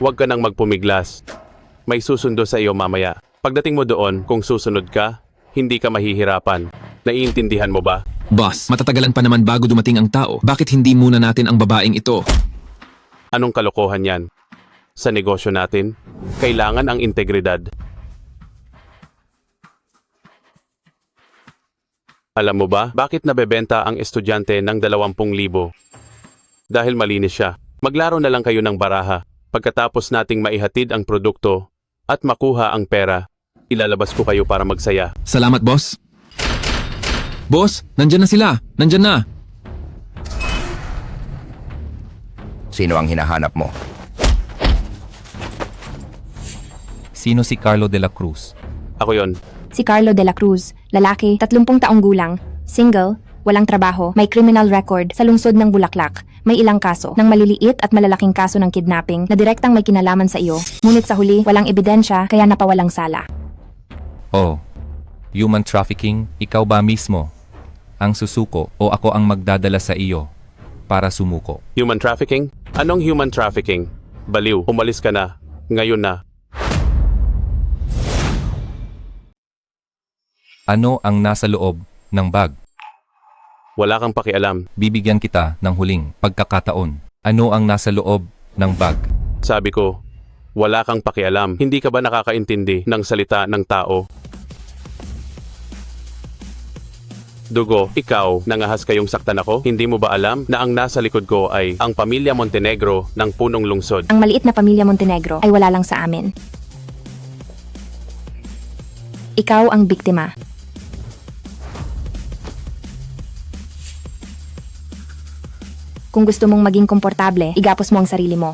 Huwag ka nang magpumiglas. May susundo sa iyo mamaya. Pagdating mo doon, kung susunod ka, hindi ka mahihirapan. Naiintindihan mo ba? Boss, matatagalan pa naman bago dumating ang tao. Bakit hindi muna natin ang babaeng ito? Anong kalokohan yan? Sa negosyo natin, kailangan ang integridad. Alam mo ba, bakit nabebenta ang estudyante ng 20,000? Dahil malinis siya. Maglaro na lang kayo ng baraha. Pagkatapos nating maihatid ang produkto at makuha ang pera, ilalabas ko kayo para magsaya. Salamat, boss. Boss, nandyan na sila. Nandyan na. Sino ang hinahanap mo? Sino si Carlo de la Cruz? Ako yon. Si Carlo de la Cruz, lalaki, 30 taong gulang, single, walang trabaho, may criminal record sa lungsod ng Bulaklak. May ilang kaso ng maliliit at malalaking kaso ng kidnapping na direktang may kinalaman sa iyo. Ngunit sa huli, walang ebidensya kaya napawalang sala. Oh, human trafficking, ikaw ba mismo ang susuko o ako ang magdadala sa iyo para sumuko? Human trafficking? Anong human trafficking? Baliw, umalis ka na. Ngayon na. Ano ang nasa loob ng bag? Wala kang pakialam. Bibigyan kita ng huling pagkakataon. Ano ang nasa loob ng bag? Sabi ko, wala kang pakialam. Hindi ka ba nakakaintindi ng salita ng tao? Dugo, ikaw, nangahas kayong saktan ako? Hindi mo ba alam na ang nasa likod ko ay ang pamilya Montenegro ng punong lungsod? Ang maliit na pamilya Montenegro ay wala lang sa amin. Ikaw ang biktima. Kung gusto mong maging komportable, igapos mo ang sarili mo.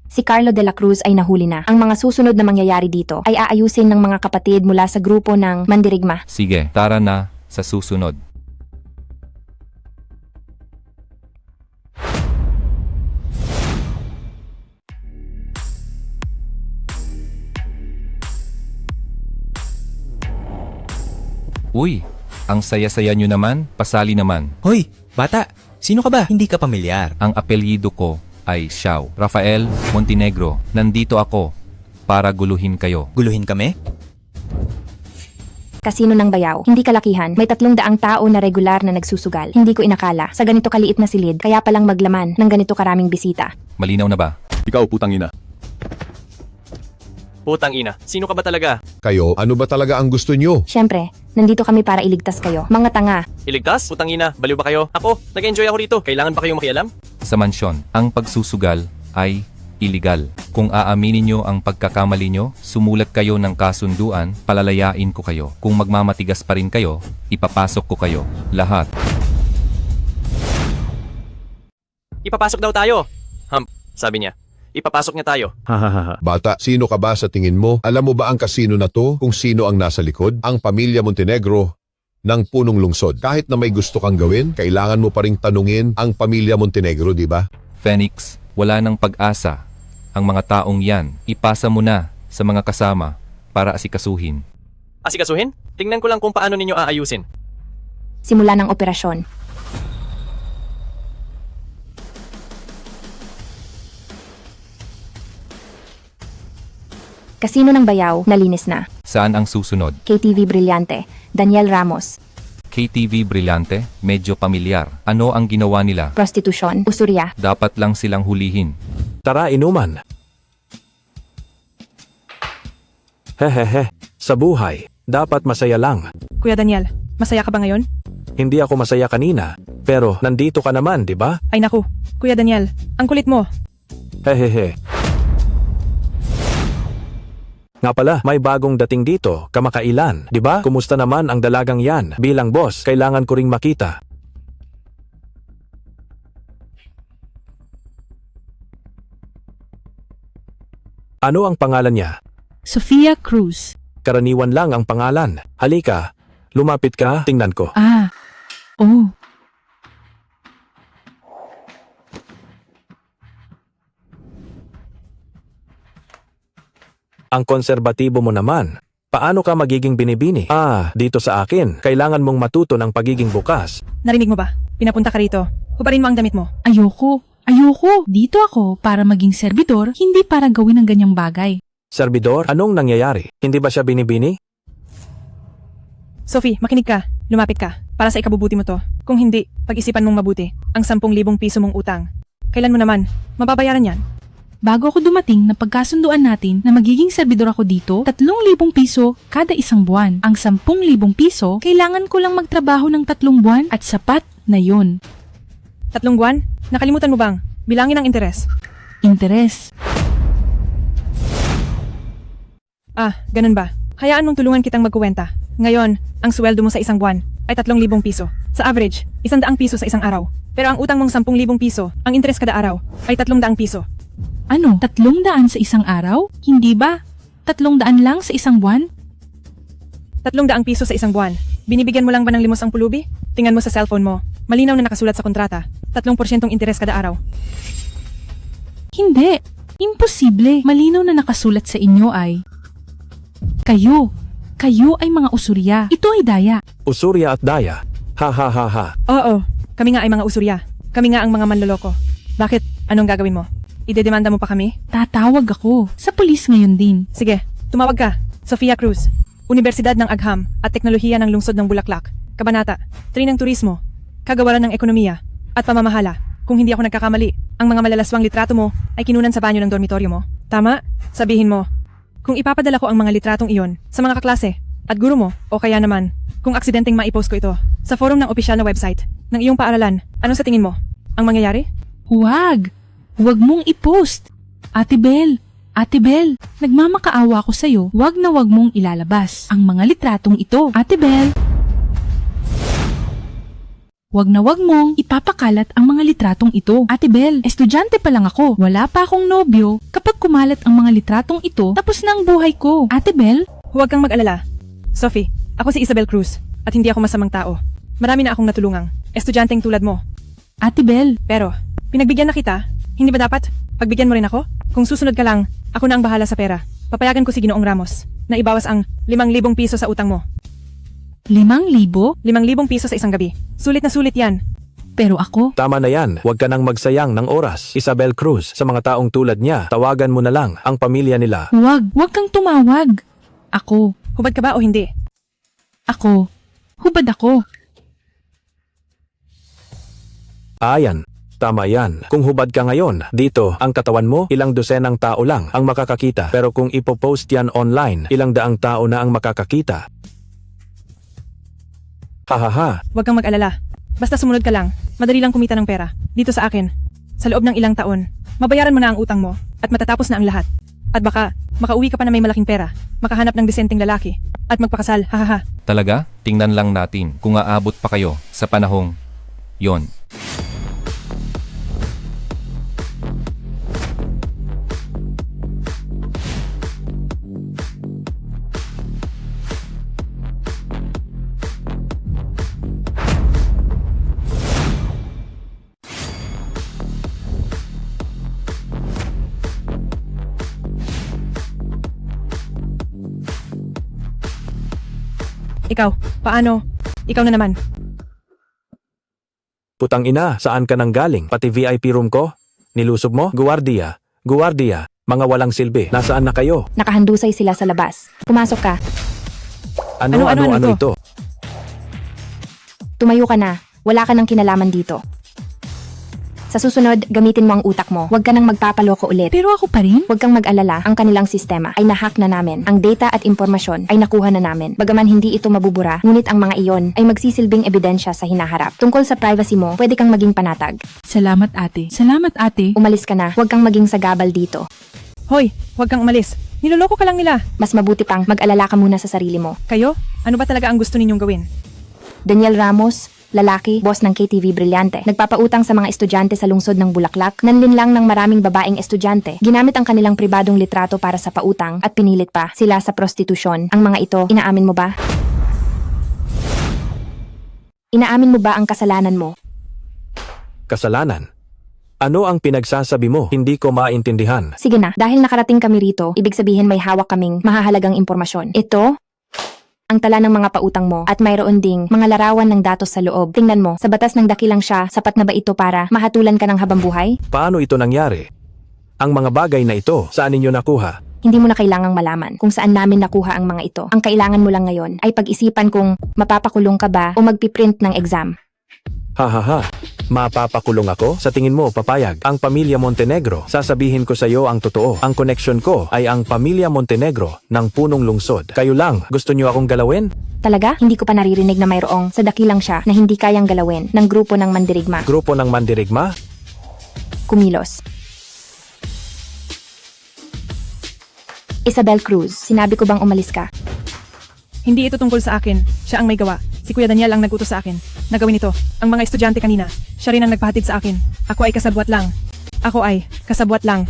Si Carlo de la Cruz ay nahuli na. Ang mga susunod na mangyayari dito ay aayusin ng mga kapatid mula sa grupo ng Mandirigma. Sige, tara na sa susunod. Uy, ang saya-saya nyo naman, pasali naman. Hoy, bata, sino ka ba? Hindi ka pamilyar. Ang apelyido ko ay Xiao. Rafael Montenegro. Nandito ako para guluhin kayo. Guluhin kami? Kasino ng Bayaw. Hindi kalakihan. May 300 tao na regular na nagsusugal. Hindi ko inakala. Sa ganito kaliit na silid, kaya palang maglaman ng ganito karaming bisita. Malinaw na ba? Ikaw, putang ina. Putang ina, sino ka ba talaga? Kayo, ano ba talaga ang gusto nyo? Siyempre, nandito kami para iligtas kayo. Mga tanga. Iligtas? Putang ina, baliw ba kayo? Ako, nag-enjoy ako rito. Kailangan ba kayong makialam? Sa mansyon, ang pagsusugal ay iligal. Kung aaminin nyo ang pagkakamali nyo, sumulat kayo ng kasunduan, palalayain ko kayo. Kung magmamatigas pa rin kayo, ipapasok ko kayo. Lahat. Ipapasok daw tayo. Sabi niya. Ipapasok niya tayo. Bata, sino ka ba sa tingin mo? Alam mo ba ang kasino na to kung sino ang nasa likod? Ang pamilya Montenegro ng punong lungsod. Kahit na may gusto kang gawin, kailangan mo pa ring tanungin ang pamilya Montenegro, di ba? Phoenix, wala nang pag-asa. Ang mga taong yan, ipasa mo na sa mga kasama para asikasuhin. Asikasuhin? Tingnan ko lang kung paano ninyo aayusin. Simula ng operasyon. Kasino ng Bayaw, nalinis na. Saan ang susunod? KTV Brillante, Daniel Ramos. KTV Brillante, medyo pamilyar. Ano ang ginawa nila? Prostitusyon, usurya. Dapat lang silang hulihin. Tara, inuman. Hehehe, sa buhay, dapat masaya lang. Kuya Daniel, masaya ka ba ngayon? Hindi ako masaya kanina, pero nandito ka naman, di ba? Ay naku, Kuya Daniel, ang kulit mo. Hehehe, Nga pala, may bagong dating dito, kamakailan. Di ba? Kumusta naman ang dalagang yan? Bilang boss, kailangan ko ring makita. Ano ang pangalan niya? Sofia Cruz. Karaniwan lang ang pangalan. Halika, lumapit ka, tingnan ko. Oh. Ang konserbatibo mo naman. Paano ka magiging binibini? Dito sa akin, kailangan mong matuto ng pagiging bukas. Narinig mo ba? Pinapunta ka rito. Hubarin mo ang damit mo. Ayoko. Dito ako para maging serbidor, hindi para gawin ang ganyang bagay. Serbidor, anong nangyayari? Hindi ba siya binibini? Sophie, makinig ka. Lumapit ka. Para sa ikabubuti mo to. Kung hindi, pag-isipan mong mabuti. Ang 10,000 piso mong utang. Kailan mo naman? Mababayaran yan. Bago ako dumating, napagkasunduan natin na magiging serbidor ako dito, 3,000 piso kada isang buwan. Ang 10,000 piso, kailangan ko lang magtrabaho ng 3 buwan at sapat na yun. 3 buwan? Nakalimutan mo bang? Bilangin ang interes. Interes? Ganun ba? Hayaan mong tulungan kitang magkuwenta. Ngayon, ang sweldo mo sa isang buwan ay 3,000 piso. Sa average, 100 piso sa isang araw. Pero ang utang mong 10,000 piso, ang interes kada araw, ay 300 piso. Ano? 300 sa isang araw? Hindi ba? 300 lang sa isang buwan? 300 piso sa isang buwan. Binibigyan mo lang ba ng limos ang pulubi? Tingnan mo sa cellphone mo. Malinaw na nakasulat sa kontrata. 3% interes kada araw. Hindi. Imposible. Malinaw na nakasulat sa inyo ay... Kayo ay mga usurya. Ito ay daya. Usurya at daya. Ha ha ha ha. Oo, kami nga ay mga usurya. Kami nga ang mga manloloko. Bakit? Anong gagawin mo? Idedemanda mo pa kami? Tatawag ako. Sa pulis ngayon din. Sige, tumawag ka. Sofia Cruz, Universidad ng Agham at Teknolohiya ng Lungsod ng Bulaklak. Kabanata, 3 ng Turismo, Kagawaran ng Ekonomiya, at Pamamahala. Kung hindi ako nagkakamali, ang mga malalaswang litrato mo ay kinunan sa banyo ng dormitoryo mo. Tama? Sabihin mo. Kung ipapadala ko ang mga litratong iyon sa mga kaklase at guro mo, o kaya naman, kung aksidenteng maipost ko ito sa forum ng opisyal na website ng iyong paaralan, ano sa tingin mo? Ang mangyayari? Huwag mong i-post. Ate Bel, nagmamakaawa ko sa'yo. Huwag mong ilalabas ang mga litratong ito. Ate Bel. Huwag mong ipapakalat ang mga litratong ito. Ate Bel, estudyante pa lang ako. Wala pa akong nobyo. Kapag kumalat ang mga litratong ito, tapos na ang buhay ko. Ate Bel? Huwag kang mag-alala. Sophie, ako si Isabel Cruz at hindi ako masamang tao. Marami na akong natulungang estudyanteng tulad mo. Ate Bel. Pero, pinagbigyan na kita. Hindi ba dapat? Pagbigyan mo rin ako? Kung susunod ka lang, ako na ang bahala sa pera. Papayagan ko si Ginoong Ramos na ibawas ang 5,000 piso sa utang mo. 5,000? 5,000 piso sa isang gabi. Sulit na sulit yan. Pero ako? Tama na yan. Huwag ka nang magsayang ng oras. Isabel Cruz, sa mga taong tulad niya, tawagan mo na lang ang pamilya nila. Huwag kang tumawag. Ako. Hubad ka ba o hindi? Ako. Hubad ako. Ayan. Tama yan. Kung hubad ka ngayon, dito, ang katawan mo, ilang dosenang tao lang ang makakakita. Pero kung ipopost yan online, ilang daang tao na ang makakakita. Hahaha. Huwag kang mag-alala. Basta sumunod ka lang, madali lang kumita ng pera. Dito sa akin. Sa loob ng ilang taon, mabayaran mo na ang utang mo at matatapos na ang lahat. At baka, makauwi ka pa na may malaking pera, makahanap ng disenteng lalaki, at magpakasal, hahaha. Talaga? Tingnan lang natin kung aabot pa kayo sa panahong yon. Ikaw, paano? Ikaw na naman. Putang ina, saan ka nang galing? Pati VIP room ko? Nilusob mo? Guwardiya. Mga walang silbi. Nasaan na kayo? Nakahandusay sila sa labas. Pumasok ka. Ano ito? Tumayo ka na. Wala ka nang kinalaman dito. Sa susunod, gamitin mo ang utak mo. Huwag ka nang magpapaloko ulit. Pero ako pa rin? Huwag kang mag-alala. Ang kanilang sistema ay nahack na namin. Ang data at impormasyon ay nakuha na namin. Bagaman hindi ito mabubura, ngunit ang mga iyon ay magsisilbing ebidensya sa hinaharap. Tungkol sa privacy mo, pwede kang maging panatag. Salamat ate. Umalis ka na. Huwag kang maging sagabal dito. Hoy, huwag kang umalis. Niloloko ka lang nila. Mas mabuti pang mag-alala ka muna sa sarili mo. Kayo? Ano ba talaga ang gusto ninyong gawin? Daniel Ramos, lalaki, boss ng KTV Brillante. Nagpapautang sa mga estudyante sa lungsod ng Bulaklak. Nanlinlang ng maraming babaeng estudyante. Ginamit ang kanilang pribadong litrato para sa pautang at pinilit pa sila sa prostitusyon. Ang mga ito, inaamin mo ba? Inaamin mo ba ang kasalanan mo? Kasalanan? Ano ang pinagsasabi mo? Hindi ko maintindihan. Sige na, dahil nakarating kami rito, ibig sabihin may hawak kaming mahahalagang impormasyon. Ito, ang tala ng mga pautang mo at mayroon ding mga larawan ng datos sa loob. Tingnan mo, sa batas ng dakilang siya, sapat na ba ito para mahatulan ka ng habambuhay? Paano ito nangyari? Ang mga bagay na ito, saan ninyo nakuha? Hindi mo na kailangang malaman kung saan namin nakuha ang mga ito. Ang kailangan mo lang ngayon ay pag-isipan kung mapapakulong ka ba o magpiprint ng exam. Hahaha. Mapapakulong ako? Sa tingin mo, papayag? Ang pamilya Montenegro, sasabihin ko sa iyo ang totoo. Ang koneksyon ko ay ang pamilya Montenegro ng punong lungsod. Kayo lang, gusto niyo akong galawin? Talaga? Hindi ko pa naririnig na mayroong sa dakilang siya na hindi kayang galawin ng grupo ng mandirigma. Grupo ng mandirigma? Kumilos. Isabel Cruz, sinabi ko bang umalis ka? Hindi ito tungkol sa akin. Siya ang may gawa. Si Kuya Daniel ang nagutos sa akin. Nagawin ito. Ang mga estudyante kanina. Siya rin ang nagpahatid sa akin. Ako ay kasabwat lang.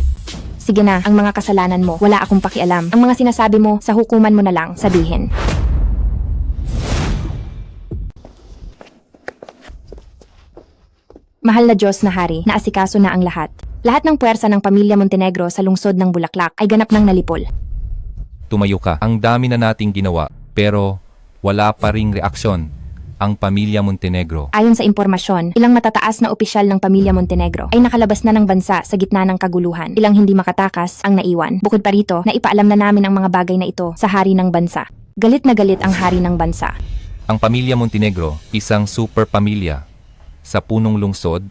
Sige na, ang mga kasalanan mo, wala akong pakialam. Ang mga sinasabi mo, sa hukuman mo na lang sabihin. Mahal na Diyos na Hari, naasikaso na ang lahat. Lahat ng puwersa ng pamilya Montenegro sa lungsod ng Bulaklak ay ganap ng nalipol. Tumayo ka. Ang dami na nating ginawa, pero wala pa ring reaksyon ang pamilya Montenegro. Ayon sa impormasyon, ilang matataas na opisyal ng pamilya Montenegro ay nakalabas na ng bansa sa gitna ng kaguluhan. Ilang hindi makatakas ang naiwan. Bukod pa rito, naipaalam na namin ang mga bagay na ito sa hari ng bansa. Galit na galit ang hari ng bansa. Ang pamilya Montenegro, isang super pamilya sa punong lungsod,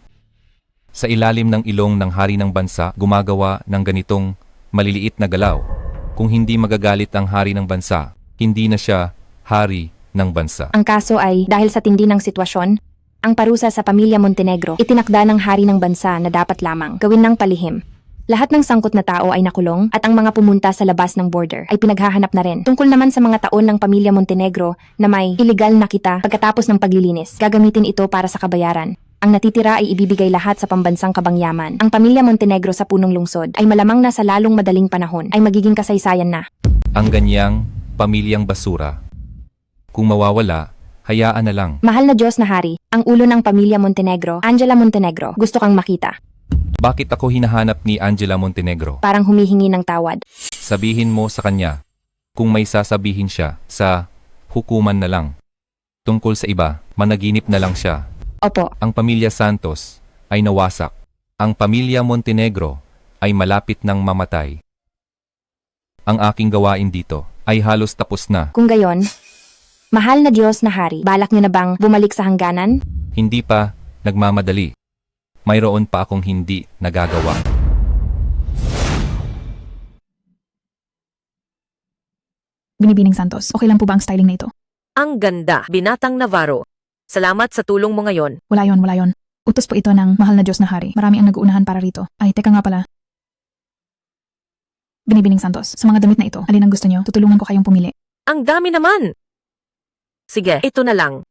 sa ilalim ng ilong ng hari ng bansa, gumagawa ng ganitong maliliit na galaw. Kung hindi magagalit ang hari ng bansa, hindi na siya hari ng bansa. Ang kaso ay, dahil sa tindi ng sitwasyon, ang parusa sa pamilya Montenegro, itinakda ng hari ng bansa na dapat lamang gawin ng palihim. Lahat ng sangkot na tao ay nakulong at ang mga pumunta sa labas ng border ay pinaghahanap na rin. Tungkol naman sa mga taon ng pamilya Montenegro na may iligal na kita pagkatapos ng paglilinis, gagamitin ito para sa kabayaran. Ang natitira ay ibibigay lahat sa pambansang kabangyaman. Ang pamilya Montenegro sa punong lungsod ay malamang na sa lalong madaling panahon ay magiging kasaysayan na. Ang ganyang pamilyang basura, kung mawawala, hayaan na lang. Mahal na Diyos na Hari, ang ulo ng pamilya Montenegro, Angela Montenegro, gusto kang makita. Bakit ako hinahanap ni Angela Montenegro? Parang humihingi ng tawad. Sabihin mo sa kanya, kung may sasabihin siya, sa hukuman na lang. Tungkol sa iba, managinip na lang siya. Opo. Ang pamilya Santos ay nawasak. Ang pamilya Montenegro ay malapit ng mamatay. Ang aking gawain dito ay halos tapos na. Kung gayon, mahal na Diyos na Hari, balak niyo na bang bumalik sa hangganan? Hindi pa nagmamadali. Mayroon pa akong hindi nagagawa. Binibining Santos, okay lang po ba ang styling na ito? Ang ganda, Binatang Navarro. Salamat sa tulong mo ngayon. Wala yon. Utos po ito ng mahal na Diyos na Hari. Marami ang nag-uunahan para rito. Ay, teka nga pala. Binibining Santos, sa mga damit na ito, alin ang gusto niyo? Tutulungan ko kayong pumili. Ang dami naman! Sige, ito na lang.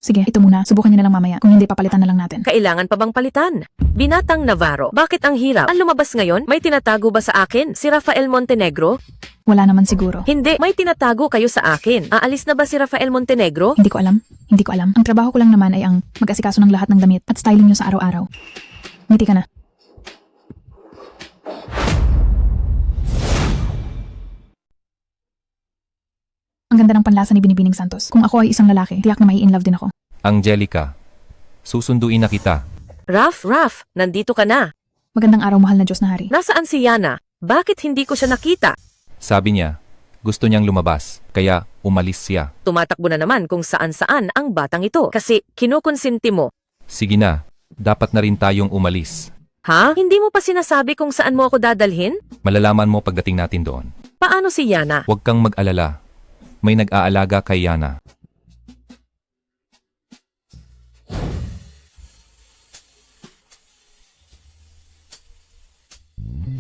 Sige, ito muna. Subukan niyo na lang mamaya. Kung hindi, papalitan na lang natin. Kailangan pa bang palitan? Binatang Navarro, bakit ang hirap? Ang lumabas ngayon, may tinatago ba sa akin? Si Rafael Montenegro? Wala naman siguro. Hindi, may tinatago kayo sa akin. Aalis na ba si Rafael Montenegro? Hindi ko alam. Ang trabaho ko lang naman ay ang mag-asikaso ng lahat ng damit at styling niyo sa araw-araw. Ngiti ka na. Ang ganda ng panlasa ni Binibining Santos. Kung ako ay isang lalaki, tiyak na mai-in love din ako. Angelica, susunduin na kita. Raf, nandito ka na. Magandang araw, mahal na Diyos na Hari. Nasaan si Yana? Bakit hindi ko siya nakita? Sabi niya, gusto niyang lumabas, kaya umalis siya. Tumatakbo na naman kung saan-saan ang batang ito kasi kinukonsinti mo. Sige na, dapat na rin tayong umalis. Ha? Hindi mo pa sinasabi kung saan mo ako dadalhin? Malalaman mo pagdating natin doon. Paano si Yana? Huwag kang mag-alala. May nag-aalaga kay Yana.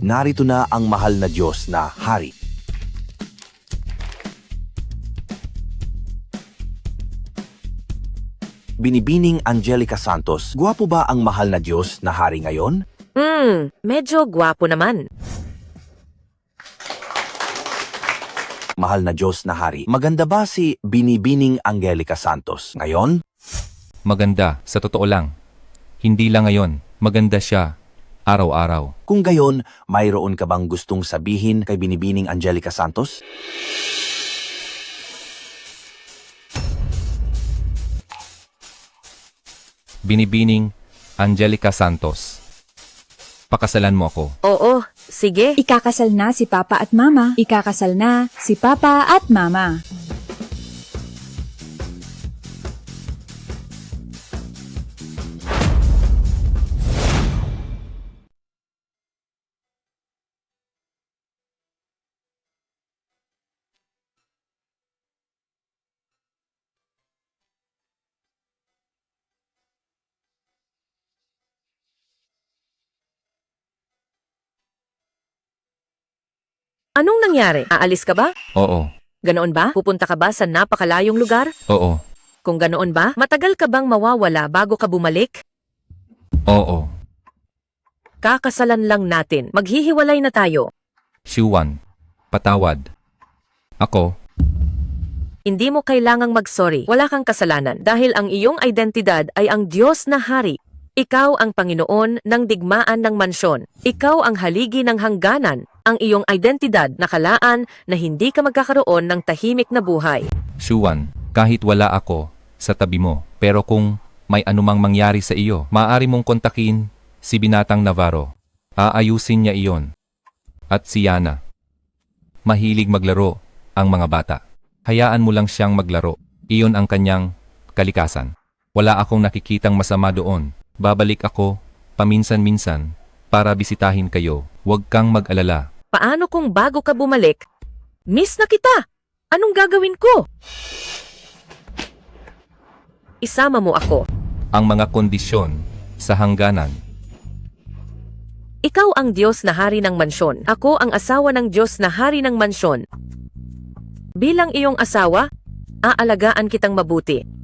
Narito na ang mahal na Diyos na Hari. Binibining Angelica Santos, gwapo ba ang mahal na Diyos na hari ngayon? Medyo gwapo naman. Mahal na Diyos na hari, maganda ba si Binibining Angelica Santos ngayon? Maganda, sa totoo lang. Hindi lang ngayon, maganda siya. Araw-araw. Kung gayon, mayroon ka bang gustong sabihin kay Binibining Angelica Santos? Binibining Angelica Santos. Pakasalan mo ako. Oo, sige. Ikakasal na si Papa at Mama. Ikakasal na si Papa at Mama. Anong nangyari? Aalis ka ba? Oo. Ganoon ba? Pupunta ka ba sa napakalayong lugar? Oo. Kung ganoon ba, matagal ka bang mawawala bago ka bumalik? Oo. Kakasalan lang natin. Maghihiwalay na tayo. Shuwan. Patawad. Ako. Hindi mo kailangang mag-sorry. Wala kang kasalanan dahil ang iyong identidad ay ang Diyos na Hari. Ikaw ang Panginoon ng digmaan ng mansyon. Ikaw ang haligi ng hangganan. Ang iyong identidad nakalaan na hindi ka magkakaroon ng tahimik na buhay. Shuwan, kahit wala ako sa tabi mo, pero kung may anumang mangyari sa iyo, maaari mong kontakin si Binatang Navarro. Aayusin niya iyon. At si Yana. Mahilig maglaro ang mga bata. Hayaan mo lang siyang maglaro. Iyon ang kanyang kalikasan. Wala akong nakikitang masama doon. Babalik ako, paminsan-minsan, para bisitahin kayo. Huwag kang mag-alala. Paano kung bago ka bumalik? Miss na kita! Anong gagawin ko? Isama mo ako. Ang mga kondisyon sa hangganan. Ikaw ang Diyos na Hari ng mansyon. Ako ang asawa ng Diyos na Hari ng mansyon. Bilang iyong asawa, aalagaan kitang mabuti.